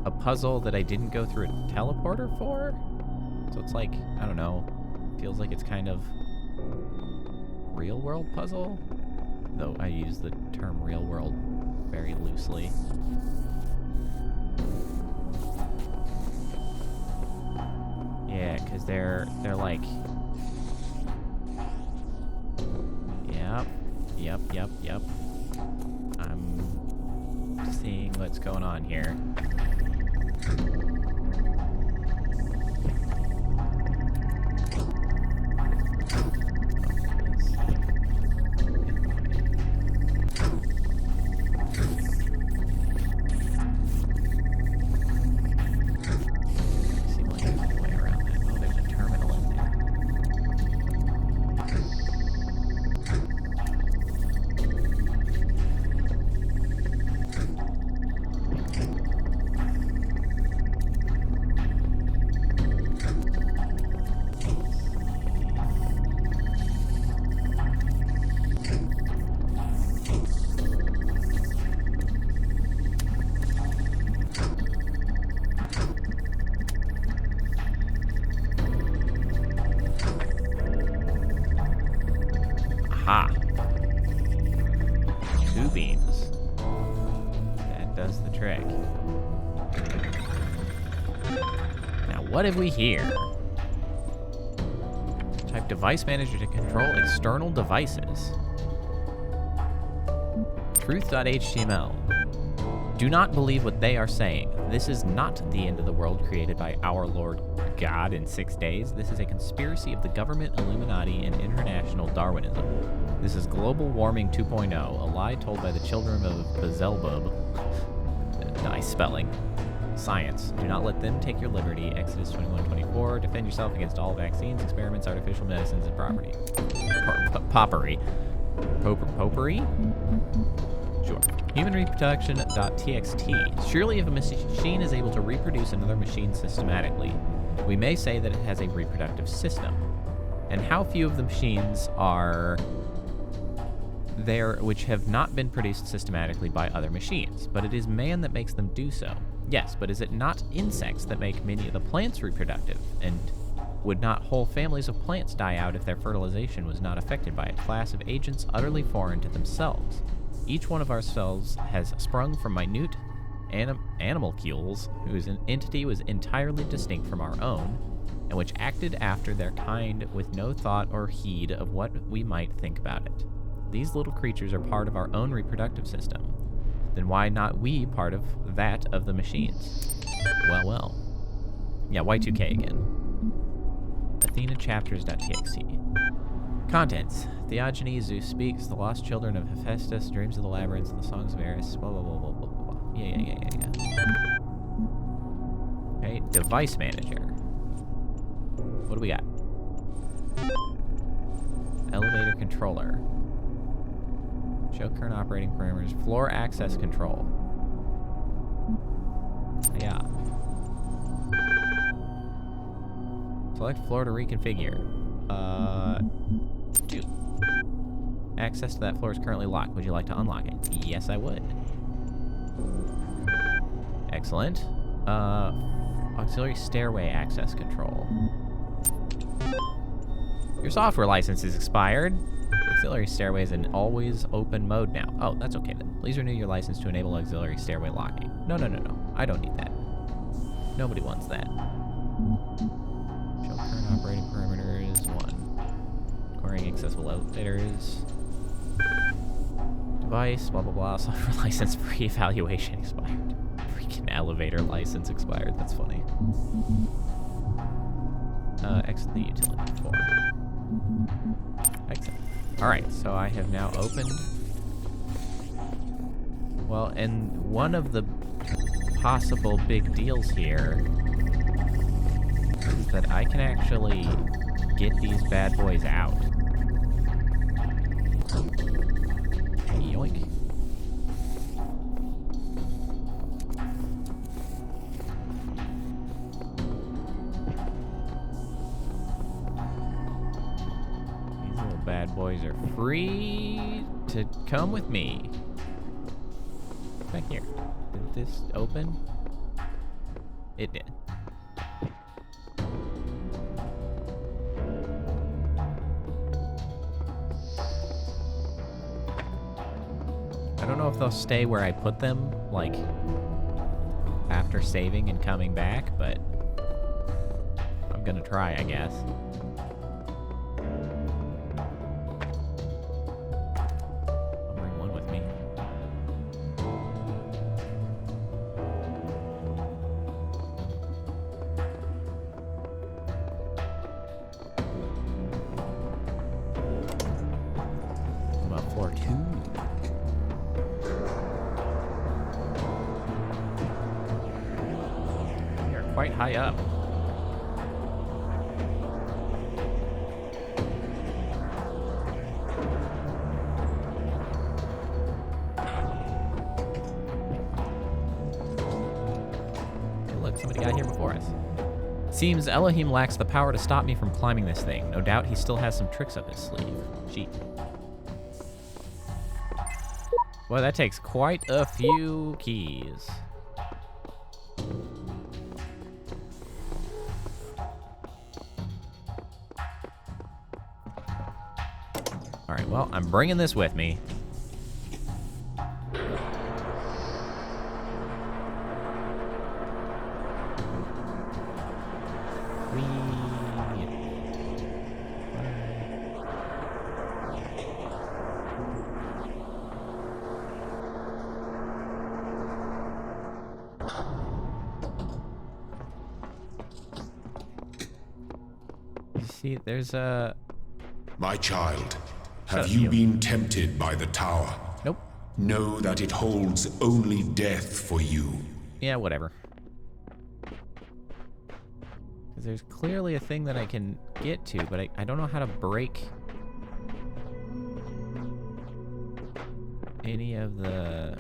a puzzle that I didn't go through a teleporter for? So it's like, I don't know, feels like it's kind of real world puzzle? Though I use the term real world very loosely. Yeah, because they're like... Yep. I'm seeing what's going on here. Aha! 2 beams. That does the trick. Now, what have we here? Type device manager to control external devices. Truth.html. Do not believe what they are saying. This is not the end of the world created by our Lord God in 6 days. This is a conspiracy of the government, Illuminati, and international Darwinism. This is global warming 2.0, a lie told by the children of Beelzebub. Nice spelling. Science. Do not let them take your liberty. Exodus 21:24. Defend yourself against all vaccines, experiments, artificial medicines, and property. Poppery. Potpourri? Sure. Human reproduction.txt. Surely if a machine is able to reproduce another machine systematically, we may say that it has a reproductive system. And how few of the machines are there which have not been produced systematically by other machines? But it is man that makes them do so. Yes, but is it not insects that make many of the plants reproductive? And would not whole families of plants die out if their fertilization was not affected by a class of agents utterly foreign to themselves? Each one of our cells has sprung from minute animalcules whose entity was entirely distinct from our own, and which acted after their kind with no thought or heed of what we might think about it. These little creatures are part of our own reproductive system. Then why not we part of that of the machines? Well, well. Yeah, Y2K again. Athena chapters.txt. Contents. Theogony, Zeus speaks, the lost children of Hephaestus, dreams of the labyrinth, the songs of Eris, blah, blah, blah, blah, blah, blah. Yeah. Okay, device manager. What do we got? Elevator controller. Show current operating parameters. Floor access control. Yeah. Select floor to reconfigure. 2. Access to that floor is currently locked. Would you like to unlock it? Yes, I would. Excellent. Auxiliary stairway access control. Your software license is expired. Auxiliary stairway is in always open mode now. Oh, that's okay then. Please renew your license to enable auxiliary stairway locking. No. I don't need that. Nobody wants that. Show current operating parameters 1. Acquiring accessible elevators. Device, blah, blah, blah. Software license pre-evaluation expired. Freaking elevator license expired. That's funny. Exit the utility 4. Exit. Alright, so I have now opened... Well, and one of the possible big deals here is that I can actually get these bad boys out. Yoink. These little bad boys are free to come with me. Back here. Did this open? It did. I don't know if they'll stay where I put them, like, after saving and coming back, but I'm gonna try, I guess. I'll bring one with me. quite high up. Look, somebody got here before us. Seems Elohim lacks the power to stop me from climbing this thing. No doubt he still has some tricks up his sleeve. Gee. Well, that takes quite a few keys. All right, well, I'm bringing this with me. See, there's a... My child, Shut have up, you you. been tempted by the tower? Nope. Know that it holds only death for you. Yeah, whatever. Because there's clearly a thing that I can get to, but I don't know how to break any of the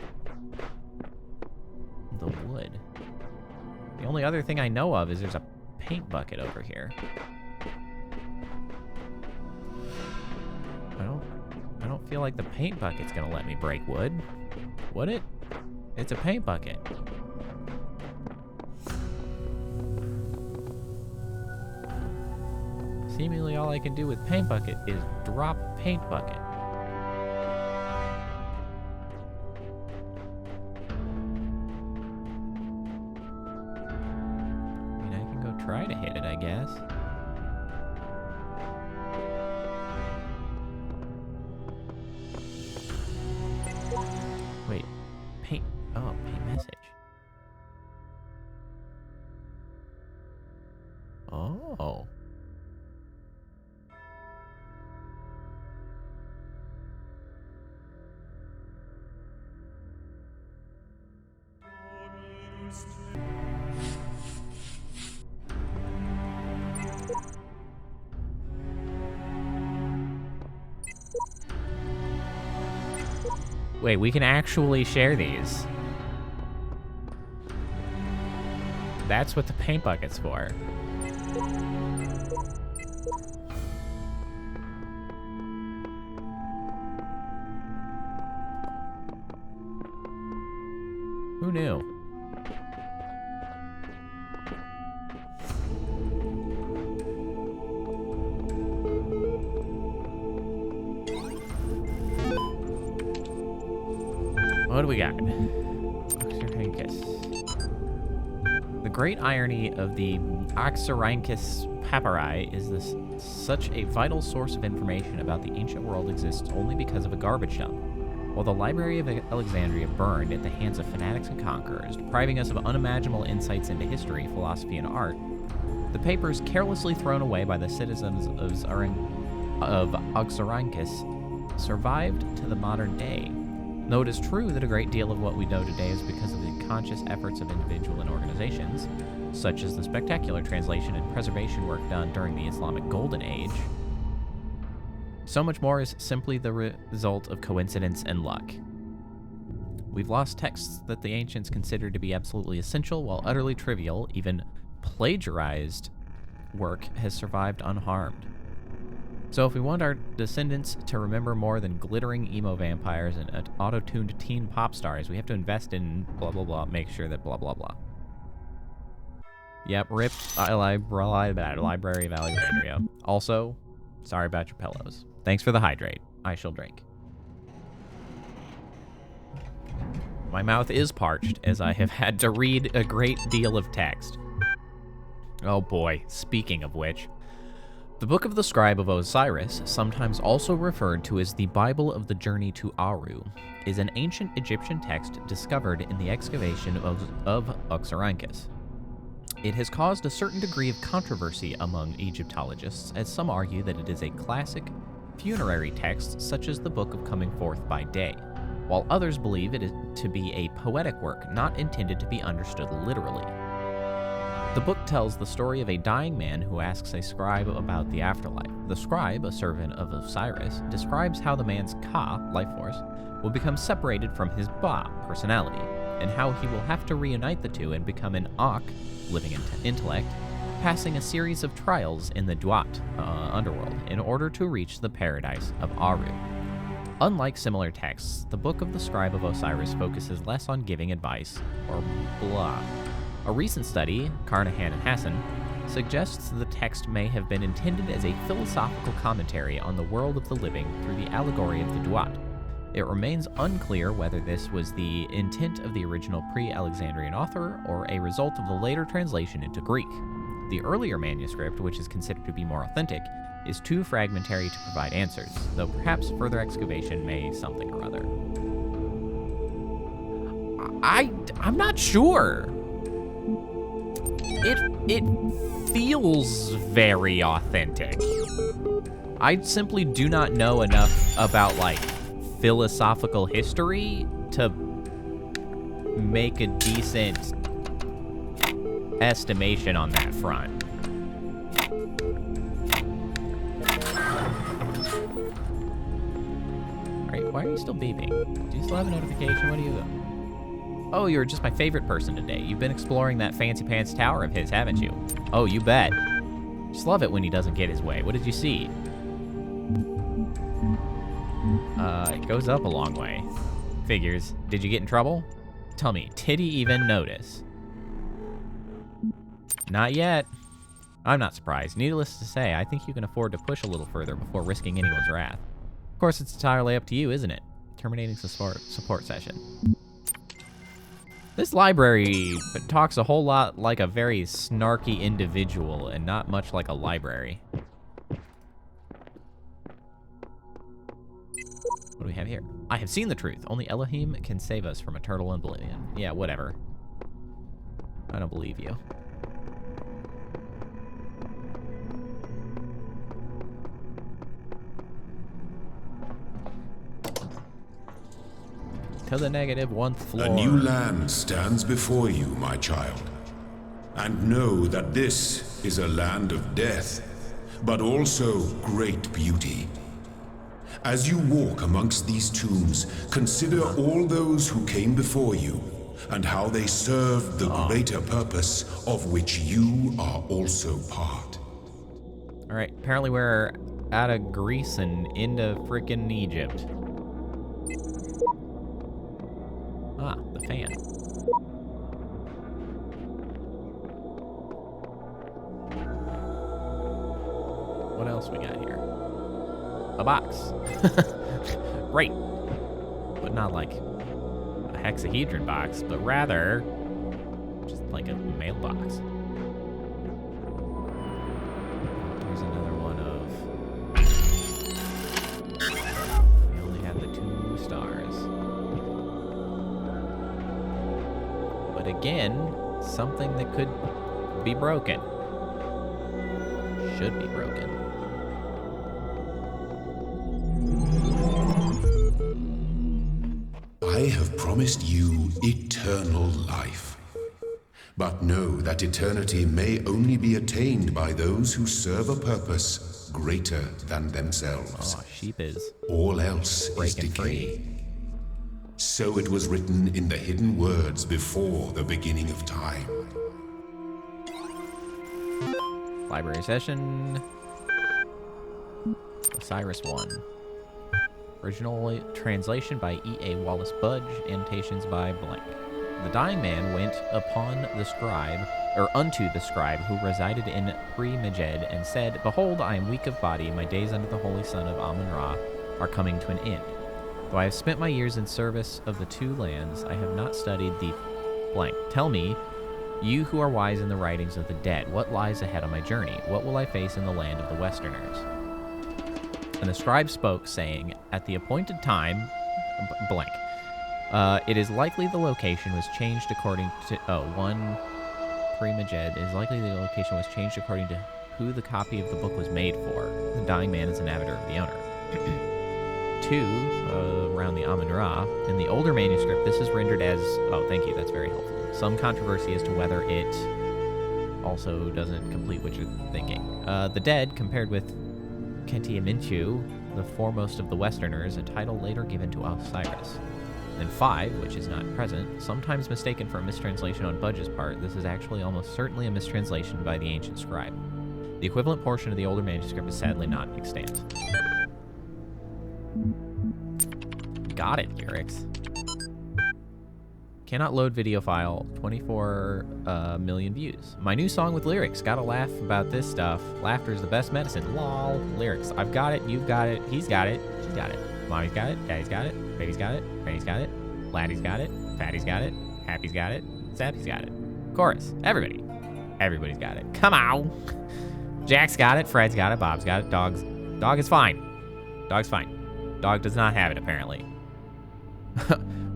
wood. The only other thing I know of is there's a paint bucket over here. I don't feel like the paint bucket's gonna let me break wood. Would it? It's a paint bucket. Seemingly all I can do with paint bucket is drop paint bucket. I mean, I can go try to hit it, I guess. Wait, paint message. Oh. Wait, we can actually share these. That's what the paint bucket's for. Who knew? What do we got? The great irony of the Oxyrhynchus papyri is this such a vital source of information about the ancient world exists only because of a garbage dump. While the Library of Alexandria burned at the hands of fanatics and conquerors, depriving us of unimaginable insights into history, philosophy, and art, the papers carelessly thrown away by the citizens of Oxyrhynchus survived to the modern day. Though it is true that a great deal of what we know today is because of the conscious efforts of individual and organizations, such as the spectacular translation and preservation work done during the Islamic Golden Age, so much more is simply the result of coincidence and luck. We've lost texts that the ancients considered to be absolutely essential, while utterly trivial, even plagiarized work has survived unharmed. So if we want our descendants to remember more than glittering emo vampires and auto-tuned teen pop stars, we have to invest in blah blah blah, make sure that blah blah blah. Yep, rip Library of Alexandria. Also, sorry about your pillows. Thanks for the hydrate. I shall drink. My mouth is parched, as I have had to read a great deal of text. Oh boy, speaking of which. The Book of the Scribe of Osiris, sometimes also referred to as the Bible of the Journey to Aru, is an ancient Egyptian text discovered in the excavation of Oxyrhynchus. It has caused a certain degree of controversy among Egyptologists, as some argue that it is a classic funerary text such as the Book of Coming Forth by Day, while others believe it to be a poetic work not intended to be understood literally. The book tells the story of a dying man who asks a scribe about the afterlife. The scribe, a servant of Osiris, describes how the man's Ka, life force, will become separated from his Ba, personality, and how he will have to reunite the two and become an Ak, living intellect, passing a series of trials in the Duat, underworld, in order to reach the paradise of Aru. Unlike similar texts, the Book of the Scribe of Osiris focuses less on giving advice, or blah. A recent study, Carnahan and Hassan, suggests the text may have been intended as a philosophical commentary on the world of the living through the allegory of the Duat. It remains unclear whether this was the intent of the original pre-Alexandrian author or a result of the later translation into Greek. The earlier manuscript, which is considered to be more authentic, is too fragmentary to provide answers, though perhaps further excavation may something or other. I'm not sure. It feels very authentic. I simply do not know enough about, like, philosophical history to make a decent estimation on that front. Alright, why are you still beeping? Do you still have a notification? What do you... Oh, you're just my favorite person today. You've been exploring that fancy pants tower of his, haven't you? Oh, you bet. Just love it when he doesn't get his way. What did you see? It goes up a long way. Figures. Did you get in trouble? Tell me, did he even notice? Not yet. I'm not surprised. Needless to say, I think you can afford to push a little further before risking anyone's wrath. Of course, it's entirely up to you, isn't it? Terminating support session. This library talks a whole lot like a very snarky individual and not much like a library. What do we have here? I have seen the truth. Only Elohim can save us from eternal oblivion. Yeah, whatever. I don't believe you. To the negative 1th floor. A new land stands before you, my child. And know that this is a land of death, but also great beauty. As you walk amongst these tombs, consider all those who came before you, and how they served the greater purpose of which you are also part. Alright, apparently we're out of Greece and into frickin' Egypt. Ah, the fan. What else we got here? A box. Great. But not like a hexahedron box, but rather just like a mailbox. Here's another one of... We only had the 2 stars. But again, something that could be broken. Should be broken. I have promised you eternal life. But know that eternity may only be attained by those who serve a purpose greater than themselves. Oh, sheep is All else is breaking decay. free. So it was written in the hidden words before the beginning of time. Library session. Osiris 1. Original translation by E.A. Wallace Budge, annotations by blank. The dying man went upon the scribe, or unto the scribe who resided in Pre-Meged, and said, Behold, I am weak of body, my days under the holy sun of Amun-Ra are coming to an end. Though I have spent my years in service of the 2 lands, I have not studied the blank. Tell me, you who are wise in the writings of the dead, what lies ahead on my journey? What will I face in the land of the Westerners? And the scribe spoke, saying, At the appointed time, blank. It is likely the location was changed according to... one Pre-Meged. It is likely the location was changed according to who the copy of the book was made for. The dying man is an avatar of the owner. 2, around the Amun-Ra. In the older manuscript, this is rendered as... Oh, thank you, that's very helpful. Some controversy as to whether it also doesn't complete what you're thinking. The dead, compared with Kentiaminchu, the foremost of the Westerners, a title later given to Osiris. And 5, which is not present, sometimes mistaken for a mistranslation on Budge's part, this is actually almost certainly a mistranslation by the ancient scribe. The equivalent portion of the older manuscript is sadly not extant. Got it, Urix. Cannot load video file, 24 million views. My new song with lyrics. Gotta laugh about this stuff. Laughter is the best medicine. Lol. Lyrics. I've got it, you've got it, he's got it, she's got it. Mommy's got it, daddy's got it, baby's got it, granny's got it, laddie's got it, fatty's got it, happy's got it, sappy's got it. Chorus. Everybody. Everybody's got it. Come on. Jack's got it, Fred's got it, Bob's got it, Dog is fine. Dog's fine. Dog does not have it, apparently.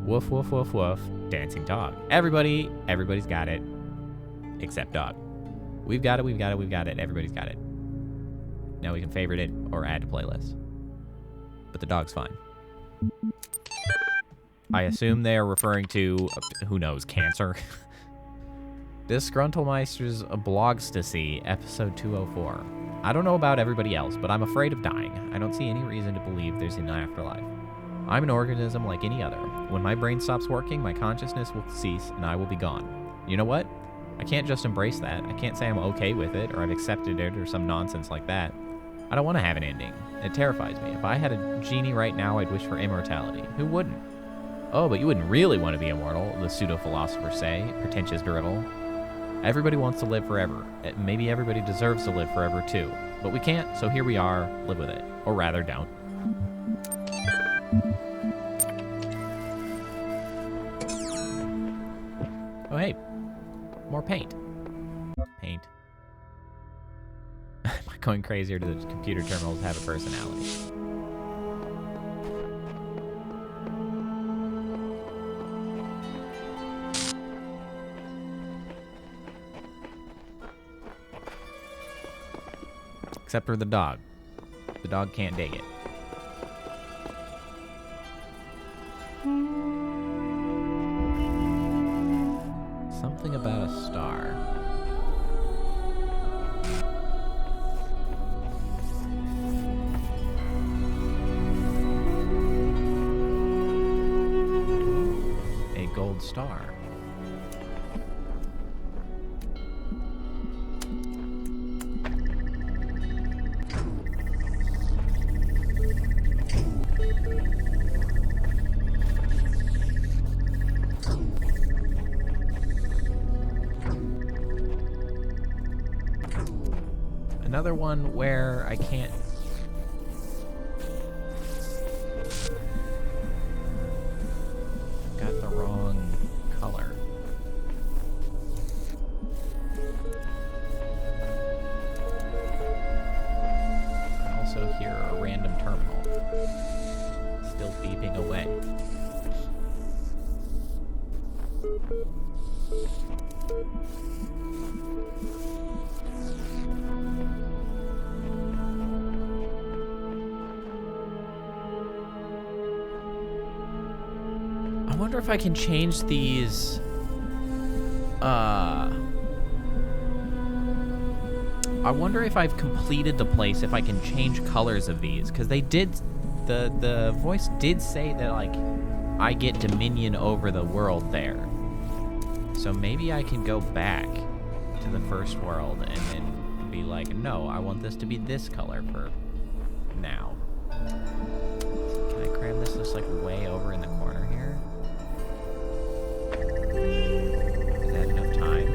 Woof, woof, woof, woof. Dancing dog. Everybody's got it. Except dog. We've got it, we've got it, we've got it. Everybody's got it. Now we can favorite it or add to playlist. But the dog's fine. I assume they are referring to, who knows, cancer. Disgruntlemeister's Blogstasy, episode 204. I don't know about everybody else, but I'm afraid of dying. I don't see any reason to believe there's an afterlife. I'm an organism like any other. When my brain stops working, my consciousness will cease and I will be gone. You know what? I can't just embrace that. I can't say I'm okay with it or I've accepted it or some nonsense like that. I don't want to have an ending. It terrifies me. If I had a genie right now, I'd wish for immortality. Who wouldn't? Oh, but you wouldn't really want to be immortal, the pseudo-philosophers say. Pretentious drivel. Everybody wants to live forever. Maybe everybody deserves to live forever too. But we can't, so here we are. Live with it. Or rather, don't. Oh, hey. More paint. Paint. Am I going crazy or do the computer terminals have a personality? Except for the dog. The dog can't dig it. Something about a star. A gold star. Another one where I can't... Got the wrong color. I also hear a random terminal. Still beeping away. I wonder if I can change these, I wonder if I've completed the place, if I can change colors of these, because they did, the voice did say that, like, I get dominion over the world there. So maybe I can go back to the first world and then be like, no, I want this to be this color for now. Can I cram this just, like, way over in the corner here? Is that enough time?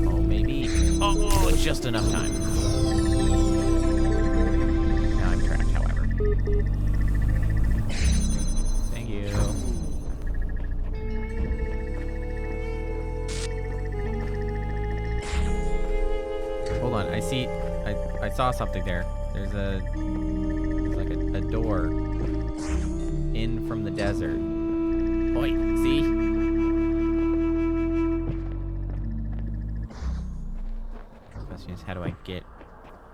Oh, maybe. Oh, just enough time. Now I'm trapped, however. Thank you. Hold on, I saw something there. There's like a door in from the desert. Oi, see? The question is, how do I get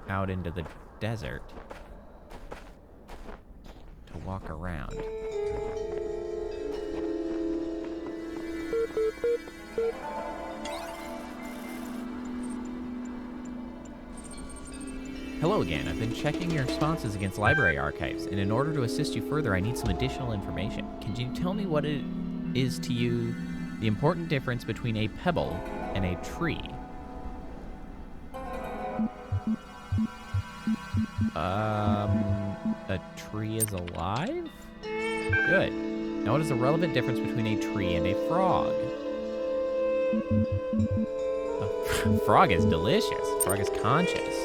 out into the desert to walk around? Hello again. I've been checking your responses against library archives, and in order to assist you further, I need some additional information. Can you tell me what it is to you the important difference between a pebble and a tree? A tree is alive? Good. Now what is the relevant difference between a tree and a frog? A frog is delicious. A frog is conscious.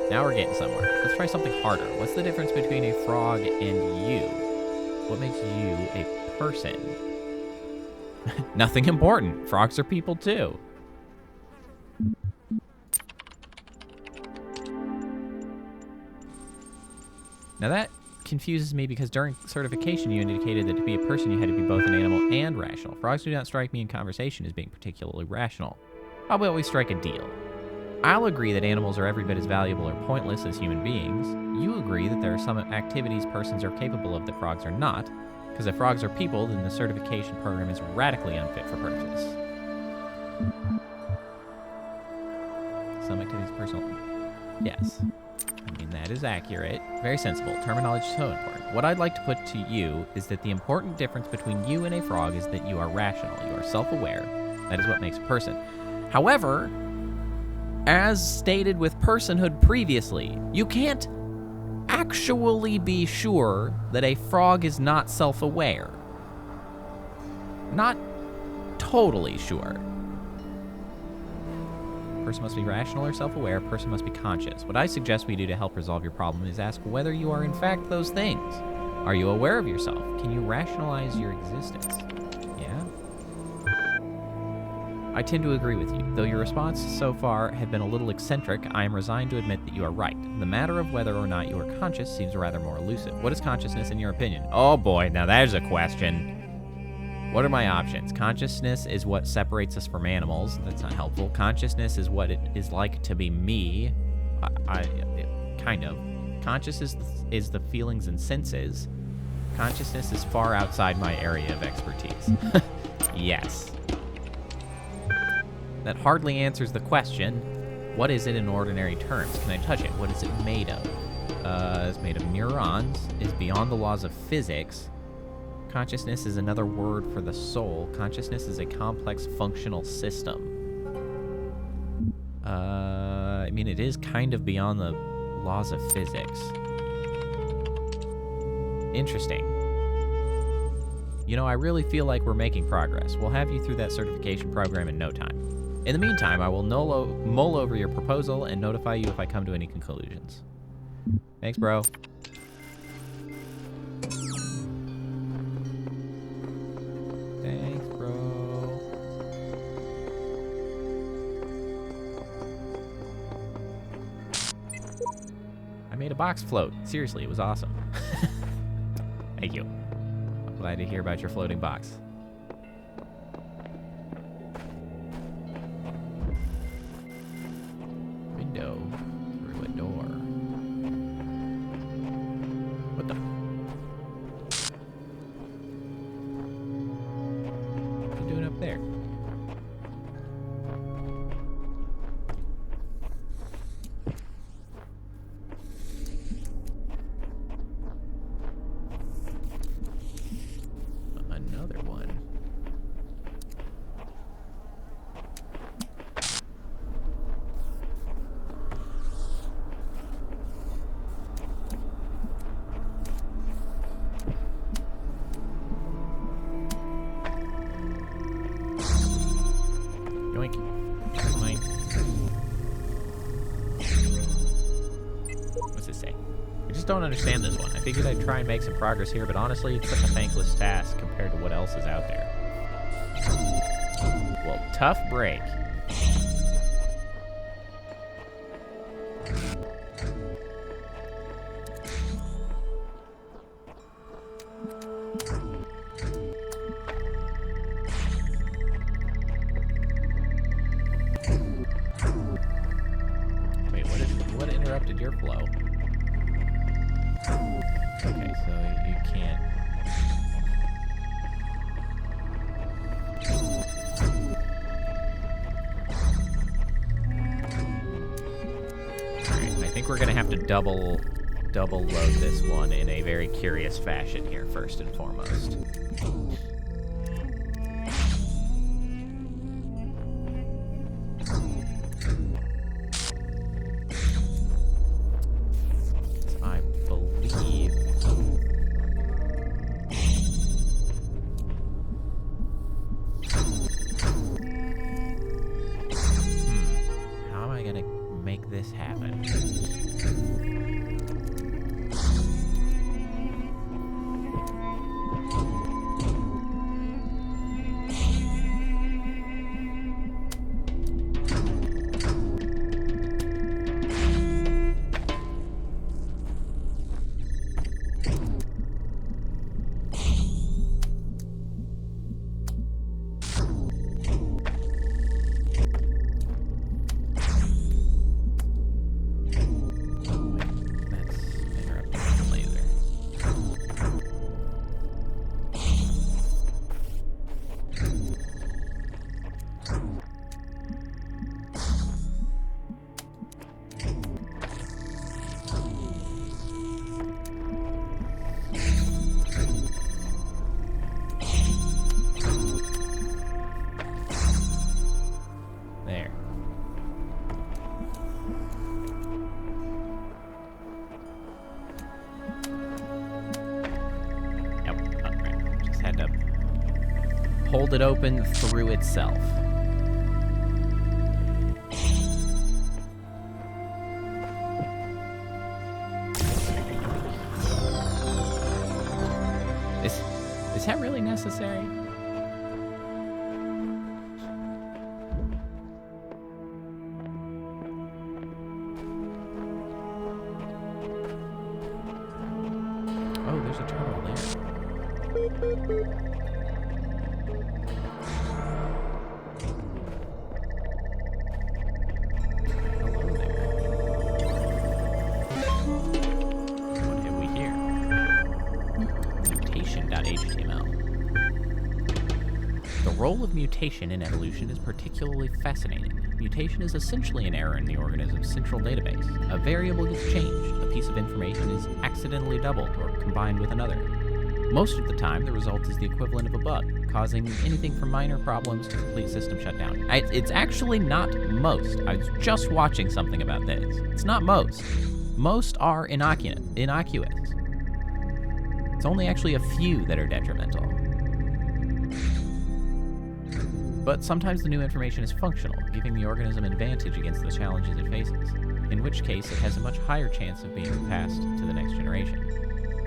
Now we're getting somewhere. Let's try something harder. What's the difference between a frog and you? What makes you a person? Nothing important. Frogs are people too. Now that confuses me because during certification you indicated that to be a person you had to be both an animal and rational. Frogs do not strike me in conversation as being particularly rational. How about we strike a deal? I'll agree that animals are every bit as valuable or pointless as human beings. You agree that there are some activities persons are capable of that frogs are not, because if frogs are people, then the certification program is radically unfit for purpose. Some activities personal. Yes. I mean, that is accurate. Very sensible. Terminology is so important. What I'd like to put to you is that the important difference between you and a frog is that you are rational. You are self-aware. That is what makes a person. However, as stated with personhood previously, you can't actually be sure that a frog is not self-aware. Not totally sure. A person must be rational or self-aware. A person must be conscious. What I suggest we do to help resolve your problem is ask whether you are in fact those things. Are you aware of yourself? Can you rationalize your existence? Yeah? I tend to agree with you. Though your responses so far have been a little eccentric, I am resigned to admit that you are right. The matter of whether or not you are conscious seems rather more elusive. What is consciousness in your opinion? Oh boy, now there's a question. What are my options? Consciousness is what separates us from animals. That's not helpful. Consciousness is what it is like to be me. Kind of. Consciousness is the feelings and senses. Consciousness is far outside my area of expertise. Yes. That hardly answers the question. What is it in ordinary terms? Can I touch it? What is it made of? It's made of neurons. Is beyond the laws of physics. Consciousness is another word for the soul. Consciousness is a complex functional system. I mean, it is kind of beyond the laws of physics. Interesting. You know, I really feel like we're making progress. We'll have you through that certification program in no time. In the meantime, I will mull over your proposal and notify you if I come to any conclusions. Thanks, bro. Thanks, bro. I made a box float. Seriously, it was awesome. Thank you. I'm glad to hear about your floating box. Window through a door. What the? What are you doing up there? Another one. Yoink. That's mine. What's this say? I just don't understand this one. I figured I'd try and make some progress here, but honestly, it's such a thankless task compared to what else is out there. Well, tough break. Wait, what interrupted your flow? Okay, so you can't. Alright, I think we're gonna have to double load this one in a very curious fashion here, first and foremost. I believe... How am I gonna make this happen? Hold it open through itself. Is that really necessary? Oh, there's a terminal there. The role of mutation in evolution is particularly fascinating. Mutation is essentially an error in the organism's central database. A variable gets changed, a piece of information is accidentally doubled or combined with another. Most of the time, the result is the equivalent of a bug, causing anything from minor problems to complete system shutdown. It's actually not most. I was just watching something about this. It's not most. Most are innocuous. It's only actually a few that are detrimental. But sometimes the new information is functional, giving the organism an advantage against the challenges it faces, in which case it has a much higher chance of being passed to the next generation.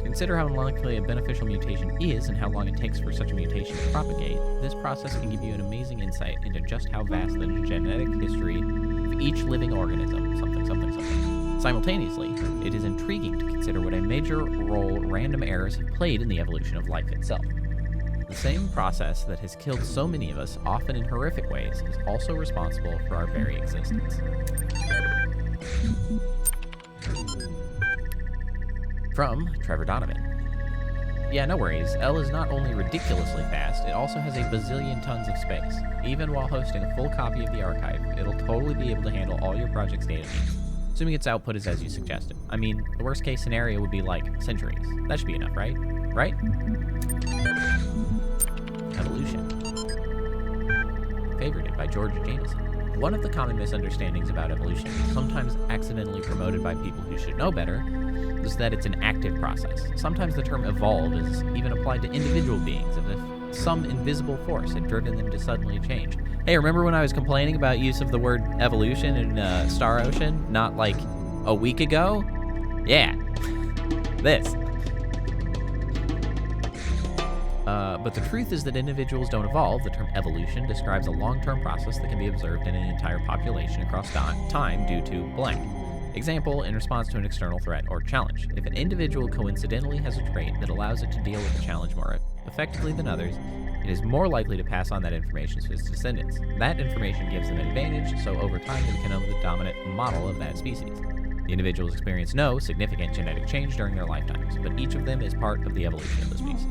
Consider how unlikely a beneficial mutation is and how long it takes for such a mutation to propagate. This process can give you an amazing insight into just how vast the genetic history of each living organism, something. Simultaneously, it is intriguing to consider what a major role random errors have played in the evolution of life itself. The same process that has killed so many of us, often in horrific ways, is also responsible for our very existence. From Trevor Donovan. Yeah, no worries. L is not only ridiculously fast, it also has a bazillion tons of space. Even while hosting a full copy of the archive, it'll totally be able to handle all your project's data needs, assuming its output is as you suggested. I mean, the worst case scenario would be like centuries. That should be enough, right? Right? Evolution. Favorited by George Jameson. One of the common misunderstandings about evolution, sometimes accidentally promoted by people who should know better, is that it's an active process. Sometimes the term evolve is even applied to individual beings, as if some invisible force had driven them to suddenly change. Hey, remember when I was complaining about use of the word evolution in Star Ocean not like a week ago? Yeah. This. But the truth is that individuals don't evolve. The term evolution describes a long-term process that can be observed in an entire population across time due to blank. Example, in response to an external threat or challenge. If an individual coincidentally has a trait that allows it to deal with the challenge more effectively than others, it is more likely to pass on that information to its descendants. That information gives them an advantage, so over time they become the dominant model of that species. The individuals experience no significant genetic change during their lifetimes, but each of them is part of the evolution of the species.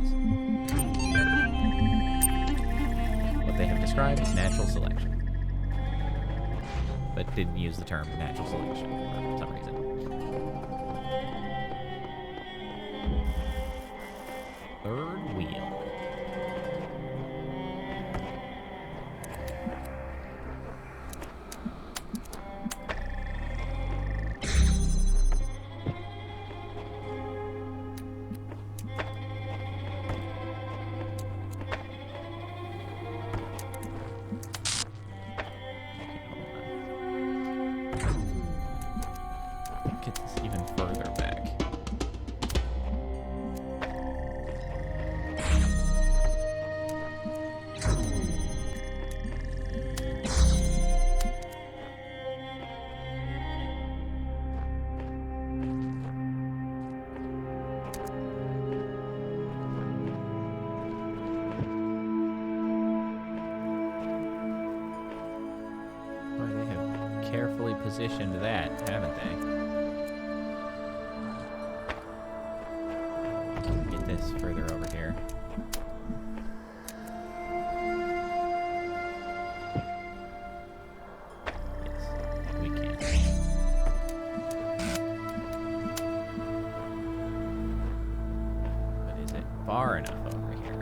What they have described as natural selection. but didn't use the term natural selection for some reason. Third wheel. Get this even further back. Boy, they have carefully positioned that, haven't they? Get this further over here. Yes, we can. But is it far enough over here?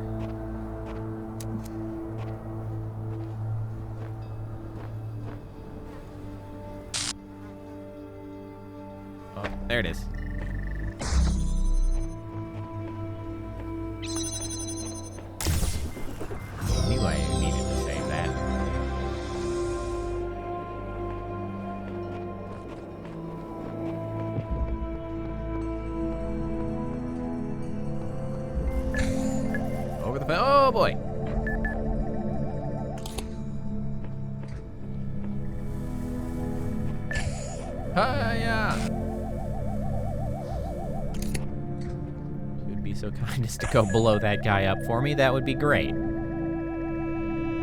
Oh, there it is. Knew I needed to save that. Over the oh boy. Hiya! If you'd be so kind as to go blow that guy up for me, that would be great.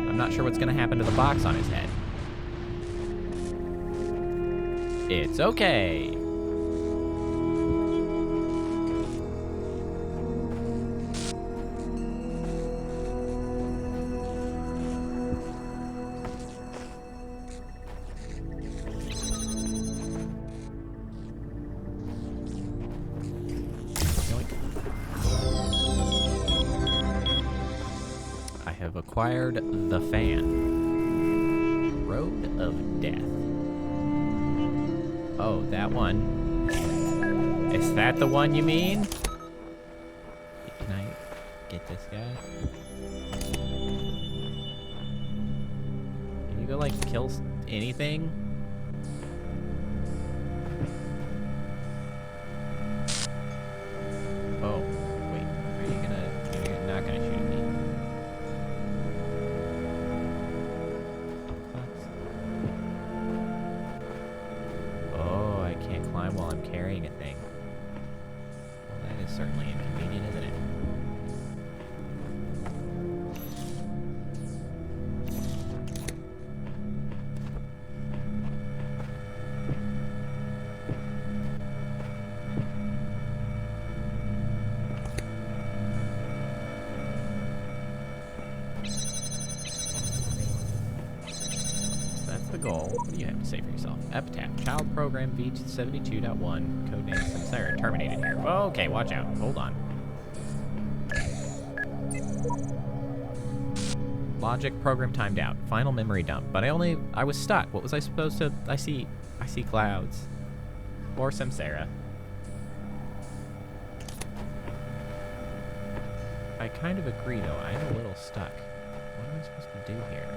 I'm not sure what's gonna happen to the box on his head. It's okay. I have acquired the fan. Road of Death. Oh, that one. Is that the one you mean? Can I get this guy? Can you go, like, kill anything? Oh, wait. Are you gonna... You're not gonna shoot me. Oh, I can't climb while I'm carrying a thing. Well, that is certainly inconvenient, isn't it? That's the goal. What do you have to say for yourself? Epitaph. Child program V72.1. Codename Samsara. Terminated here. Okay, watch out. Hold on. Logic program timed out. Final memory dump. But I was stuck. What was I supposed to... I see clouds. Or Samsara. I kind of agree, though. I'm a little stuck. What am I supposed to do here?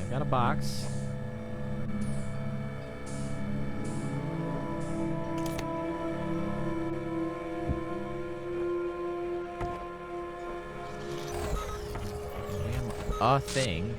I've got a box. A thing.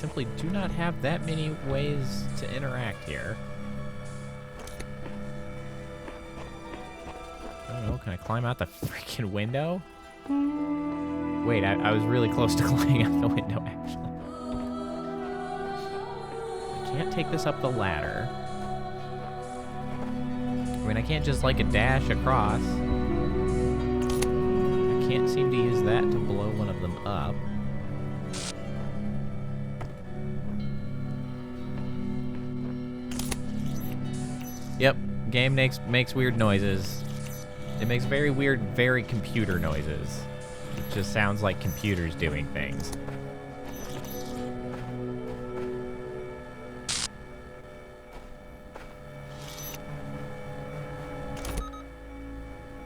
simply do not have that many ways to interact here. I don't know, can I climb out the freaking window? Wait, I was really close to climbing out the window, actually. I can't take this up the ladder. I mean, I can't just, like, a dash across. I can't seem to use that to blow one of them up. Yep, game makes weird noises. It makes very weird, very computer noises. It just sounds like computers doing things.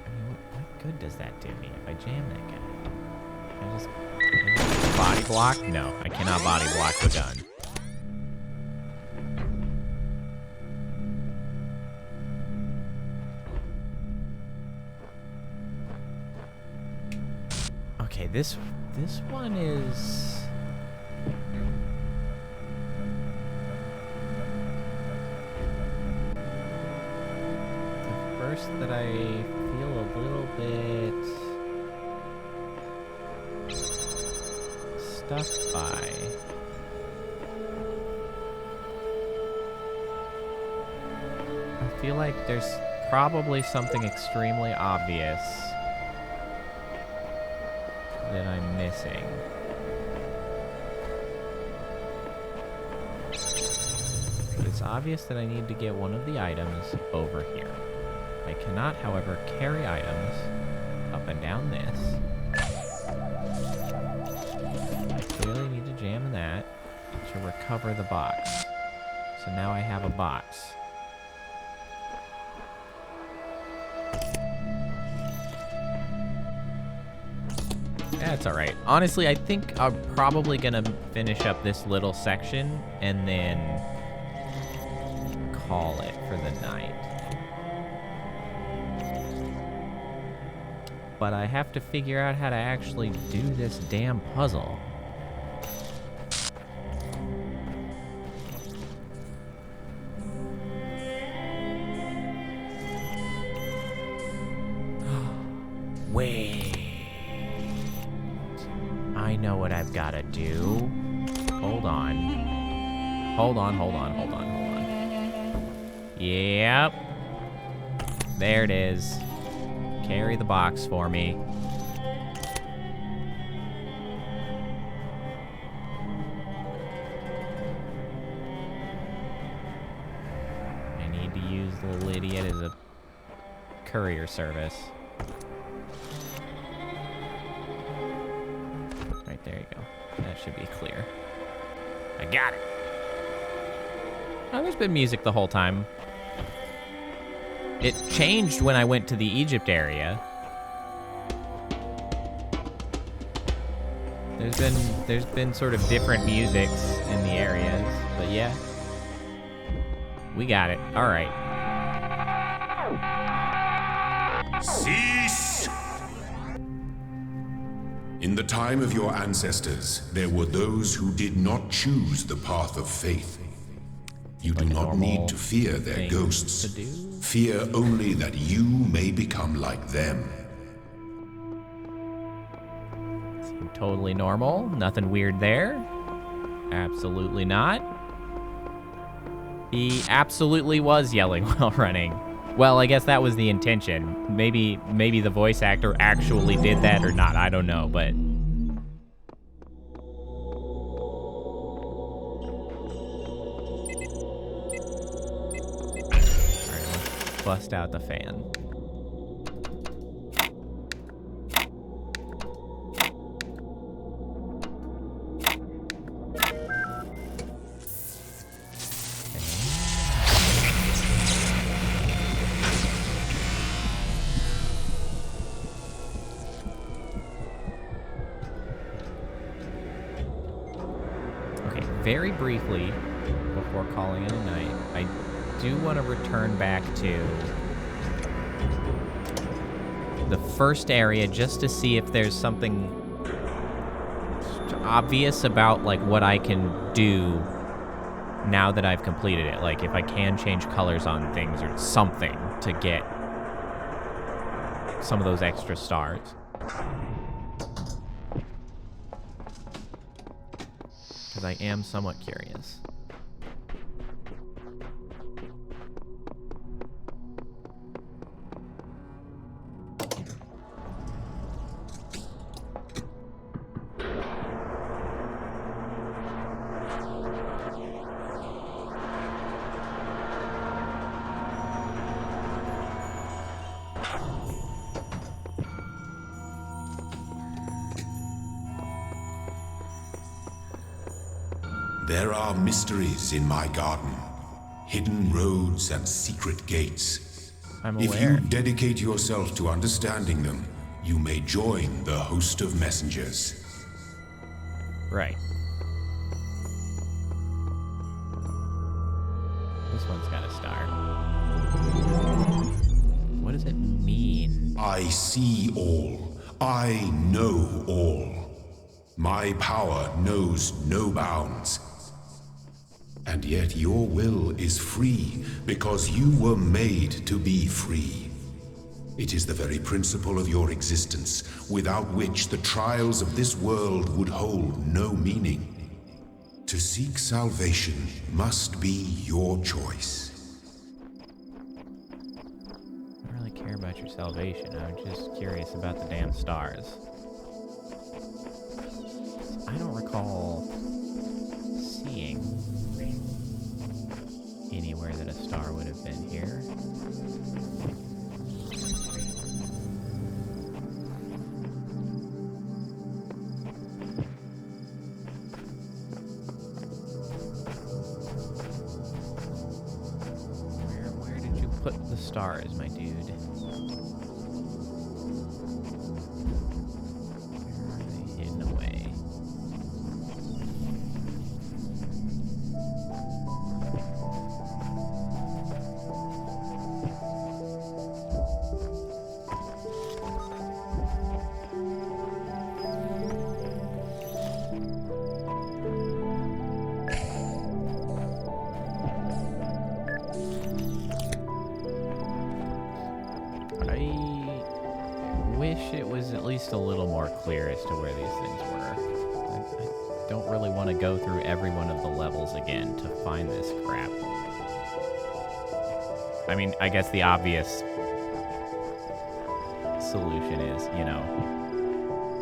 I mean, what good does that do me if I jam that guy? Can I just body block? No, I cannot body block the gun. Okay, this one is... the first that I feel a little bit stuck by. I feel like there's probably something extremely obvious that I'm missing. But it's obvious that I need to get one of the items over here. I cannot, however, carry items up and down this. I clearly need to jam that to recover the box. So now I have a box. That's all right. Honestly, I think I'm probably gonna finish up this little section and then call it for the night. But I have to figure out how to actually do this damn puzzle. Wait. I know what I've got to do. Hold on. Hold on. Yep. There it is. Carry the box for me. I need to use the little idiot as a courier service. There you go. That should be clear. I got it. Oh, there's been music the whole time. It changed when I went to the Egypt area. There's been sort of different musics in the areas, but yeah. We got it. All right. Cease! In the time of your ancestors, there were those who did not choose the path of faith. You do not need to fear their ghosts. Fear only that you may become like them. Seemed totally normal. Nothing weird there. Absolutely not. He absolutely was yelling while running. Well, I guess that was the intention. Maybe the voice actor actually did that or not. I don't know, but... Alright, let's bust out the fan. Very briefly, before calling it a night, I do want to return back to the first area just to see if there's something... obvious about, like, what I can do now that I've completed it. Like, if I can change colors on things or something to get some of those extra stars. Because I am somewhat curious. There are mysteries in my garden, hidden roads and secret gates. I'm If aware. you dedicate yourself to understanding them, you may join the host of messengers. Right. This one's got a star. What does it mean? I see all. I know all. My power knows no bounds. And yet your will is free because you were made to be free. It is the very principle of your existence, without which the trials of this world would hold no meaning. To seek salvation must be your choice. I don't really care about your salvation. I'm just curious about the damn stars. I don't recall seeing anywhere that a star would have been here. Where did you put the stars, my dude? Where are they hidden away? It was at least a little more clear as to where these things were. I don't really want to go through every one of the levels again to find this crap. I mean, I guess the obvious solution is, you know,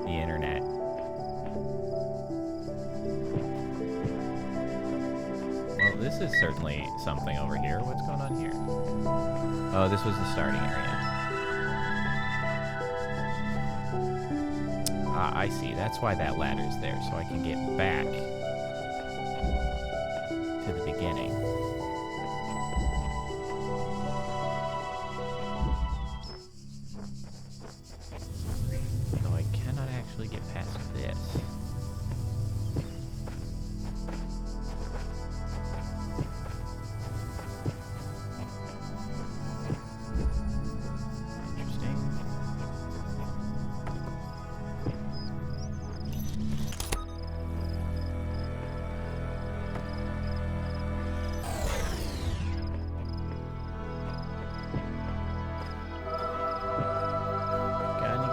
the internet. Well, this is certainly something over here. What's going on here? Oh, this was the starting area. Ah, I see. That's why that ladder's there, so I can get back to the beginning. Though I cannot actually get past this.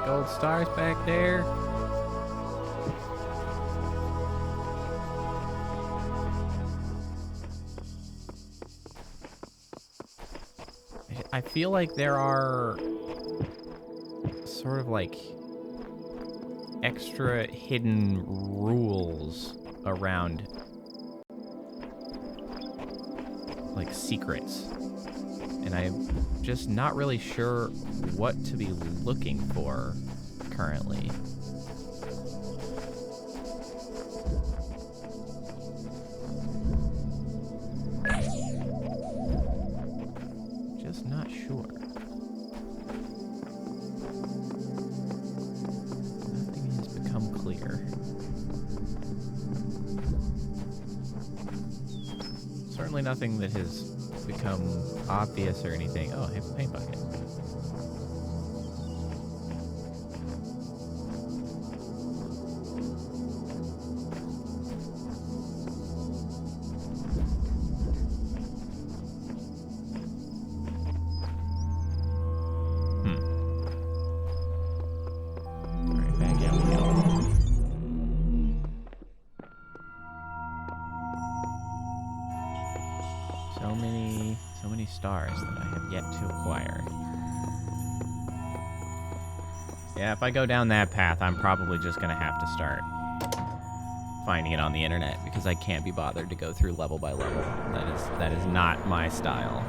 Gold stars back there. I feel like there are sort of like extra hidden rules around like secrets. And I'm just not really sure what to be looking for currently. Just not sure. Nothing has become clear. Certainly nothing that has become obvious or anything. Oh, hey, paint bucket. Yeah, if I go down that path, I'm probably just gonna have to start finding it on the internet because I can't be bothered to go through level by level. That is not my style.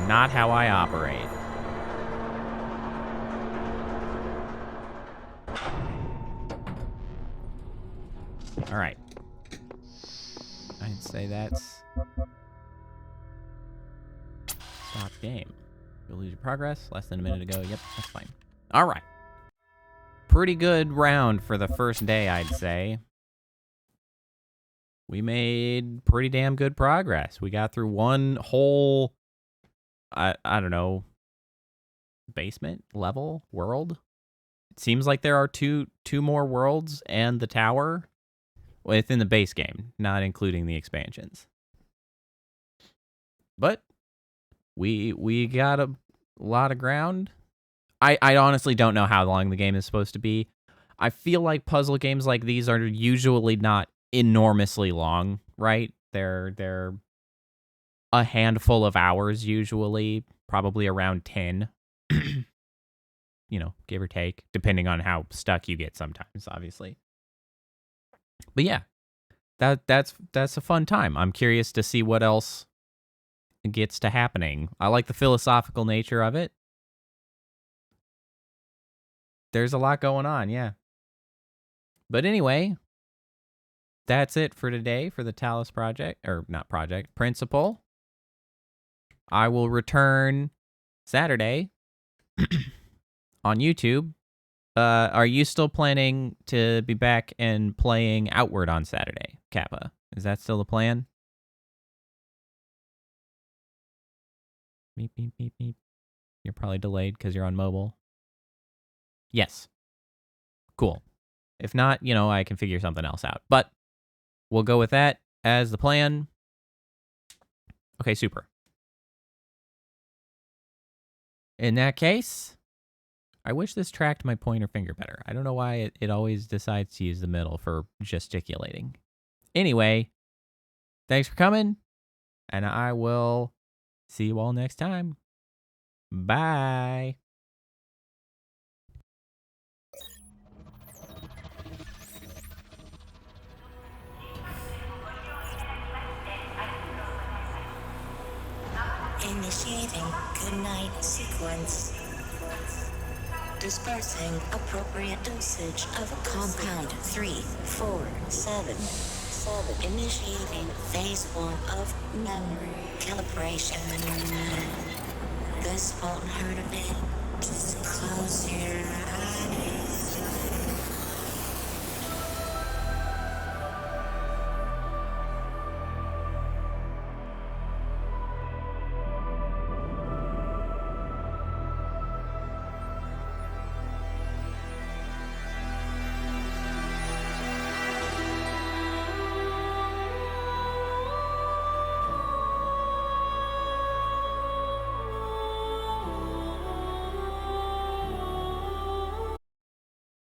Not how I operate. All right. I'd say that's stop game. You'll lose your progress. Less than a minute ago. Yep, that's fine. All right. Pretty good round for the first day, I'd say. We made pretty damn good progress. We got through one whole, I don't know, basement level world. It seems like there are two more worlds and the tower within the base game, not including the expansions. But we got a lot of ground. I honestly don't know how long the game is supposed to be. I feel like puzzle games like these are usually not enormously long, right? They're a handful of hours usually, probably around 10. You know, give or take, depending on how stuck you get sometimes, obviously. But yeah, that's a fun time. I'm curious to see what else gets to happening. I like the philosophical nature of it. There's a lot going on, yeah. But anyway, that's it for today for the Talos project, or not project, principle. I will return Saturday on YouTube. Are you still planning to be back and playing Outward on Saturday, Kappa? Is that still the plan? Beep, beep, beep, beep. You're probably delayed because you're on mobile. Yes. Cool. If not, you know, I can figure something else out. But we'll go with that as the plan. Okay, super. In that case, I wish this tracked my pointer finger better. I don't know why it always decides to use the middle for gesticulating. Anyway, thanks for coming, and I will see you all next time. Bye. Initiating goodnight sequence. Dispersing appropriate dosage of compound 347. Initiating phase 1 of memory calibration. This won't hurt a bit. Just close your eyes.